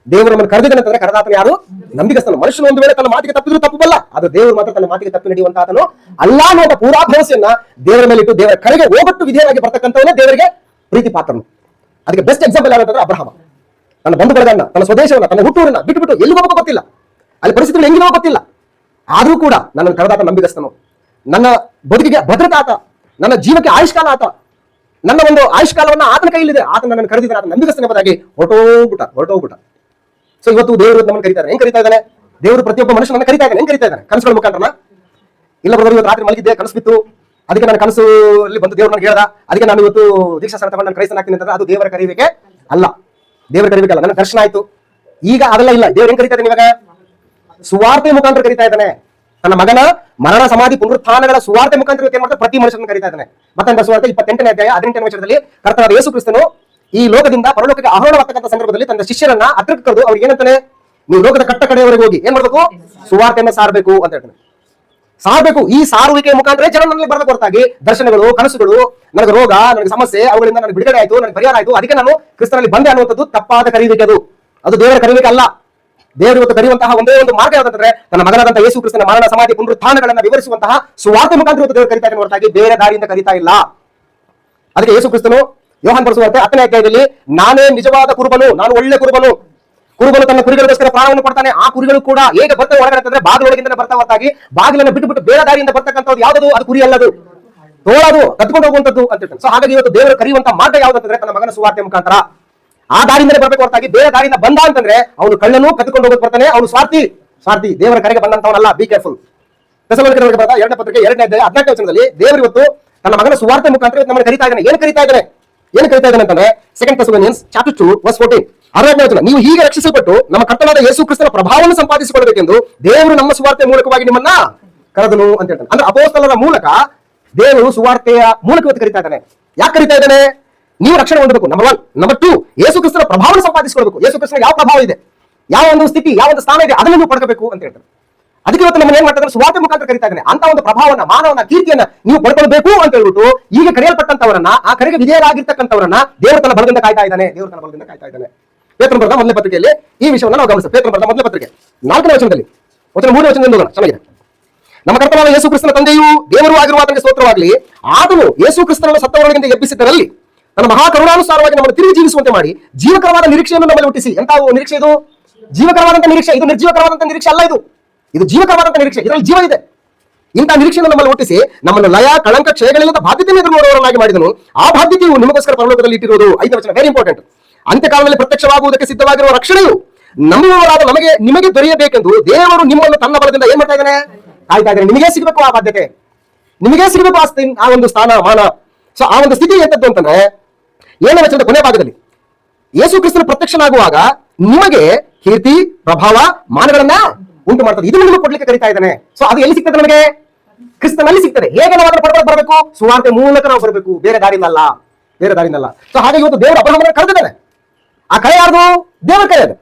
ದೇವರು ನಮ್ಮನ್ನು ಕರೆದಿದ್ದಾನೆ ಅಂತಂದ್ರೆ ಕರೆದಾತನ ಯಾರು? ನಂಬಿಕಸ್ಥನು. ಮನುಷ್ಯನು ಒಂದು ವೇಳೆ ತನ್ನ ಮಾತಿಗೆ ತಪ್ಪಿದ್ರು ತಪ್ಪಲ್ಲ, ಅದು ದೇವರು ಮಾತ್ರ ತನ್ನ ಮಾತಿಗೆ ತಪ್ಪಿ ನಡೆಯುವಂತಾತನು ಅಲ್ಲ ಅನ್ನುವಂಥ ಪೂರಾ ಭರವಸೆಯನ್ನ ದೇವರ ಮೇಲೆ ಇಟ್ಟು ದೇವರ ಕರೆಗೆ ಹೋಗಟ್ಟು ವಿಧೇಯರಾಗಿ ಬರ್ತಕ್ಕಂಥವನೇ ದೇವರಿಗೆ ಪ್ರೀತಿ ಪಾತ್ರನು. ಅದಕ್ಕೆ ಬೆಸ್ಟ್ ಎಕ್ಸಾಂಪಲ್ ಯಾವಂತಂದ್ರೆ ಅಬ್ರಹಾಮ. ತನ್ನ ಬಂಧು ಬಳಗನ್ನ, ತನ್ನ ಸ್ವದೇಶವನ್ನ, ತನ್ನ ಹುಟ್ಟೂರನ್ನ ಬಿಟ್ಟುಬಿಟ್ಟು ಎಲ್ಲಿ ಹೋಗಬೇಕು ಗೊತ್ತಿಲ್ಲ, ಅಲ್ಲಿ ಪರಿಸ್ಥಿತಿಗಳು ಹೆಂಗಿದವೋ ಗೊತ್ತಿಲ್ಲ, ಆದ್ರೂ ಕೂಡ ನನ್ನನ್ನು ಕರೆದಾತ ನಂಬಿಕಸ್ಥನು, ನನ್ನ ಬದುಕಿಗೆ ಭದ್ರತಾ ಆತ, ನನ್ನ ಜೀವಕ್ಕೆ ಆಯುಷ್ಕಾಲ ಆತ, ನನ್ನ ಒಂದು ಆಯುಷ್ಕಾಲವನ್ನ ಆತನ ಕೈಯಲ್ಲಿದೆ, ಆತ ನನ್ನನ್ನು ಕರೆದಿದ್ದಾನೆ, ಆತ ನಂಬಿಕಸ್ಥನೆಂಬುದಾಗಿ ಹೊರಟೋಗ್ಬಿಟ್ಟ. ಸೊ ಇವತ್ತು ದೇವರು ನಮ್ಮನ್ನು ಕರೀತಾರೆ. ಹೆಂಗ್ ಕರೀತಾ ಇದ್ದಾನೆ? ದೇವರು ಪ್ರತಿಯೊಬ್ಬ ಮನುಷ್ಯನನ್ನ ಕರೀತಾ ಇದ್ದಾನೆ. ಹೆಂಗ್ ಕರೀತಾ ಇದ್ದಾನೆ? ಕನಸುಗಳ ಮುಖಾಂತರ. ಇಲ್ಲ ಬ್ರದರ್, ಇವತ್ತು ರಾತ್ರಿ ಮಲಗಿದ್ದೆ, ಕನಸು ಬಿತ್ತು, ಅದಕ್ಕೆ ನನ್ನ ಕನಸಲ್ಲಿ ಬಂದು ದೇವರು ನನಗೆ ಹೇಳ್ದ, ಅದಕ್ಕೆ ನಾನು ಇವತ್ತು ದೀಕ್ಷಾ ಸ್ಥಳ ತಗೊಂಡು ನಾನು ಕ್ರೈಸ್ತನಾಗ್ತೀನಿ ಅಂತಂದ್ರೆ ಅದು ದೇವರ ಕರೀವಿಕೆ ಅಲ್ಲ. ದೇವರ ಕರೀವಿಕೆ ಅಲ್ಲ. ನನ್ನ ದರ್ಶನ ಆಯ್ತು. ಈಗ ಅದೆಲ್ಲ ಇಲ್ಲ. ದೇವ್ರು ಹೆಂಗ್ ಕರೀತಾ ಇದ್ದಾನೆ? ಇವಾಗ ಸುವಾರ್ತೆ ಮುಖಾಂತರ ಕರೀತಾ ಇದ್ದಾನೆ. ತನ್ನ ಮಗನ ಮರಣ ಸಮಾಧಿ ಪುನರುತ್ಥಾನಗಳ ಸುವಾರ್ತೆ ಮುಖಾಂತರ ಏನ್ ಮಾಡ್ತಾರೆ? ಪ್ರತಿ ಮನುಷ್ಯನ ಕರೀತಾ ಇದ್ದಾನೆ. ಮತ್ತೆ ಸುವಾರ್ತೆ 28ನೇ ಅಧ್ಯಾಯ 18ನೇ ವಚನದಲ್ಲಿ ಕರ್ತನಾದ ಯೇಸು ಕ್ರಿಸ್ತನು ಈ ಲೋಕದಿಂದ ಪರಲೋಕಕ್ಕೆ ಆರೋಹಣವಾಗತಕ್ಕಂಥ ಸಂದರ್ಭದಲ್ಲಿ ತನ್ನ ಶಿಷ್ಯರನ್ನ ಹತ್ರಕ್ಕೆ ಕರೆದು ಅವ್ರಿಗೆ ಏನಂತಾನೆ? ನೀವು ಲೋಕದ ಕಟ್ಟ ಕಡೆಯವರೆಗೆ ಹೋಗಿ ಏನ್ ಮಾಡ್ಬೇಕು? ಸುವಾರ್ತೆಯನ್ನ ಸಾರಬೇಕು ಅಂತ ಹೇಳ್ತಾನೆ. ಸಾರಬೇಕು. ಈ ಸಾರುವಿಕೆ ಮುಖಾಂತರ ಜನ ನನಗೆ ಬರಬೇಕು ಹೊರತಾಗಿ ದರ್ಶನಗಳು, ಕನಸುಗಳು, ನನಗೆ ರೋಗ, ನನಗೆ ಸಮಸ್ಯೆ, ಅವುಗಳಿಂದ ನನಗೆ ಬಿಡುಗಡೆ ಆಯ್ತು, ನನಗೆ ಪರಿಹಾರ ಆಯ್ತು, ಅದಕ್ಕೆ ನಾನು ಕ್ರಿಸ್ತನಲ್ಲಿ ಬಂದೆ ಅನ್ನುವಂಥದ್ದು ತಪ್ಪಾದ ಕರೀವಿಕೆ. ಅದು ದೇವರ ಕರೀವಿಕೆ ಅಲ್ಲ. ದೇವರು ಇವತ್ತು ಕರೆಯುವಂತಹ ಒಂದೇ ಒಂದು ಮಾರ್ಗ ಯಾವ್ದಂದ್ರೆ ತನ್ನ ಮಗನಾದಂತ ಯೇಸು ಕ್ರಿಸ್ತನ ಮರಣ ಸಮಾಧಿ ಪುನರುತ್ಥಾನಗಳನ್ನ ವಿವರಿಸುವಂತಹ ಸುವಾರ್ತೆ ಮುಖಾಂತರ ಇವತ್ತು ದೇವರು ಕರೀತಾ ಇದ್ದಾನೆ ಹೊರತಾಗಿ ಬೇರೆ ದಾರಿಯಿಂದ ಕರೀತಾ ಇಲ್ಲ. ಅದಕ್ಕೆ ಯೇಸು ಕ್ರಿಸ್ತನು ಯೋಹಾನ್ ಬರೆಸುವಂತೆ 10ನೇ ಅಧ್ಯಾಯದಲ್ಲಿ ನಾನೇ ನಿಜವಾದ ಕುರುಬನು, ನಾನು ಒಳ್ಳೆ ಕುರುಬನು ತನ್ನ ಕುರಿಗಳಿಗೋಸ್ಕರ ಪ್ರಾಣವನ್ನು ಕೊಡ್ತಾನೆ. ಆ ಕುರಿಗಳು ಕೂಡ ಹೇಗೆ ಬರ್ತವೆ ಒಳಗಡೆ ಅಂತಂದ್ರೆ ಬಾಗಿಲೊಳಗಿಂದ ಬರ್ತಾ ಹೊರತಾಗಿ ಬಾಗಿಲನ್ನು ಬಿಟ್ಟು ಬೇರೆ ದಾರಿಯಿಂದ ಬರ್ತಕ್ಕಂಥದ್ದು ಯಾವುದು? ಅದು ಕುರಿ ಅಲ್ಲದು, ತೋಳದು, ಕತ್ಕೊಂಡು ಹೋಗುವಂತದ್ದು ಅಂತ ಹೇಳ್ತಾನೆ. ಸೊ ಹಾಗಾಗಿ ಇವತ್ತು ದೇವರು ಕರೆಯುವಂತ ಮಾರ್ಗ ಯಾವ್ದಂತಂದ್ರೆ ತನ್ನ ಮಗನ ಸುವಾರ್ತೆ ಮುಖಾಂತರ. ಆ ದಾರಿಯಿಂದಲೇ ಬರ್ಬೇಕು ಹೊರತಾಗಿ ಬೇರೆ ದಾರಿಯಿಂದ ಬಂದ ಅಂತಂದ್ರೆ ಅವನು ಕಳ್ಳನು, ಕತ್ಕೊಂಡು ಹೋಗೋದು ಬರ್ತಾನೆ, ಅವನು ಸ್ವಾರ್ಥಿ. ದೇವರ ಕರೆಗೆ ಬಂದಂತವನಲ್ಲ. Be careful. ಥೆಸಲೋನಿಕದವರಿಗೆ ಬರೆದ 2ನೇ ಪತ್ರಿಕೆ 2ನೇ ಅಧ್ಯಾಯ 14ನೇ ವಚನದಲ್ಲಿ ದೇವರು ಇವತ್ತು ತನ್ನ ಮಗನ ಸುವಾರ್ತೆ ಮುಖಾಂತರ ನಮ್ಮನ್ನು ಕರೀತಾ ಇದ್ದಾನೆ. ಏನು ಕರೀತಾ ಇದ್ದಾನೆ ಅಂತಂದ್ರೆ 2 Thessalonians chapter 2 verse 14 16ನೇ ವಚನ, ನೀವು ಹೀಗೆ ರಕ್ಷಿಸಲ್ಪಟ್ಟು ನಮ್ಮ ಕರ್ತನಾದ ಯೇಸು ಕ್ರಿಸ್ತನ ಪ್ರಭಾವವನ್ನು ಸಂಪಾದಿಸಿಕೊಳ್ಳಬೇಕೆಂದು ದೇವರು ನಮ್ಮ ಸುವಾರ್ತೆ ಮೂಲಕವಾಗಿ ನಿಮ್ಮನ್ನ ಕರೆದನು ಅಂತ ಹೇಳ್ತಾನೆ. ಅಂದ್ರೆ ಅಪೊಸ್ತಲರ ಮೂಲಕ ದೇವರು ಸುವಾರ್ತೆಯ ಮೂಲಕ ಇವತ್ತು ಕರೀತಾ ಇದ್ದಾನೆ. ಯಾಕೆ ಕರೀತಾ ಇದ್ದಾನೆ? ನೀವು ರಕ್ಷಣೆ ಹೊಂದಬೇಕು. ನಂಬರ್ 1. ನಂಬರ್ 2, ಯೇಸು ಕ್ರಿಸ್ತನ ಪ್ರಭಾವವನ್ನು ಸಂಪಾದಿಸಿಕೊಳ್ಳಬೇಕು. ಯೇಸು ಕ್ರಿಸ್ತನ ಯಾವ ಪ್ರಭಾವ ಇದೆ, ಯಾವ ಒಂದು ಸ್ಥಿತಿ, ಯಾವ ಒಂದು ಸ್ಥಾನ ಇದೆ, ಅದನ್ನು ನೀವು ಪಡ್ಕೋಬೇಕು ಅಂತ ಹೇಳ್ತಾರೆ. ಅದಕ್ಕೆ ಇವತ್ತು ನಮ್ಮನ್ನು ಏನ್ ಮಾಡ್ತಾರೆ? ಸುವಾರ್ತೆ ಮುಖಾಂತರ ಕರೀತಾ ಇದ್ದಾನೆ. ಅಂತ ಒಂದು ಪ್ರಭಾವನ, ಮಾನವನ ಕೀರ್ತಿಯನ್ನ ನೀವು ಪಡ್ಕೊಳ್ಬೇಕು ಅಂತ ಹೇಳ್ಬಿಟ್ಟು ಈಗ ಕರೆಯಲ್ಪಟ್ಟಂತವರನ್ನ, ಆ ಕರೆಗೆ ವಿಧೇಯರಾಗಿರ್ತಕ್ಕಂಥವರನ್ನ ದೇವರು ತನ್ನ ಬಲದಿಂದ ಕಾಯ್ತಾ ಇದ್ದಾನೆ. ಪೇತ್ರನ ಬರೆದ ಮೊದಲನೇ ಪತ್ರಿಕೆಯಲ್ಲಿ ಈ ವಿಷಯವನ್ನು ನಾವು ಗಮನಿಸ್ತೇವೆ. ಪೇತ್ರನ ಬರೆದ ಮೊದಲನೇ ಪತ್ರಿಕೆ 4ನೇ ವಚನದಲ್ಲಿ, ವಚನ 3ನೇ ವಚನದಿಂದ ಹೋಗೋಣ. ಚೆನ್ನಾಗಿದೆ. ನಮ್ಮ ಕರ್ತನಾದ ಯೇಸು ಕ್ರಿಸ್ತನ ತಂದೆಯೂ ದೇವರು ಆಗಿರುವ ಆತನಿಗೆ ಸ್ತೋತ್ರವಾಗಲಿ. ಆತನು ಯೇಸು ಕ್ರಿಸ್ತನನ್ನು ಸತ್ತವರೊಳಗಿಂದ ಎಬ್ಬಿಸಿದ್ದರಲ್ಲಿ ತನ್ನ ಮಹಾ ಕರುಣಾನುಸಾರವಾಗಿ ನಮ್ಮನ್ನು ತಿರುಗಿ ಜೀವಿಸುವಂತೆ ಮಾಡಿ ಜೀವಕರವಾದ ನಿರೀಕ್ಷೆಯನ್ನು ನಮ್ಮಲ್ಲಿ ಹುಟ್ಟಿಸಿ. ಎಂತ ನಿರೀಕ್ಷೆ ಇದು? ಜೀವಕರವಾದಂತ ನಿರೀಕ್ಷೆ. ಇದು ನಿರ್ಜೀವಕರವಾದಂತ ನಿರೀಕ್ಷೆ ಅಲ್ಲ. ಇದು ಜೀವಕರವಾದಂತ ನಿರೀಕ್ಷೆ. ಇದರಲ್ಲಿ ಜೀವ ಇದೆ. ಇಂತಹ ನಿರೀಕ್ಷೆಯನ್ನು ನಮ್ಮಲ್ಲಿ ಹುಟ್ಟಿಸಿ ನಮ್ಮನ್ನು ಲಯ, ಕಳಂಕ, ಕ್ಷಯಗಳಿಂದ ಬಾಧ್ಯತೆಯನ್ನು ಎದುರುನೋಡುವವರನ್ನಾಗಿ ಮಾಡಿದನು. ಆ ಬಾಧ್ಯತೆಯು ನಿಮಗೋಸ್ಕರ ಪರಲೋಕದಲ್ಲಿ ಇಟ್ಟಿರುವುದು. 5ನೇ ವಚನ ವೆರಿ ಇಂಪಾರ್ಟೆಂಟ್. ಅಂತ್ಯಕಾಲದಲ್ಲಿ ಪ್ರತ್ಯಕ್ಷವಾಗುವುದಕ್ಕೆ ಸಿದ್ಧವಾಗಿರುವ ರಕ್ಷಣೆಯು ನಂಬುವವರಾದ ನಿಮಗೆ ದೊರೆಯಬೇಕೆಂದು ದೇವರು ನಿಮ್ಮನ್ನು ತನ್ನ ಬಲದಿಂದ ಏನ್ ಮಾಡ್ತಾ ಇದ್ದಾನೆ? ಕಾಯ್ತಾ ಇದ್ದಾನೆ. ನಿಮಗೆ ಸಿಗಬೇಕು ಆ ಬಾಧ್ಯತೆ, ನಿಮಗೆ ಸಿಗಬೇಕು ಆ ಒಂದು ಸ್ಥಾನ, ಮಾನ. ಸೊ ಆ ಒಂದು ಸ್ಥಿತಿ ಎಂತದ್ದು ಅಂತಂದ್ರೆ 7ನೇ ವಚನದ ಕೊನೆ ಭಾಗದಲ್ಲಿ ಯೇಸು ಕ್ರಿಸ್ತನ ಪ್ರತ್ಯಕ್ಷನಾಗುವಾಗ ನಿಮಗೆ ಕೀರ್ತಿ, ಪ್ರಭಾವ, ಮಾನಗಳನ್ನ ಉಂಟು ಮಾಡ್ತದೆ. ಇದನ್ನು ನಿಮಗೆ ಕೊಡ್ಲಿಕ್ಕೆ ಕರೀತಾ ಇದ್ದಾನೆ. ಸೊ ಅದು ಎಲ್ಲಿ ಸಿಗ್ತದೆ? ನಮಗೆ ಕ್ರಿಸ್ತನಲ್ಲಿ ಸಿಗ್ತದೆ. ಹೇಗೆ ನಾವು ಅದನ್ನು ಪಡ್ಕೊಂಡು ಬರಬೇಕು? ಸುವಾರ್ತೆ ಮೂಲಕ ನಾವು ಬರಬೇಕು, ಬೇರೆ ದಾರಿಯಿಂದಲ್ಲ. ಸೊ ಹಾಗೆ ಇವತ್ತು ದೇವರು ಅಬ್ರಹಾಮನನ್ನು ಕರೆದಿದ್ದಾನೆ. ಆ ಕರೆ ಯಾರ್ದು? ದೇವರ ಕರೆ ಅದು.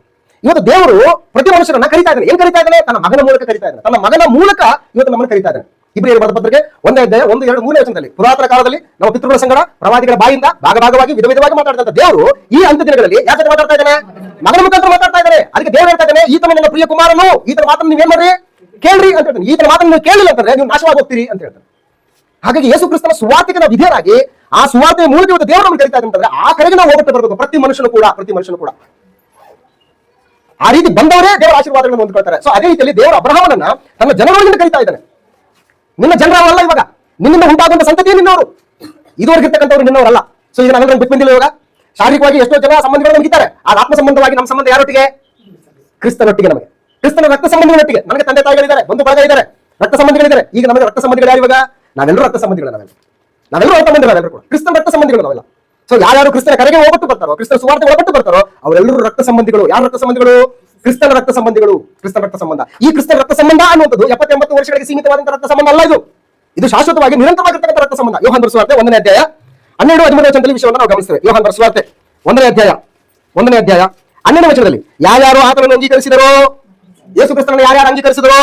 ಇವತ್ತು ದೇವರು ಪ್ರತಿ ಮನುಷ್ಯರನ್ನ ಕರೀತಾ ಇದ್ದಾನೆ. ಏನ್ ಕರೀತಾ ಇದ್ದಾನೆ? ತನ್ನ ಮಗನ ಮೂಲಕ ಕರೀತಾ ಇದ್ದಾನೆ. ತನ್ನ ಮಗನ ಮೂಲಕ ಇವತ್ತು ನಮ್ಮನ್ನು ಕರೀತಾ ಇದ್ದಾನೆ. ಇಬ್ರಿಯರ ಬರೆದ ಪತ್ರಿಕೆ 1ನೇ ಅಧ್ಯಾಯ 1, 2, 3ನೇ ವಚನದಲ್ಲಿ ಪುರಾತನ ಕಾಲದಲ್ಲಿ ನಮ್ಮ ಪಿತೃಗಳ ಸಂಗಡ ಪ್ರವಾದಿಗಳ ಬಾಯಿಂದ ಭಾಗವಾಗಿ ವಿಧವಾಗಿ ಮಾತಾಡಿದಂತ ದೇವರು ಈ ಅಂತ್ಯ ದಿನಗಳಲ್ಲಿ ಯಾಕೆ ಮಾತಾಡ್ತಾ ಇದ್ದಾನೆ? ಮಗನ ಮುಖಾಂತರ ಮಾತಾಡ್ತಾ ಇದ್ದಾರೆ. ಅದಕ್ಕೆ ದೇವರು ಹೇಳ್ತಾ ಇದ್ದಾನೆ, ಈತನ ನನ್ನ ಪ್ರಿಯ ಕುಮಾರನು, ಈತನ ಮಾತನ್ನು ನೀವೇನ್ ಮಾಡ್ರಿ? ಕೇಳ್ರಿ ಅಂತ ಹೇಳ್ತಾನೆ. ಈತನ ಮಾತನ್ನು ನೀವು ಕೇಳಿಲ್ಲ ಅಂತಂದ್ರೆ ನೀವು ನಾಶವಾಗಿ ಹೋಗ್ತೀರಿ ಅಂತ ಹೇಳ್ತಾನೆ. ಹಾಗಾಗಿ ಯೇಸು ಕ್ರಿಸ್ತನ ಸುವಾರ್ತೆಗೆ ನಾವು ವಿಧೇಯರಾಗಿ ಆ ಸುವಾರ್ತೆಯ ಮೂಲಕ ಇವತ್ತು ದೇವರು ನಮ್ಗೆ ಕರೀತಾ ಇದ್ದಾರೆ ಆ ಕಡೆಗೆ ನಾವು ಹೋಗುತ್ತೆ ಬರಬೇಕು. ಪ್ರತಿ ಮನುಷ್ಯನು ಕೂಡ ಆ ರೀತಿ ಬಂದವರೇ ದೇವರ ಆಶೀರ್ವಾದಗಳನ್ನು ಹೊಂದ್ಕೊಳ್ತಾರೆ. ಸೊ ಅದೇ ರೀತಿಯಲ್ಲಿ ದೇವರ ಅಬ್ರಹಾಮನನ್ನ ತನ್ನ ಜನರೊಳಗಿಂದ ಕರೀತಾ ಇದ್ದಾನೆ. ನಿನ್ನ ಜನರಲ್ಲ, ಇವಾಗ ನಿನ್ನಿಂದ ಉಂಟಾಗುವಂತ ಸಂತತಿಯೇ ನಿನ್ನವರು, ಇದುವರೆಗಿರ್ತಕ್ಕಂಥವ್ರು ನಿನ್ನವರಲ್ಲ. ಸೊ ಈಗ ನಾವೆಲ್ಲರೂ ಬಿಟ್ಟು ಬಂದಿಲ್ಲ. ಇವಾಗ ಶಾರೀರಿಕವಾಗಿ ಎಷ್ಟೋ ಜನ ಸಂಬಂಧಗಳು ನಮಗಿದ್ದಾರೆ. ಆ ಆತ್ಮ ಸಂಬಂಧವಾಗಿ ನಮ್ಮ ಸಂಬಂಧ ಯಾರೊಟ್ಟಿಗೆ? ಕ್ರಿಸ್ತನೊಟ್ಟಿಗೆ. ನಮಗೆ ಕ್ರಿಸ್ತನ ರಕ್ತ ಸಂಬಂಧಗಳೊಟ್ಟಿಗೆ. ನನಗೆ ತಂದೆ ತಾಯಿಗಳಿದ್ದಾರೆ, ಬಂಧು ಬಳಗ ಇದ್ದಾರೆ, ರಕ್ತ ಸಂಬಂಧಿಗಳಿದ್ದಾರೆ. ಈಗ ನಮಗೆ ರಕ್ತ ಸಂಬಂಧಿಗಳು ಯಾರು? ಇವಾಗ ನಾವೆಲ್ಲರೂ ರಕ್ತ ಸಂಬಂಧಿಗಳು. ನಾವೆಲ್ಲರೂ ರಕ್ತ ಸಂಬಂಧಿಗಳು, ಕ್ರಿಸ್ತನ ರಕ್ತ ಸಂಬಂಧಿಗಳು ನಾವೆಲ್ಲ. ಸೊ ಯಾರು ಕ್ರಿಸ್ತನ ಕರೆಗೆ ಹೋಗ್ಬಿಟ್ಟು ಬರ್ತಾರೋ, ಕ್ರಿಸ್ತನ ಸುವಾರ್ತೆ ಒಳಪಟ್ಟು ಬರ್ತಾರೋ ಅವರೆಲ್ಲರೂ ರಕ್ತ ಸಂಬಂಧಿಗಳು. ಯಾರು ರಕ್ತ ಸಂಬಂಧಿಗಳು? ಕ್ರಿಸ್ತನ ರಕ್ತ ಸಂಬಂಧಿಗಳು. ಕ್ರಿಸ್ತನ ರಕ್ತ ಸಂಬಂಧ. ಈ ಕ್ರಿಸ್ತನ ರಕ್ತ ಸಂಬಂಧ ಅನ್ನುವಂಥದ್ದು 70-80 ವರ್ಷಗಳಿಗೆ ಸೀಮಿತವಾದಂತಹ ರಕ್ತ ಸಂಬಂಧ ಅಲ್ಲ. ಇದು ಶಾಶ್ವತವಾಗಿ ನಿರಂತರವಾಗಿರ್ತಕ್ಕಂಥ ರಕ್ತ ಸಂಬಂಧ. ಯೋಹಾನ ಸುವಾರ್ತೆ 1ನೇ ಅಧ್ಯಾಯ 12-13 ವಚನದಲ್ಲಿ ವಿಷಯವನ್ನು ನಾವು ಗಮನಿಸ್ತೇವೆ. ಯೋಹಾನ ಸುವಾರ್ತೆ 1ನೇ ಅಧ್ಯಾಯ 12ನೇ ವಚನದಲ್ಲಿ ಯಾರ್ಯಾರು ಆತನನ್ನು ಅಂಗೀಕರಿಸಿದರೋ, ಯೇಸು ಕ್ರಿಸ್ತನನ್ನು ಯಾರ್ಯಾರು ಅಂಗೀಕರಿಸಿದರೋ,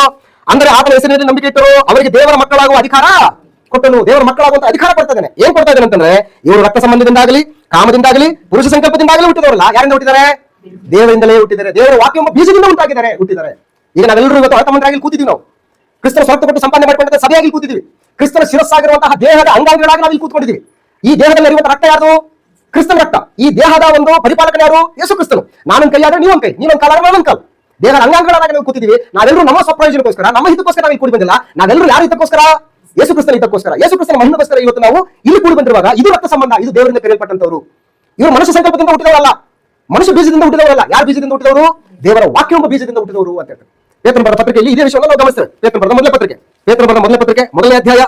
ಅಂದರೆ ಆತನ ಹೆಸರಿನಲ್ಲಿ ನಂಬಿಕೆ ಇಟ್ಟರು, ಅವರಿಗೆ ದೇವರ ಮಕ್ಕಳಾಗುವ ಅಧಿಕಾರ ಕೊಟ್ಟನು. ದೇವರ ಮಕ್ಕಳಾಗುವಂತ ಅಧಿಕಾರ ಕೊಡ್ತಾ ಇದ್ದಾನೆ. ಏನ್ ಕೊಡ್ತಾ ಇದ್ದಾನೆ ಅಂತಂದ್ರೆ, ಇವರು ರಕ್ತ ಸಂಬಂಧದಿಂದಾಗಲಿ, ಕಾಮದಿಂದಾಗಲಿ, ಪುರುಷ ಸಂಕಲ್ಪದಿಂದಾಗಲಿ ಹುಟ್ಟಿದವರಲ್ಲ. ಯಾರಿಂದ ಹುಟ್ಟಿದ್ದಾರೆ? ದೇವರಿಂದಲೇ ಹುಟ್ಟಿದ್ದಾರೆ. ದೇವರ ವಾಕ್ಯ ಎಂಬ ಬೀಜದಿಂದ ಹುಟ್ಟಿದ್ದಾರೆ. ಈಗ ನಾವೆಲ್ಲರೂ ಇವತ್ತು ಅರ್ಥಮಂತ್ರಾಗಿ ಕೂತಿದ್ದೀವಿ. ನಾವು ಕ್ರಿಸ್ತನ ಸ್ವಾರ್ಥ ಕೊಟ್ಟು ಸಂಪಾದನೆ ಮಾಡಿಕೊಂಡ ಸಭೆಯಾಗಿ ಕೂತಿದ್ದೀವಿ. ಕ್ರಿಸ್ತನ ಶಿರಸ್ಸಾಗಿರುವಂತಹ ದೇಹದ ಅಂಗಾಂಗಗಳಾಗಿ ನಾವು ಇಲ್ಲಿ ಕೂತ್ಕೊಂಡಿದ್ದೀವಿ. ಈ ದೇಹದಲ್ಲಿ ಇರುವಂತಹ ರಕ್ತ ಯಾರು? ಕ್ರಿಸ್ತನ ರಕ್ತ. ಈ ದೇಹದ ಒಂದು ಪರಿಪಾಲಕನ ಯಾರು? ಯೇಸು ಕ್ರಿಸ್ತನು. ನಾನೊಂದು ಕೈಯಾದ್ರೆ ನೀವೊಂದು ಕೈ, ನೀವೊಂದು ಕಾಲಾದ್ರೆ ನಾನೊಂದು ಕಾಲು. ದೇಹದ ಅಂಗಾಂಗಗಳಾಗಿ ನಾವು ಕೂತಿದ್ದೀವಿ. ನಾವೆಲ್ಲರೂ ನಮ್ಮ ಸ್ವಪ್ರಯೋಜನಕ್ಕೋಸ್ಕರ, ನಮ್ಮ ಹಿತಕ್ಕೋಸ್ಕರ ನಾವು ಕೂಡಿ ಬಂದಿಲ್ಲ. ನಾವೆಲ್ಲರೂ ಯಾರು ಹಿತಕ್ಕೋಸ್ಕರ? ಯೇಸು ಕ್ರಿಸ್ತನ ಹಿತಕ್ಕೋಸ್ಕರ, ಯೇಸು ಕ್ರಿಸ್ತನ ಮಹಿಮೆಗೋಸ್ಕರ ಇವತ್ತು ನಾವು ಇಲ್ಲಿ ಕೂಡಿ ಬಂದಿರುವಾಗ ಇದು ರಕ್ತ ಸಂಬಂಧ. ಇದು ದೇವರಿಂದ ಕರೆಯಲ್ಪಟ್ಟಂತವರು. ಇವರು ಮನುಷ್ಯ ಸಂಕಲ್ಪದಿಂದ ಹುಟ್ಟಿದವರಲ್ಲ, ಮನುಷ್ಯ ಬೀಜದಿಂದ ಹುಟ್ಟಿದವರಲ್ಲ. ಯಾರು ಬೀಜದಿಂದ ಹುಟ್ಟಿದವರು? ದೇವರ ವಾಕ್ಯ ಎಂಬ ಬೀಜದಿಂದ ಹುಟ್ಟಿದವರು ಅಂತ ಹೇಳ್ತಾರೆ. ಪೇತ್ರನ ಬರೆದ ಪತ್ರಿಕೆಯಲ್ಲಿ ಇದೇ ವಿಷಯವನ್ನು ನಾವು ಗಮನಿಸ್ತೇವೆ. ಪೇತ್ರನ ಬರೆದ ಮೊದಲನೇ ಪತ್ರಿಕೆ 1ನೇ ಅಧ್ಯಾಯ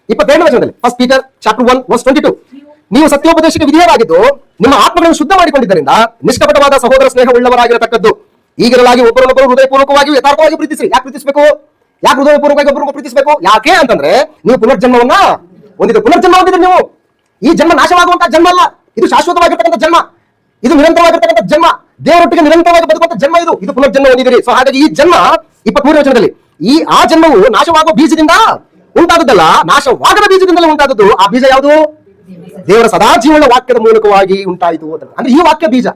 22ನೇ ವಚನದಲ್ಲಿ, ಫಸ್ಟ್ ಪೀಟರ್ ಚಾಪ್ಟರ್ 1 ವರ್ಸ್ 22, ನೀವು ಸತ್ಯೋಪದೇಶಕ್ಕೆ ವಿಧೇಯರಾಗಿದ್ದು ನಿಮ್ಮ ಆತ್ಮಗಳನ್ನು ಶುದ್ಧ ಮಾಡಿಕೊಂಡಿದ್ದರಿಂದ ನಿಷ್ಕಪಟವಾದ ಸಹೋದರ ಸ್ನೇಹ ಉಳ್ಳವರಾಗಿರತಕ್ಕದ್ದು. ಈಗಿರಲಾಗಿ ಒಬ್ಬರನ್ನೊಬ್ಬರು ಹೃದಯಪೂರ್ವಕವಾಗಿ ಯಥಾರ್ಥವಾಗಿ ಪ್ರೀತಿಸಿ. ಯಾಕೆ ಪ್ರೀತಿಸಬೇಕು? ಯಾಕೆ ಹೃದಯಪೂರ್ವಕವಾಗಿ ಒಬ್ಬರನ್ನು ಪ್ರೀತಿಸಬೇಕು? ಯಾಕೆ ಅಂತಂದ್ರೆ, ನೀವು ಪುನರ್ಜನ್ಮವನ್ನ ಹೊಂದಿದ್ರೆ ನೀವು. ಈ ಜನ್ಮ ನಾಶವಾಗುವಂತಹ ಜನ್ಮ ಅಲ್ಲ, ಇದು ಶಾಶ್ವತವಾಗಿರ್ತಕ್ಕಂಥ ಜನ್ಮ, ಇದು ನಿರಂತರವಾಗಿರ್ತಕ್ಕಂಥ ಜನ್ಮ, ದೇವರೊಟ್ಟಿಗೆ ನಿರಂತರವಾಗಿ ಬದುಕುವಂತ ಜನ್ಮ ಇದು ಪುನರ್ಜನ್ಮ ಹೊಂದಿದಿರಿ. ಸೊ ಹಾಗಾಗಿ ಈ ಜನ್ಮ 23ನೇ ವಚನದಲ್ಲಿ ಆ ಜನ್ಮವು ನಾಶವಾಗುವ ಬೀಜದಿಂದ ಉಂಟಾದದ್ದಲ್ಲ, ನಾಶವಾಗದ ಬೀಜದಿಂದಲೇ ಉಂಟಾದದ್ದು. ಆ ಬೀಜ ಯಾವುದು? ದೇವರ ಸದಾಜೀವನ ವಾಕ್ಯದ ಮೂಲಕವಾಗಿ ಉಂಟಾಯಿತು ಅಂತ. ಅಂದ್ರೆ ಈ ವಾಕ್ಯ ಬೀಜ,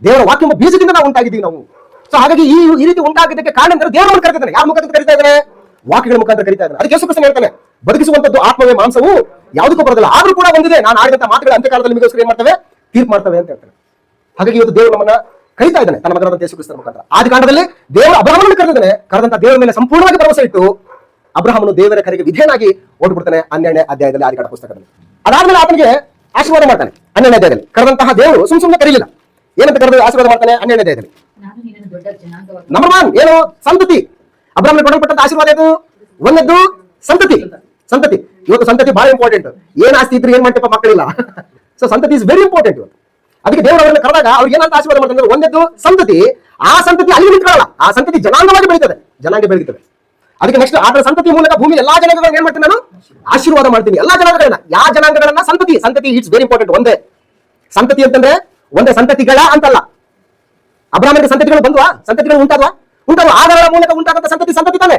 ದೇವರ ವಾಕ್ಯ ಬೀಜದಿಂದ ನಾವು ಉಂಟಾಗಿದ್ದೀವಿ ನಾವು. ಸೊ ಹಾಗಾಗಿ ಈ ರೀತಿ ಉಂಟಾಗಿದ್ದಕ್ಕೆ ಕಾರಣ ಅಂದ್ರೆ ದೇವರ ಮೂಲಕ ಕರೀತಾನೆ. ಯಾರ ಮುಖಾಂತರ ಕರೀತಾ ಇದ್ದಾನೆ? ವಾಕ್ಯಗಳ ಮುಖಾಂತರ ಕರೀತಾ ಇದ್ದಾನೆ. ಅದಕ್ಕೆ ಯೇಸು ಕ್ರಿಸ್ತನು ಹೇಳ್ತಾನೆ, ಬದುಕಿಸುವಂತದ್ದು ಆತ್ಮವೇ, ಮಾಂಸವು ಯಾವುದಕ್ಕೂ ಬರೋದಿಲ್ಲ. ಆದ್ರೂ ಕೂಡ ಒಂದಿದೆ, ನಾನು ಆಡಿದಂತ ಮಾತುಗಳ ಅಂತ್ಯಕಾಲದಲ್ಲಿ ನಿಮಗೋಸ್ಕರ ಏನ್ ಮಾಡ್ತವೆ? ತೀರ್ಪು ಮಾಡ್ತವೆ ಅಂತ ಹೇಳ್ತಾನೆ. ಹಾಗಾಗಿ ಇವತ್ತು ದೇವರು ನಮ್ಮನ್ನ ಕರೀತಾ ಇದ್ದಾನೆ ತನ್ನ ಮಗನಾದ ಯೇಸು ಕ್ರಿಸ್ತನ ಮುಖಾಂತರ. ಆದಿಕಾಂಡದಲ್ಲಿ ದೇವರು ಅಬ್ರಹಾಮನನ್ನು ಕರೆದಿದ್ದಾನೆ. ಕರೆದಂತ ದೇವರ ಮೇಲೆ ಸಂಪೂರ್ಣವಾಗಿ ಭರವಸೆ ಇಟ್ಟು ಅಬ್ರಹಾಮನು ದೇವರ ಕರೆಗೆ ವಿಧೇಯನಾಗಿ ಓಡ್ಬಿಡ್ತಾನೆ 12ನೇ ಅಧ್ಯಾಯದಲ್ಲಿ, ಆದಿಕಾಂಡ ಪುಸ್ತಕದಲ್ಲಿ. ಅದಾದ್ಮೇಲೆ ಆತನಿಗೆ ಆಶೀರ್ವಾದ ಮಾಡ್ತಾನೆ 12ನೇ ಅಧ್ಯಾಯದಲ್ಲಿ. ಕರೆದಂತಹ ದೇವರು ಸುಮ್ಮನೆ ಕರೀಲಿಲ್ಲ. ಏನಂತ ಕರೆದು ಆಶೀರ್ವಾದ ಮಾಡ್ತಾನೆ 12ನೇ ಅಧ್ಯಾಯದಲ್ಲಿ? ನಂಬರ್ 1 ಏನು? ಸಂತತಿ. ಅಬ್ರಹಾಮನಿಗೆ ಕೊಡಲ್ಪಟ್ಟಂತ ಆಶೀರ್ವಾದ ಇದು. ಒಂದದ್ದು ಸಂತತಿ. ಇವತ್ತು ಸಂತತಿ ಬಹಳ ಇಂಪಾರ್ಟೆಂಟ್. ಏನ್ ಆಸ್ತಿ ಇದ್ರೆ ಏನ್ ಮಾಡ್ತಪ್ಪ, ಮಕ್ಕಳಿಲ್ಲ. ಸೊ ಸಂತತಿ ಇಸ್ ವೆರಿ ಇಂಪಾರ್ಟೆಂಟ್ ಇವತ್ತು. ಅದಕ್ಕೆ ದೇವರು ಅವರನ್ನು ಕರೆದಾಗ ಅವ್ರಿಗೆ ಏನಂತ ಆಶೀರ್ವಾದ ಮಾಡ್ತಾರೆ? ಒಂದದ್ದು ಸಂತತಿ. ಆ ಸಂತತಿ ಅಲ್ಲಿ ನಿಂತ್ಕೊಳ್ಳಲ್ಲ, ಆ ಸಂತತಿ ಜನಾಂಗವಾಗಿ ಬೆಳೀತದೆ. ಅದಕ್ಕೆ ನೆಕ್ಸ್ಟ್ ಅದರ ಸಂತತಿ ಮೂಲಕ ಭೂಮಿ ಎಲ್ಲಾ ಜನಾಂಗಗಳನ್ನ ಏನ್ ಮಾಡ್ತೀನಿ? ನಾನು ಆಶೀರ್ವಾದ ಮಾಡ್ತೀನಿ ಎಲ್ಲಾ ಜನಾಂಗಗಳನ್ನ. ಯಾವ ಜನಾಂಗಗಳನ್ನ? ಸಂತತಿ ಇಟ್ಸ್ ವೆರಿ ಇಂಪಾರ್ಟೆಂಟ್. ಒಂದೇ ಸಂತತಿ ಅಂತಂದ್ರೆ ಒಂದೇ ಸಂತತಿಗಳ ಅಂತಲ್ಲ. ಅಬ್ರಹಾಮನಿಗೆ ಸಂತತಿಗಳು ಬಂದ್ವಾ? ಸಂತತಿಗಳು ಉಂಟಾದ್ವಾ? ಆದರ ಮೂಲಕ ಉಂಟಾದಂತ ಸಂತತಿ ತಾನೆ.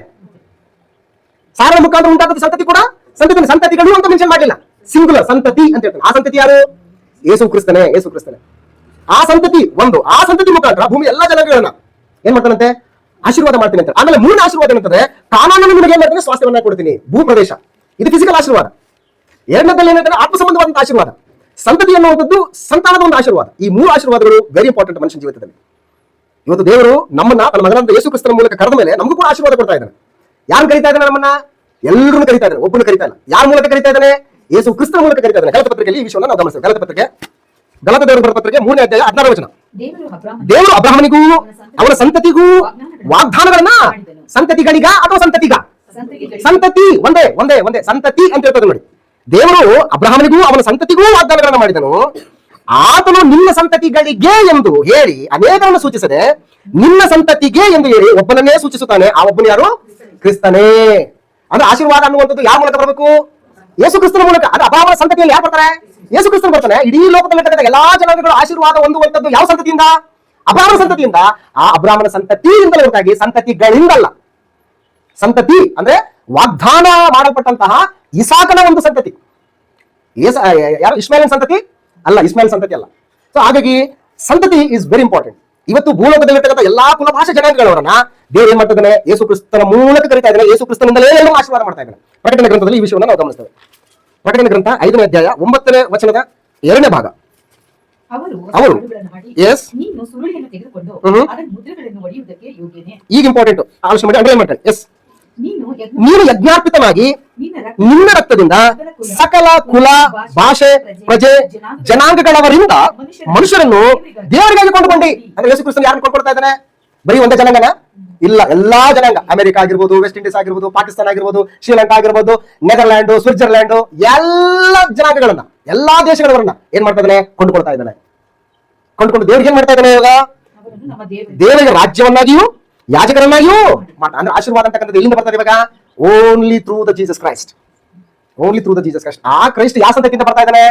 ಸಾರನ ಮುಖಾಂತರ ಉಂಟಾದ ಸಂತತಿ ಕೂಡ ಸಂತತಿಗಳು ಅಂತ ಮೆನ್ಷನ್ ಮಾಡಲಿಲ್ಲ, ಸಿಂಗುಲರ್ ಸಂತತಿ ಅಂತ ಹೇಳ್ತಾನೆ. ಆ ಸಂತತಿ ಯಾರು? ಯೇಸು ಕ್ರಿಸ್ತನೇ. ಆ ಸಂತತಿ ಆ ಸಂತತಿ ಮುಖಾಂತರ ಭೂಮಿ ಎಲ್ಲಾ ಜನಾಂಗಗಳನ್ನ ಏನ್ ಮಾಡ್ತಾನಂತೆ? ಆಶೀರ್ವಾದ ಮಾಡ್ತೀನಿ ಅಂತ. ಆಮೇಲೆ 3ನೇ ಆಶೀರ್ವಾದ ಏನಂತಂದ್ರೆ, ಕಾನಾನನ್ನು ನಿಮಗೆ ಏನ್ ಮಾಡ್ತೀನಿ? ಸ್ವಾಸ್ಥ್ಯವನ್ನ ಕೊಡ್ತೀನಿ, ಭೂ ಪ್ರದೇಶ. ಇದು ಫಿಸಿಕಲ್ ಆಶೀರ್ವಾದ. ಎರಡನೇದಲ್ಲಿ ಏನಂದ್ರೆ ಆತ್ಮ ಸಂಬಂಧವಾದಂತಹ ಆಶೀರ್ವಾದ. ಸಂತತಿ ಅನ್ನುವಂಥದ್ದು ಸಂತಾನದ ಒಂದು ಆಶೀರ್ವಾದ. ಈ 3 ಆಶೀರ್ವಾದಗಳು ವೆರಿ ಇಂಪಾರ್ಟೆಂಟ್ ಮನುಷ್ಯನ ಜೀವಿತದಲ್ಲಿ. ಇವತ್ತು ದೇವರು ನಮ್ಮನ್ನ ತನ್ನ ಮಗನಾದ ಯೇಸು ಕ್ರಿಸ್ತನ ಮೂಲಕ ಕರೆದ ಮೇಲೆ ನಮಗೂ ಕೂಡ ಆಶೀರ್ವಾದ ಕೊಡ್ತಾ ಇದ್ದಾನೆ. ಯಾರು ಕರೀತಾ ಇದ್ದಾನೆ? ನಮ್ಮನ್ನ ಎಲ್ಲರನ್ನು ಕರೀತಾ ಇದ್ದಾನೆ, ಒಬ್ಬನು ಕರೀತಾ ಇಲ್ಲ. ಯಾರ ಮೂಲಕ ಕರೀತಾ ಇದ್ದಾನೆ? ಯೇಸು ಕ್ರಿಸ್ತನ ಮೂಲಕ ಕರೀತಾ ಇದ್ದಾನೆ. ಗಲಾತ್ಯ ಪತ್ರಿಕೆಯಲ್ಲಿ ಈ ವಿಷಯವನ್ನು ನಾವು ಗಮನಿಸ್ತೇವೆ. ಗಲಾತ್ಯ ದೇವರ ಬರೆದ ಪತ್ರಿಕೆ 3ನೇ ಅಧ್ಯಾಯ 16ನೇ ವಚನ, ದೇವರು ಅಬ್ರಹಾಮನಿಗೂ ಅವನ ಸಂತತಿಗೂ ವಾಗ್ದಾನಗಳನ್ನ, ಸಂತತಿಗಳಿಗ ಅಥವಾ ಸಂತತಿ ಒಂದೇ ಸಂತತಿ ಅಂತ ಹೇಳ್ತದೆ ನೋಡಿ. ದೇವರು ಅಬ್ರಹಾಮನಿಗೂ ಅವನ ಸಂತತಿಗೂ ವಾಗ್ದಾನಗಳನ್ನ ಮಾಡಿದನು. ಆತನು ನಿನ್ನ ಸಂತತಿಗಳಿಗೆ ಎಂದು ಹೇಳಿ ಅನೇಕರನ್ನು ಸೂಚಿಸದೆ ನಿನ್ನ ಸಂತತಿಗೆ ಎಂದು ಹೇಳಿ ಒಬ್ಬನನ್ನೇ ಸೂಚಿಸುತ್ತಾನೆ. ಆ ಒಬ್ಬನು ಯಾರು? ಕ್ರಿಸ್ತನೇ. ಅಂದ್ರೆ ಆಶೀರ್ವಾದ ಅನ್ನುವಂಥದ್ದು ಯಾರ ಮೂಲಕ ಬರಬೇಕು? ಯೇಸು ಕ್ರಿಸ್ತನ ಮೂಲಕ. ಅದು ಅಬ್ರಹಾಮನ ಸಂತತಿಯಲ್ಲಿ ಯಾರು ಬರ್ತಾರೆ? ಯೇಸು ಕ್ರಿಸ್ತನ ಬರ್ತಾನೆ. ಇಡೀ ಲೋಕದಲ್ಲಿ ಎಲ್ಲಾ ಜನಾಂಗಗಳು ಆಶೀರ್ವಾದ ಹೊಂದುವಂಥದ್ದು ಯಾವ ಸಂತತಿಯಿಂದ? ಅಬ್ರಹಾಮನ ಸಂತತಿಯಿಂದ. ಆ ಅಬ್ರಹಾಮನ ಸಂತತಿಯಿಂದಲೇ ಹೊರತಾಗಿ ಸಂತತಿಗಳಿಂದಲ್ಲ. ಸಂತತಿ ಅಂದ್ರೆ ವಾಗ್ದಾನ ಮಾಡಲ್ಪಟ್ಟಂತಹ ಇಸಾಕನ ಒಂದು ಸಂತತಿ. ಯಾರು? ಇಸ್ಮಾಯಿಲ್ ಸಂತತಿ ಅಲ್ಲ, ಇಸ್ಮಾಯಿಲ್ ಸಂತತಿ ಅಲ್ಲ. ಸೊ ಹಾಗಾಗಿ ಸಂತತಿ ಇಸ್ ವೆರಿ ಇಂಪಾರ್ಟೆಂಟ್. ಇವತ್ತು ಭೂಲೋಕದಲ್ಲಿರ್ತಕ್ಕಂಥ ಎಲ್ಲಾ ಕುಲಭಾಷೆ ಜನಾಂಗಗಳವರನ್ನ ದೇವರು ಏನ್ ಮಾಡ್ತಿದ್ದಾನೆ? ಯೇಸು ಕ್ರಿಸ್ತನ ಮೂಲಕ ಕರೀತಾ ಇದ್ದಾನೆ. ಯೇಸು ಕ್ರಿಸ್ತನಿಂದಲೇ ಆಶೀರ್ವಾದ ಮಾಡ್ತಾ ಇದ್ದಾನೆ. ಪ್ರಕಟಣೆ ಗ್ರಂಥದಲ್ಲಿ ಈ ವಿಷಯವನ್ನು ನಾವು ಗಮನಿಸ್ತೇವೆ. ಪ್ರಕಟಣೆ ಗ್ರಂಥ 5ನೇ ಅಧ್ಯಾಯ 9ನೇ ವಚನದ 2ನೇ ಭಾಗ. ಅವರು ಎಸ್ ನೀನು ಸುರುಳಿಯನ್ನು ತೆಗೆದುಕೊಂಡು ಅದರ ಮುದ್ರೆಗಳನ್ನು ಒಡೆಯುವುದಕ್ಕೆ ಯೋಗ್ಯನೇ. ಈಗ ಇಂಪಾರ್ಟೆಂಟ್ ಆಲೋಚನೆ ಮಾಡಿ ಅಂಡರ್ಲೈನ್ ಮಾಡ್ತಾರೆ. ಎಸ್, ನೀನು ಯಜ್ಞಾರ್ಪಿತನಾಗಿ ನಿನ್ನ ರಕ್ತದಿಂದ ಸಕಲ ಕುಲ ಭಾಷೆ ಪ್ರಜೆ ಜನಾಂಗಗಳವರಿಂದ ಮನುಷ್ಯರನ್ನು ದೇವರಿಗಾಗಿ ಕೊಂಡುಕೊಂಡಿ. ಅಂದ್ರೆ ಯೇಸು ಕ್ರಿಸ್ತನು ಯಾರನ್ನು ಕೊಂಡ್ಕೊಳ್ತಾ ಇದ್ದಾನೆ? ಬರೀ ಒಂದೇ ಜನಾಂಗನ ಇಲ್ಲ, ಎಲ್ಲಾ ಜನಾಂಗ. ಅಮೆರಿಕ ಆಗಿರ್ಬೋದು, ವೆಸ್ಟ್ ಇಂಡೀಸ್ ಆಗಿರ್ಬೋದು, ಪಾಕಿಸ್ತಾನ ಆಗಿರ್ಬೋದು, ಶ್ರೀಲಂಕಾ ಆಗಿರ್ಬೋದು, ನೆದರ್ಲ್ಯಾಂಡ್, ಸ್ವಿಟ್ಜರ್ಲ್ಯಾಂಡ್, ಎಲ್ಲ ಜನಾಂಗಗಳನ್ನ, ಎಲ್ಲಾ ದೇಶಗಳವರನ್ನ ಏನ್ ಮಾಡ್ತಾ ಇದ್ದಾನೆ? ಕೊಂಡುಕೊಳ್ತಾ ಇದ್ದಾನೆ. ಕೊಂಡ್ಕೊಂಡು ದೇವ್ರಿಗೆ ಏನ್ ಮಾಡ್ತಾ ಇದ್ದಾನೆ? ಇವಾಗ ದೇವರಿಗೆ ರಾಜ್ಯವನ್ನಾಗಿಯೂ ಯಾಜಕರನ್ನಾಗಿಯೂ ಅಂದ್ರೆ ಆಶೀರ್ವಾದ ಅಂತಕ್ಕಂಥದ್ದು ಎಲ್ಲಿಂದ ಬರ್ತದೆ ಇವಾಗ? Only through the Jesus Christ. Only through the Jesus Christ. ಆ ಕ್ರೈಸ್ಟ್ ಯಾವ ಸಂತತಿಯಿಂದ ಬರ್ತಾ ಇದ್ದಾನೆ?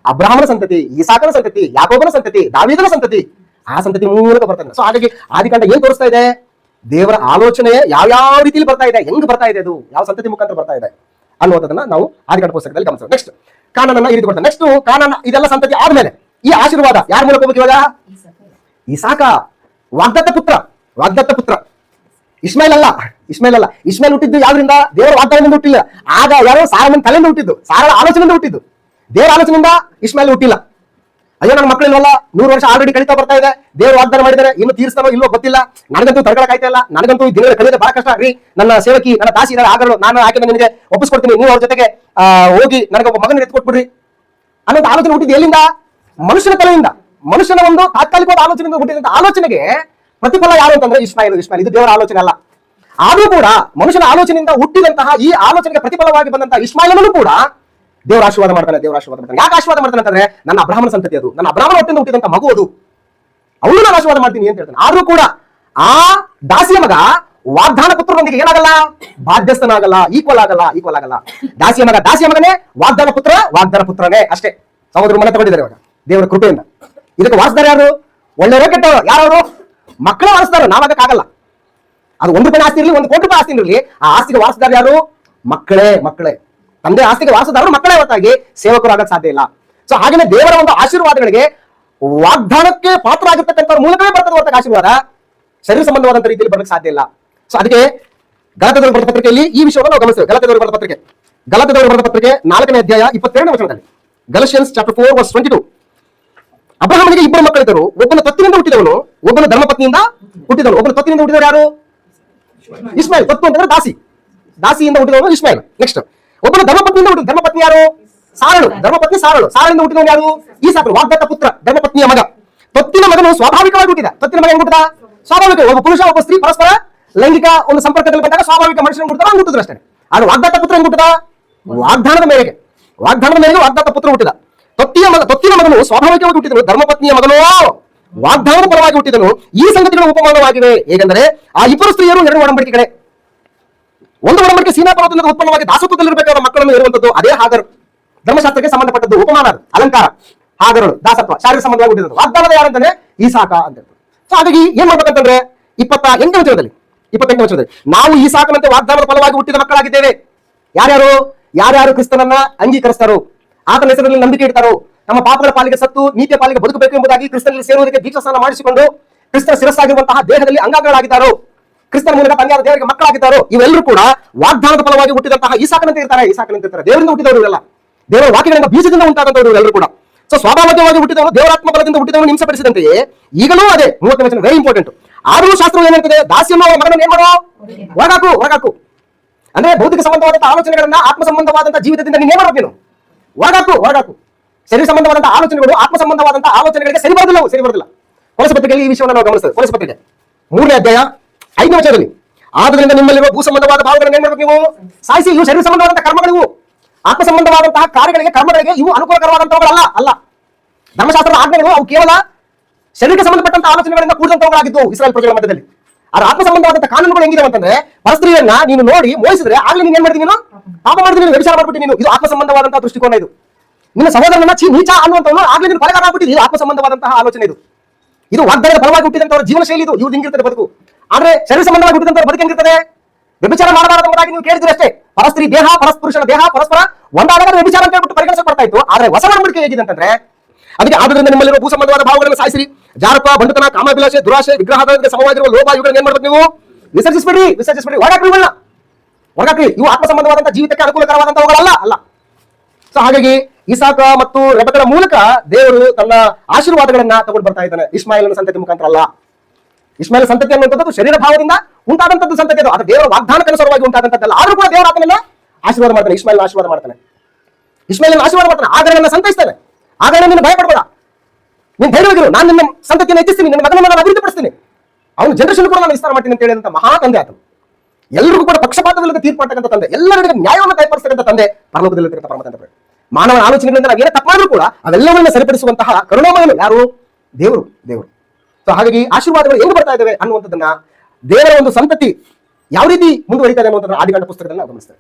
ಅಬ್ರಹಾಮನ ಸಂತತಿ, ಇಸಾಕನ ಸಂತತಿ, ಯಾಕೋಬನ ಸಂತತಿ, ದಾವೀದನ ಸಂತತಿ, ಆ ಸಂತತಿ ಮೂಲಕ ಬರ್ತಾನೆ. ಸೊ ಹಾಗಾಗಿ ಆದಿಕಾಂಡ ಏನ್ ತೋರಿಸ್ತಾ ಇದೆ? ದೇವರ ಆಲೋಚನೆ ಯಾವ ರೀತಿಯಲ್ಲಿ ಬರ್ತಾ ಇದೆ, ಹೆಂಗ್ ಬರ್ತಾ ಇದೆ, ಅದು ಯಾವ ಸಂತತಿ ಮುಖಾಂತರ ಬರ್ತಾ ಇದೆ ಅನ್ನುವಂಥದ್ದನ್ನ ನಾವು ಆದಿಕಾಂಡ ಪುಸ್ತಕದಲ್ಲಿ ಗಮನಿಸೋಣ. ನೆಕ್ಸ್ಟ್ ಕಾನಾನನ್ನ ಈ ರೀತಿ ಬರ್ತಾನೆ. ನೆಕ್ಸ್ಟ್ ಕಾನಾನ ಇದೆಲ್ಲ ಸಂತತಿ ಆದ್ಮೇಲೆ ಈ ಆಶೀರ್ವಾದ ಯಾರ ಮೂಲಕ ಹೋಗ್ಬೇಕು ಇವಾಗ? ಇಸಾಕ, ವಾಗ್ದತ್ತ ಪುತ್ರ. ವಾಗ್ದತ್ತ ಪುತ್ರ ಇಸ್ಮಾಯಿಲ್ ಅಲ್ಲ. ಇಸ್ಮಾಯಿಲ್ ಹುಟ್ಟಿದ್ದು ಯಾವ್ದ್ರಿಂದ? ದೇವರ ವಾಗ್ದಾನದಿಂದ ಹುಟ್ಟಿಲ್ಲ. ಆಗ ಯಾರೋ ಸಾರಮನ್ ತಲೆಯಿಂದ ಹುಟ್ಟಿದ್ದು, ಸಾರಳ ಆಲೋಚನೆಯಿಂದ ಹುಟ್ಟಿದ್ದು. ದೇವರ ಆಲೋಚನೆಯಿಂದ ಇಸ್ಮಾಯಿಲ್ ಹುಟ್ಟಿಲ್ಲ. ಅಯ್ಯೋ ನನ್ನ ಮಕ್ಕಳಿಲ್ವಲ್ಲ, 100 ವರ್ಷ ಆಲ್ರೆಡಿ ಕಳೀತಾ ಬರ್ತಾ ಇದೆ, ದೇವರು ವಾಗ್ದಾನ ಮಾಡಿದರೆ ಇನ್ನು ತೀರಿಸ್ತಾನೋ ಇಲ್ಲೋ ಗೊತ್ತಿಲ್ಲ, ನನಗಂತೂ ತಡ್ಕೊಳಕಾಯ್ತಾ ಇಲ್ಲ, ನನಗಂತೂ ಈ ದಿನಗಳು ಕಳೆಯೋದು ಬಹಳ ಕಷ್ಟ ರೀ, ನನ್ನ ಸೇವಕಿ ನನ್ನ ದಾಸಿ ಇದ್ದಾರೆ, ಆಗಲು ನಾನು ಆಕೆ ನಿಮಗೆ ಒಪ್ಪಿಸ್ಕೊಡ್ತೀನಿ, ನೀವು ಅವ್ರ ಜೊತೆಗೆ ಹೋಗಿ ನನಗೆ ಒಬ್ಬ ಮಗನ ಎತ್ಕೊಟ್ಬಿಡ್ರಿ ಅನ್ನೋದು ಆಲೋಚನೆ ಹುಟ್ಟಿದ್ದು ಎಲ್ಲಿಂದ? ಮನುಷ್ಯನ ತಲೆಯಿಂದ, ಮನುಷ್ಯನ ಒಂದು ತಾತ್ಕಾಲಿಕವಾದ ಆಲೋಚನೆಯಿಂದ ಹುಟ್ಟಿದಂತ ಆಲೋಚನೆಗೆ ಪ್ರತಿಫಲ ಯಾರು ಅಂತಂದ್ರೆ ಇಸ್ಮಾಯಿಲ್. ಇದು ದೇವರ ಆಲೋಚನೆ ಅಲ್ಲ. ಆದ್ರೂ ಕೂಡ ಮನುಷ್ಯನ ಆಲೋಚನೆಯಿಂದ ಹುಟ್ಟಿದಂತಹ ಈ ಆಲೋಚನೆಗೆ ಪ್ರತಿಫಲವಾಗಿ ಬಂದಂತಹ ಇಸ್ಮಾಯಿಲನ್ನು ಕೂಡ ದೇವರ ಆಶೀರ್ವಾದ ಮಾಡ್ತಾನೆ. ಯಾಕೆ ಆಶೀರ್ವಾದ ಮಾಡ್ತಾನೆ ಅಂತಂದ್ರೆ ನನ್ನ ಅಬ್ರಹಾಮನ ಸಂತತಿ ಅದು, ನನ್ನ ಅಬ್ರಹಾಮನ ಹೊಟ್ಟೆಯಿಂದ ಹುಟ್ಟಿದಂತ ಮಗು ಅದು, ಅವಳು ನಾನು ಆಶೀರ್ವಾದ ಮಾಡ್ತೀನಿ ಅಂತ ಹೇಳ್ತಾನೆ. ಆದ್ರೂ ಕೂಡ ಆ ದಾಸಿಯ ಮಗ ವಾಗ್ದಾನ ಪುತ್ರನೊಂದಿಗೆ ಏನಾಗಲ್ಲ? ಬಾಧ್ಯಸ್ಥನಾಗಲ್ಲ, ಈಕ್ವಲ್ ಆಗಲ್ಲ. ದಾಸಿಯ ಮಗನೇ, ವಾಗ್ದಾನ ಪುತ್ರನೇ ಅಷ್ಟೇ. ಸಹೋದರ ಮನೆ ತಗೊಂಡಿದ್ದಾರೆ ಇವಾಗ ದೇವರ ಕೃಪೆಯಿಂದ. ಇದಕ್ಕೆ ವಾರಸ್ದಾರ ಯಾರು? ಒಳ್ಳೆಯವರೇ ಕೆಟ್ಟವರು? ಯಾರು? ಮಕ್ಕಳೇ ವಾರಸ್ದಾರ. ನಾವಾಗಕ್ಕಾಗಲ್ಲ. ಅದು 1 ರೂಪಾಯಿ ಆಸ್ತಿ ಇರಲಿ, 1 ಕೋಟಿ ರೂಪಾಯಿ ಆಸ್ತಿ ಇರಲಿ, ಆ ಆಸ್ತಿಗೆ ವಾರಸ್ದಾರ ಯಾರು? ಮಕ್ಕಳೇ. ತಂದೆ ಆಸ್ತಿಗೆ ವಾರಸದವರು ಮಕ್ಕಳೇ ಹೊರತಾಗಿ ಸೇವಕರು ಆಗಕ್ಕೆ ಸಾಧ್ಯ ಇಲ್ಲ. ಸೊ ಹಾಗೆಯೇ ದೇವರ ಒಂದು ಆಶೀರ್ವಾದಗಳಿಗೆ ವಾಗ್ದಾನಕ್ಕೆ ಪಾತ್ರ ಆಗಿರ್ತಕ್ಕಂಥವ್ರ ಮೂಲಕವೇ ಬರ್ತದೆ ಹೊರತಾಗಿ ಆಶೀರ್ವಾದ ಶರೀರ ಸಂಬಂಧವಾದಂತ ರೀತಿಯಲ್ಲಿ ಬರಕ್ಕೆ ಸಾಧ್ಯ ಇಲ್ಲ. ಸೊ ಅದಕ್ಕೆ ಗಲಾತ್ಯದವರಿಗೆ ಬರೆದ ಪತ್ರಿಕೆಯಲ್ಲಿ ಈ ವಿಷಯವನ್ನು ನಾವು ಗಮನಿಸ್ತೇವೆ. ಗಲಾತ್ಯದವರಿಗೆ ಬರೆದ ಪತ್ರಿಕೆ 4ನೇ ಅಧ್ಯಾಯ 22ನೇ ವಚನದಲ್ಲಿ, ಗಲಾಟಿಯನ್ಸ್ ಚಾಪ್ಟರ್ 4 ವರ್ಸ್ 22, ಅಬ್ರಹಾಮನಿಗೆ 2 ಮಕ್ಕಳಿದ್ದರು, ಒಬ್ಬನು ತತ್ತಿನಿಂದ ಹುಟ್ಟಿದವನು, ಒಬ್ಬನು ಧರ್ಮಪತ್ನಿಯಿಂದ ಹುಟ್ಟಿದವನು. ಒಬ್ಬನು ತತ್ತಿನಿಂದ ಹುಟ್ಟಿದವರು ಯಾರು? ಇಸ್ಮಾಯಿಲ್. ತತ್ತು ಅಂತಂದ್ರೆ ದಾಸಿಯಿಂದ ಹುಟ್ಟಿದವನು ಇಸ್ಮಾಯಿಲ್. ನೆಕ್ಸ್ಟ್ ಒಬ್ಬನು ಧರ್ಮಪತ್ನಿಯಿಂದ ಹುಟ್ಟಿದ, ಧರ್ಮಪತ್ನಿ ಯಾರು? ಸಾರಳು. ಸಾರಳಿಂದ ಹುಟ್ಟಿದವನು ಯಾರು? ಈಸಾಕನು, ವಾಗ್ದತ್ತ ಪುತ್ರ, ಧರ್ಮಪತ್ನಿಯ ಮಗ. ತತ್ತಿನ ಮಗನು ಸ್ವಾಭಾವಿಕವಾಗಿ ಹುಟ್ಟಿದ. ತತ್ತಿನ ಮಗ ಹೆಂಗ್ ಹುಟ್ಟಿದ? ಸ್ವಾಭಾವಿಕ. ಒಬ್ಬ ಪುರುಷ ಒಬ್ಬ ಸ್ತ್ರೀ ಪರಸ್ಪರ ಲೈಂಗಿಕ ಒಂದು ಸಂಪರ್ಕದಲ್ಲಿ ಬಂದಾಗ ಸ್ವಾಭಾವಿಕ ಮನುಷ್ಯನ ಹುಟ್ಟಿದ್ರು ಅಷ್ಟೇ. ಆದ್ರೆ ವಾಗ್ದತ್ತ ಪುತ್ರ ಹೆಂಗ್ ಹುಟ್ಟಿದ? ವಾಗ್ದಾನದ ಮೇರೆಗೆ ವಾಗ್ದತ್ತ ಪುತ್ರ ಹುಟ್ಟಿದ. ತತ್ತಿನ ಮಗನು ಸ್ವಾಭಾವಿಕವಾಗಿ ಹುಟ್ಟಿದನು, ಧರ್ಮಪತ್ನಿಯ ಮಗನೋ ವಾಗ್ದಾನದ ಪರವಾಗಿ ಹುಟ್ಟಿದನು. ಈ ಸಂಗತಿಗಳು ಉಪಮಾನವಾಗಿವೆ. ಹೇಗೆಂದರೆ ಆ 2 ಸ್ತ್ರೀಯರು 2 ಒಡಂಬಡಿಕೆಗಳೇ. ಒಂದು ಒಡಂಬಡಿಕೆ ಸೀನಾ ಪರ್ವತದಿಂದ ಉತ್ಪನ್ನವಾಗಿ ದಾಸತ್ವದಲ್ಲಿರಬೇಕಾದ ಮಕ್ಕಳನ್ನು ಇರುವಂತದ್ದು, ಅದೇ ಹಾಗರು. ಧರ್ಮಶಾಸ್ತ್ರಕ್ಕೆ ಸಂಬಂಧಪಟ್ಟದ್ದು, ಉಪಮಾನ, ಅಲಂಕಾರ. ಹಾಗರಳು ದಾಸತ್ವ, ಶಾರೀರಿಕ ಸಂಬಂಧವಾಗಿ ಹುಟ್ಟಿದ್ರು. ವಾಗ್ದಾನದ ಯಾರಂತಾನೆ ಈಸಾಕ ಅಂತ. ಸೊ ಹಾಗಾಗಿ ಏನ್ ಮಾಡ್ಬೇಕಂತಂದ್ರೆ 28ನೇ ವಚನದಲ್ಲಿ ನಾವು ಈಸಾಕನಂತೆ ವಾಗ್ದಾನದ ಫಲವಾಗಿ ಹುಟ್ಟಿದ ಮಕ್ಕಳಾಗಿದ್ದೇವೆ. ಯಾರ್ಯಾರು ಕ್ರಿಸ್ತನನ್ನ ಅಂಗೀಕರಿಸ್ತಾರೋ, ಆತನ ಹೆಸರಲ್ಲಿ ನಂಬಿಕೆ ಇಡ್ತಾರೋ, ನಮ್ಮ ಪಾಪಗಳ ಪಾಲಿಗೆ ಸತ್ತು ನೀತಿಯ ಪಾಲಿಗೆ ಬದುಕಬೇಕು ಎಂಬುದಾಗಿ ಕ್ರಿಸ್ತನಲ್ಲಿ ಸೇರುವುದಕ್ಕೆ ದೀಕ್ಷಾಸ್ನಾನ ಮಾಡಿಸಿಕೊಂಡು ಕ್ರಿಸ್ತನ ಶಿರಸ್ಸಾಗಿರುವಂತಹ ದೇಹದಲ್ಲಿ ಅಂಗಾಂಗಗಳಾಗಿದ್ದಾರೋ, ಕ್ರಿಸ್ತನ ಮೂಲಕ ತಂದೆಯಾದ ದೇವರಿಗೆ ಮಕ್ಕಳಾಗಿದ್ದಾರೋ, ಇವೆಲ್ಲರೂ ಕೂಡ ವಾಗ್ದಾನದ ಫಲವಾಗಿ ಹುಟ್ಟಿದಂತಹ ಈಸಾಕನಂತೆ ಇರ್ತಾರೆ. ದೇವರಿಂದ ಹುಟ್ಟಿದವರು ಇವರೆಲ್ಲ, ದೇವರ ವಾಕ್ಯಗಳಿಂದ ಬೀಜದಿಂದ ಉಂಟಾದಂತವರು ಇವರೆಲ್ಲರೂ ಕೂಡ. ಸೊ ಸ್ವಾಭಾವಿಕವಾಗಿ ಹುಟ್ಟಿದವರು, ದೇವರಾತ್ಮ ಬಲದಿಂದ ಹುಟ್ಟಿದವರು ಹಿಂಸೆಪಡಿಸಿದಂತೆಯೇ ಈಗಲೂ ಅದೇ. 30ನೇ ವಚನ ವೆರಿ ಇಂಪಾರ್ಟೆಂಟ್. ಆದರೂ ಶಾಸ್ತ್ರವು ಏನಿರ್ತದೆ? ದಾಸಿಯನ್ನು ಅವರ ಮಗನನ್ನು ಏನ್ ಮಾಡೋ? ಹೊರಗಾಕು. ಅಂದ್ರೆ ಭೌತಿಕ ಸಂಬಂಧವಾದಂತಹ ಆಲೋಚನೆಗಳನ್ನ ಆತ್ಮ ಸಂಬಂಧವಾದಂತಹ ಜೀವಿತದಿಂದ ನೀನು ಏನ್ ಮಾಡಬೇಕು? ಹೊರಗಾಕು. ಶರೀರ ಸಂಬಂಧವಾದಂತಹ ಆಲೋಚನೆಗಳು ಆತ್ಮ ಸಂಬಂಧವಾದಂತಹ ಆಲೋಚನೆಗಳಿಗೆ ಸರಿ ಬರೋದಿಲ್ಲ. ಕೊಲಸ ಪತ್ರಿಕೆಯಲ್ಲಿ ಈ ವಿಷಯವನ್ನು ನಾವು ಗಮನಿಸ್ತೇವೆ. ಕೊಲಸ ಪತ್ರಿಕೆ 3ನೇ ಅಧ್ಯಾಯ 5ನೇ ವಚನದಲ್ಲಿ, ಆದ್ರಿಂದ ನಿಮ್ಮಲ್ಲಿರುವ ಭೂ ಸಂಬಂಧವಾದ ಭಾವಗಳನ್ನು ಏನ್ ಮಾಡ್ಬೇಕು? ನೀವು ಸಾಯಿಸಿ. ಇವು ಶರೀರ ಸಂಬಂಧವಾದಂತಹ ಕರ್ಮಗಳು, ಆತ್ಮ ಸಂಬಂಧವಾದಂತಹ ಕಾರ್ಯಗಳಿಗೆ, ಕರ್ಮಗಳಿಗೆ ಇವು ಅನುಕೂಲಕರವಾದಂತವುಗಳಲ್ಲ. ಧರ್ಮಶಾಸ್ತ್ರದ ಆಜ್ಞೆಗಳು ಅವು ಕೇವಲ ಶರೀರಕ್ಕೆ ಸಂಬಂಧಪಟ್ಟಂತ ಆಲೋಚನೆಗಳಿಂದ ಕೂಡಿದಂತವುಗಳಾಗಿದ್ದು ಇಸ್ರಾಯೇಲ್ ಪ್ರಜೆಗಳ ಮಧ್ಯದಲ್ಲಿ. ಆದ್ರೆ ಆತ್ಮ ಸಂಬಂಧವಾದಂತಹ ಕಾನೂನುಗಳು ಹೆಂಗಿದೆ ಅಂತಂದ್ರೆ, ಪರಸ್ತ್ರೀಯನ್ನ ನೀನು ನೋಡಿ ಮೋಹಿಸಿದ್ರೆ ಆಗ್ಲೇ ನೀನು ಏನ್ ಮಾಡ್ತೀನಿ? ನೀನು ಪಾಪ ಮಾಡಿದ್ರೆ, ನೀನು ವ್ಯಭಿಚಾರ ಮಾಡ್ಬಿಟ್ಟು ನೀನು. ಇದು ಆತ್ಮ ಸಂಬಂಧವಾದಂತಹ ದೃಷ್ಟಿಕೋನ. ಇದು ನಿನ್ನ ಸಹೋದರನ ನೀಚ ಅನ್ನುವಂಥವ್ನು ಆಗ್ಲೇ ನೀನು ಕೊಲೆಗಾರ ಆಗ್ಬಿಟ್ಟಿದೆ. ಇದು ಆತ್ಮ ಸಂಬಂಧವಾದಂತಹ ಆಲೋಚನೆ. ಇದು ವಾಗ್ದಾನದ ಫಲವಾಗಿ ಹುಟ್ಟಿದಂತವರ ಜೀವನ ಶೈಲಿ. ಇದು ಇವ್ರು ಹಿಂಗಿರ್ತದೆ ಬದುಕು. ಆದ್ರೆ ಶರೀರ ಸಂಬಂಧವಾಗಿ ಹುಟ್ಟಿದಂತವ್ರ ಬದುಕು ಹೆಂಗಿರ್ತದೆ? ವ್ಯಭಿಚಾರ ಮಾಡಬಾರದೆಂಬುದಾಗಿ ನೀವು ಕೇಳಿದ್ರೆ ಅಷ್ಟೇ. ಪರಸ್ತ್ರೀ ದೇಹ, ಪುರುಷನ ದೇಹ ಪರಸ್ಪರ ಒಂದಾದಾಗ ವ್ಯಭಿಚಾರ ಅಂತ ಹೇಳ್ಬಿಟ್ಟು ಪರಿಗಣಿಸಲ್ಪಡ್ತಾ ಇತ್ತು. ಆದ್ರೆ ಹೊಸ ಒಡಂಬಡಿಕೆ ಹೇಗಿದೆ ಅಂತಂದ್ರೆ, ಅದಕ್ಕೆ ಆದ್ರಿಂದ ನಿಮ್ಮಲ್ಲಿರುವ ಭೂ ಸಂಬಂಧವಾದ ಭಾವಗಳನ್ನು ಸಾಯಿಸಿರಿ. ಜಾರತ್ವ, ಬಂಡುತನ, ಕಾಮಾಭಿಲಾಷೆ, ದುರಾಶೆ, ವಿಗ್ರಹಗಳಿಗೆ ಸಮವಾಗಿರುವ ಲೋಭ ಇವುಗಳನ್ನು ಏನ್ ಮಾಡ್ಬೇಕು? ನೀವು ವಿಸರ್ಜಿಸಬೇಡಿ. ಹೊರಗಾಕ್ರಿ. ಇವು ಆತ್ಮ ಸಂಬಂಧವಾದಂತಹ ಜೀವಿತಕ್ಕೆ ಅನುಕೂಲಕರವಾದಂತವುಗಳಲ್ಲ. ಸೊ ಹಾಗಾಗಿ ಇಸಾಕ ಮತ್ತು ರೆಬೆಕಳ ಮೂಲಕ ದೇವರು ತನ್ನ ಆಶೀರ್ವಾದಗಳನ್ನ ತಗೊಂಡು ಬರ್ತಾ ಇದ್ದಾನೆ. ಇಸ್ಮಾಯಿಲನ ಸಂತತಿ ಮುಖಾಂತರ ಅಲ್ಲ. ಇಸ್ಮಾಯಿಲ್ ಸಂತತಿ ಅನ್ನುವಂಥದ್ದು ಶರೀರ ಭಾವದಿಂದ ಉಂಟಾದಂತದ್ದು ಸಂತತಿ, ಅದು ದೇವರ ವಾಗ್ದಾನಕ್ಕನುಸಾರವಾಗಿ ಉಂಟಾದಂತದ್ದಲ್ಲ. ಆದ್ರೂ ಕೂಡ ದೇವರು ಆತನನ್ನ ಆಶೀರ್ವಾದ ಮಾಡ್ತಾನೆ, ಇಸ್ಮಾಯಿಲ್ ಆಶೀರ್ವಾದ ಮಾಡ್ತಾನೆ, ಇಸ್ಮಾಯಿಲನ ಆಶೀರ್ವಾದ ಮಾಡ್ತಾನೆ. ಆಗ ನನ್ನ ಸಂತೈಸ್ತೇನೆ, ಆಗ ನಿನ್ನ ಭಯ ಪಡಬೇಡ, ನೀನು ಧೈರ್ಯವಾಗಿರು, ನಾನು ನಿನ್ನ ಸಂತತಿಯನ್ನು ಹೆಚ್ಚಿಸ್ತೀನಿ, ನಿನ್ನ ಮಗನನ್ನು ನಾನು ಅಭಿವೃದ್ಧಿಪಡಿಸ್ತೀನಿ, ಅವನ ಜನರೇಷನ್ ಕೂಡ ನಾನು ವಿಸ್ತಾರ ಮಾಡ್ತೀನಿ ಅಂತ ಹೇಳಿದಂತ ಮಹಾ ತಂದೆ ಆತನು. ಎಲ್ಲರಿಗೂ ಕೂಡ ಪಕ್ಷಪಾತವಿಲ್ಲದೆ ತೀರ್ಪು ಮಾಡ್ತಕ್ಕಂಥ ತಂದೆ, ಎಲ್ಲರಿಗೂ ನ್ಯಾಯವನ್ನು ಕಾಯ್ಪಡಿಸ್ತಕ್ಕಂಥ ತಂದೆ ಪರಲೋಕದಲ್ಲಿರ್ತಕ್ಕಂಥ ಪರಮ ತಂದೆ. ಮಾನವನ ಆಲೋಚನೆಗಳಿಂದ ನಾವು ಏನೇ ತಪ್ಪು ಮಾಡಿದ್ರು ಕೂಡ ಅವೆಲ್ಲವನ್ನ ಸರಿಪಡಿಸುವಂತಹ ಕರುಣಾಮಯನು ಯಾರು? ದೇವರು. ಸೊ ಹಾಗಾಗಿ ಆಶೀರ್ವಾದಗಳು ಹೆಂಗ್ ಬರ್ತಾ ಇದ್ದಾವೆ ಅನ್ನುವಂಥದ್ದನ್ನ, ದೇವರ ಒಂದು ಸಂತತಿ ಯಾವ ರೀತಿ ಮುಂದುವರಿತಾ ಇದೆ ಅನ್ನುವಂಥದ್ದನ್ನ ಆದಿಕಾಂಡ ಪುಸ್ತಕದಲ್ಲಿ ನಾವು ಗಮನಿಸ್ತೇವೆ.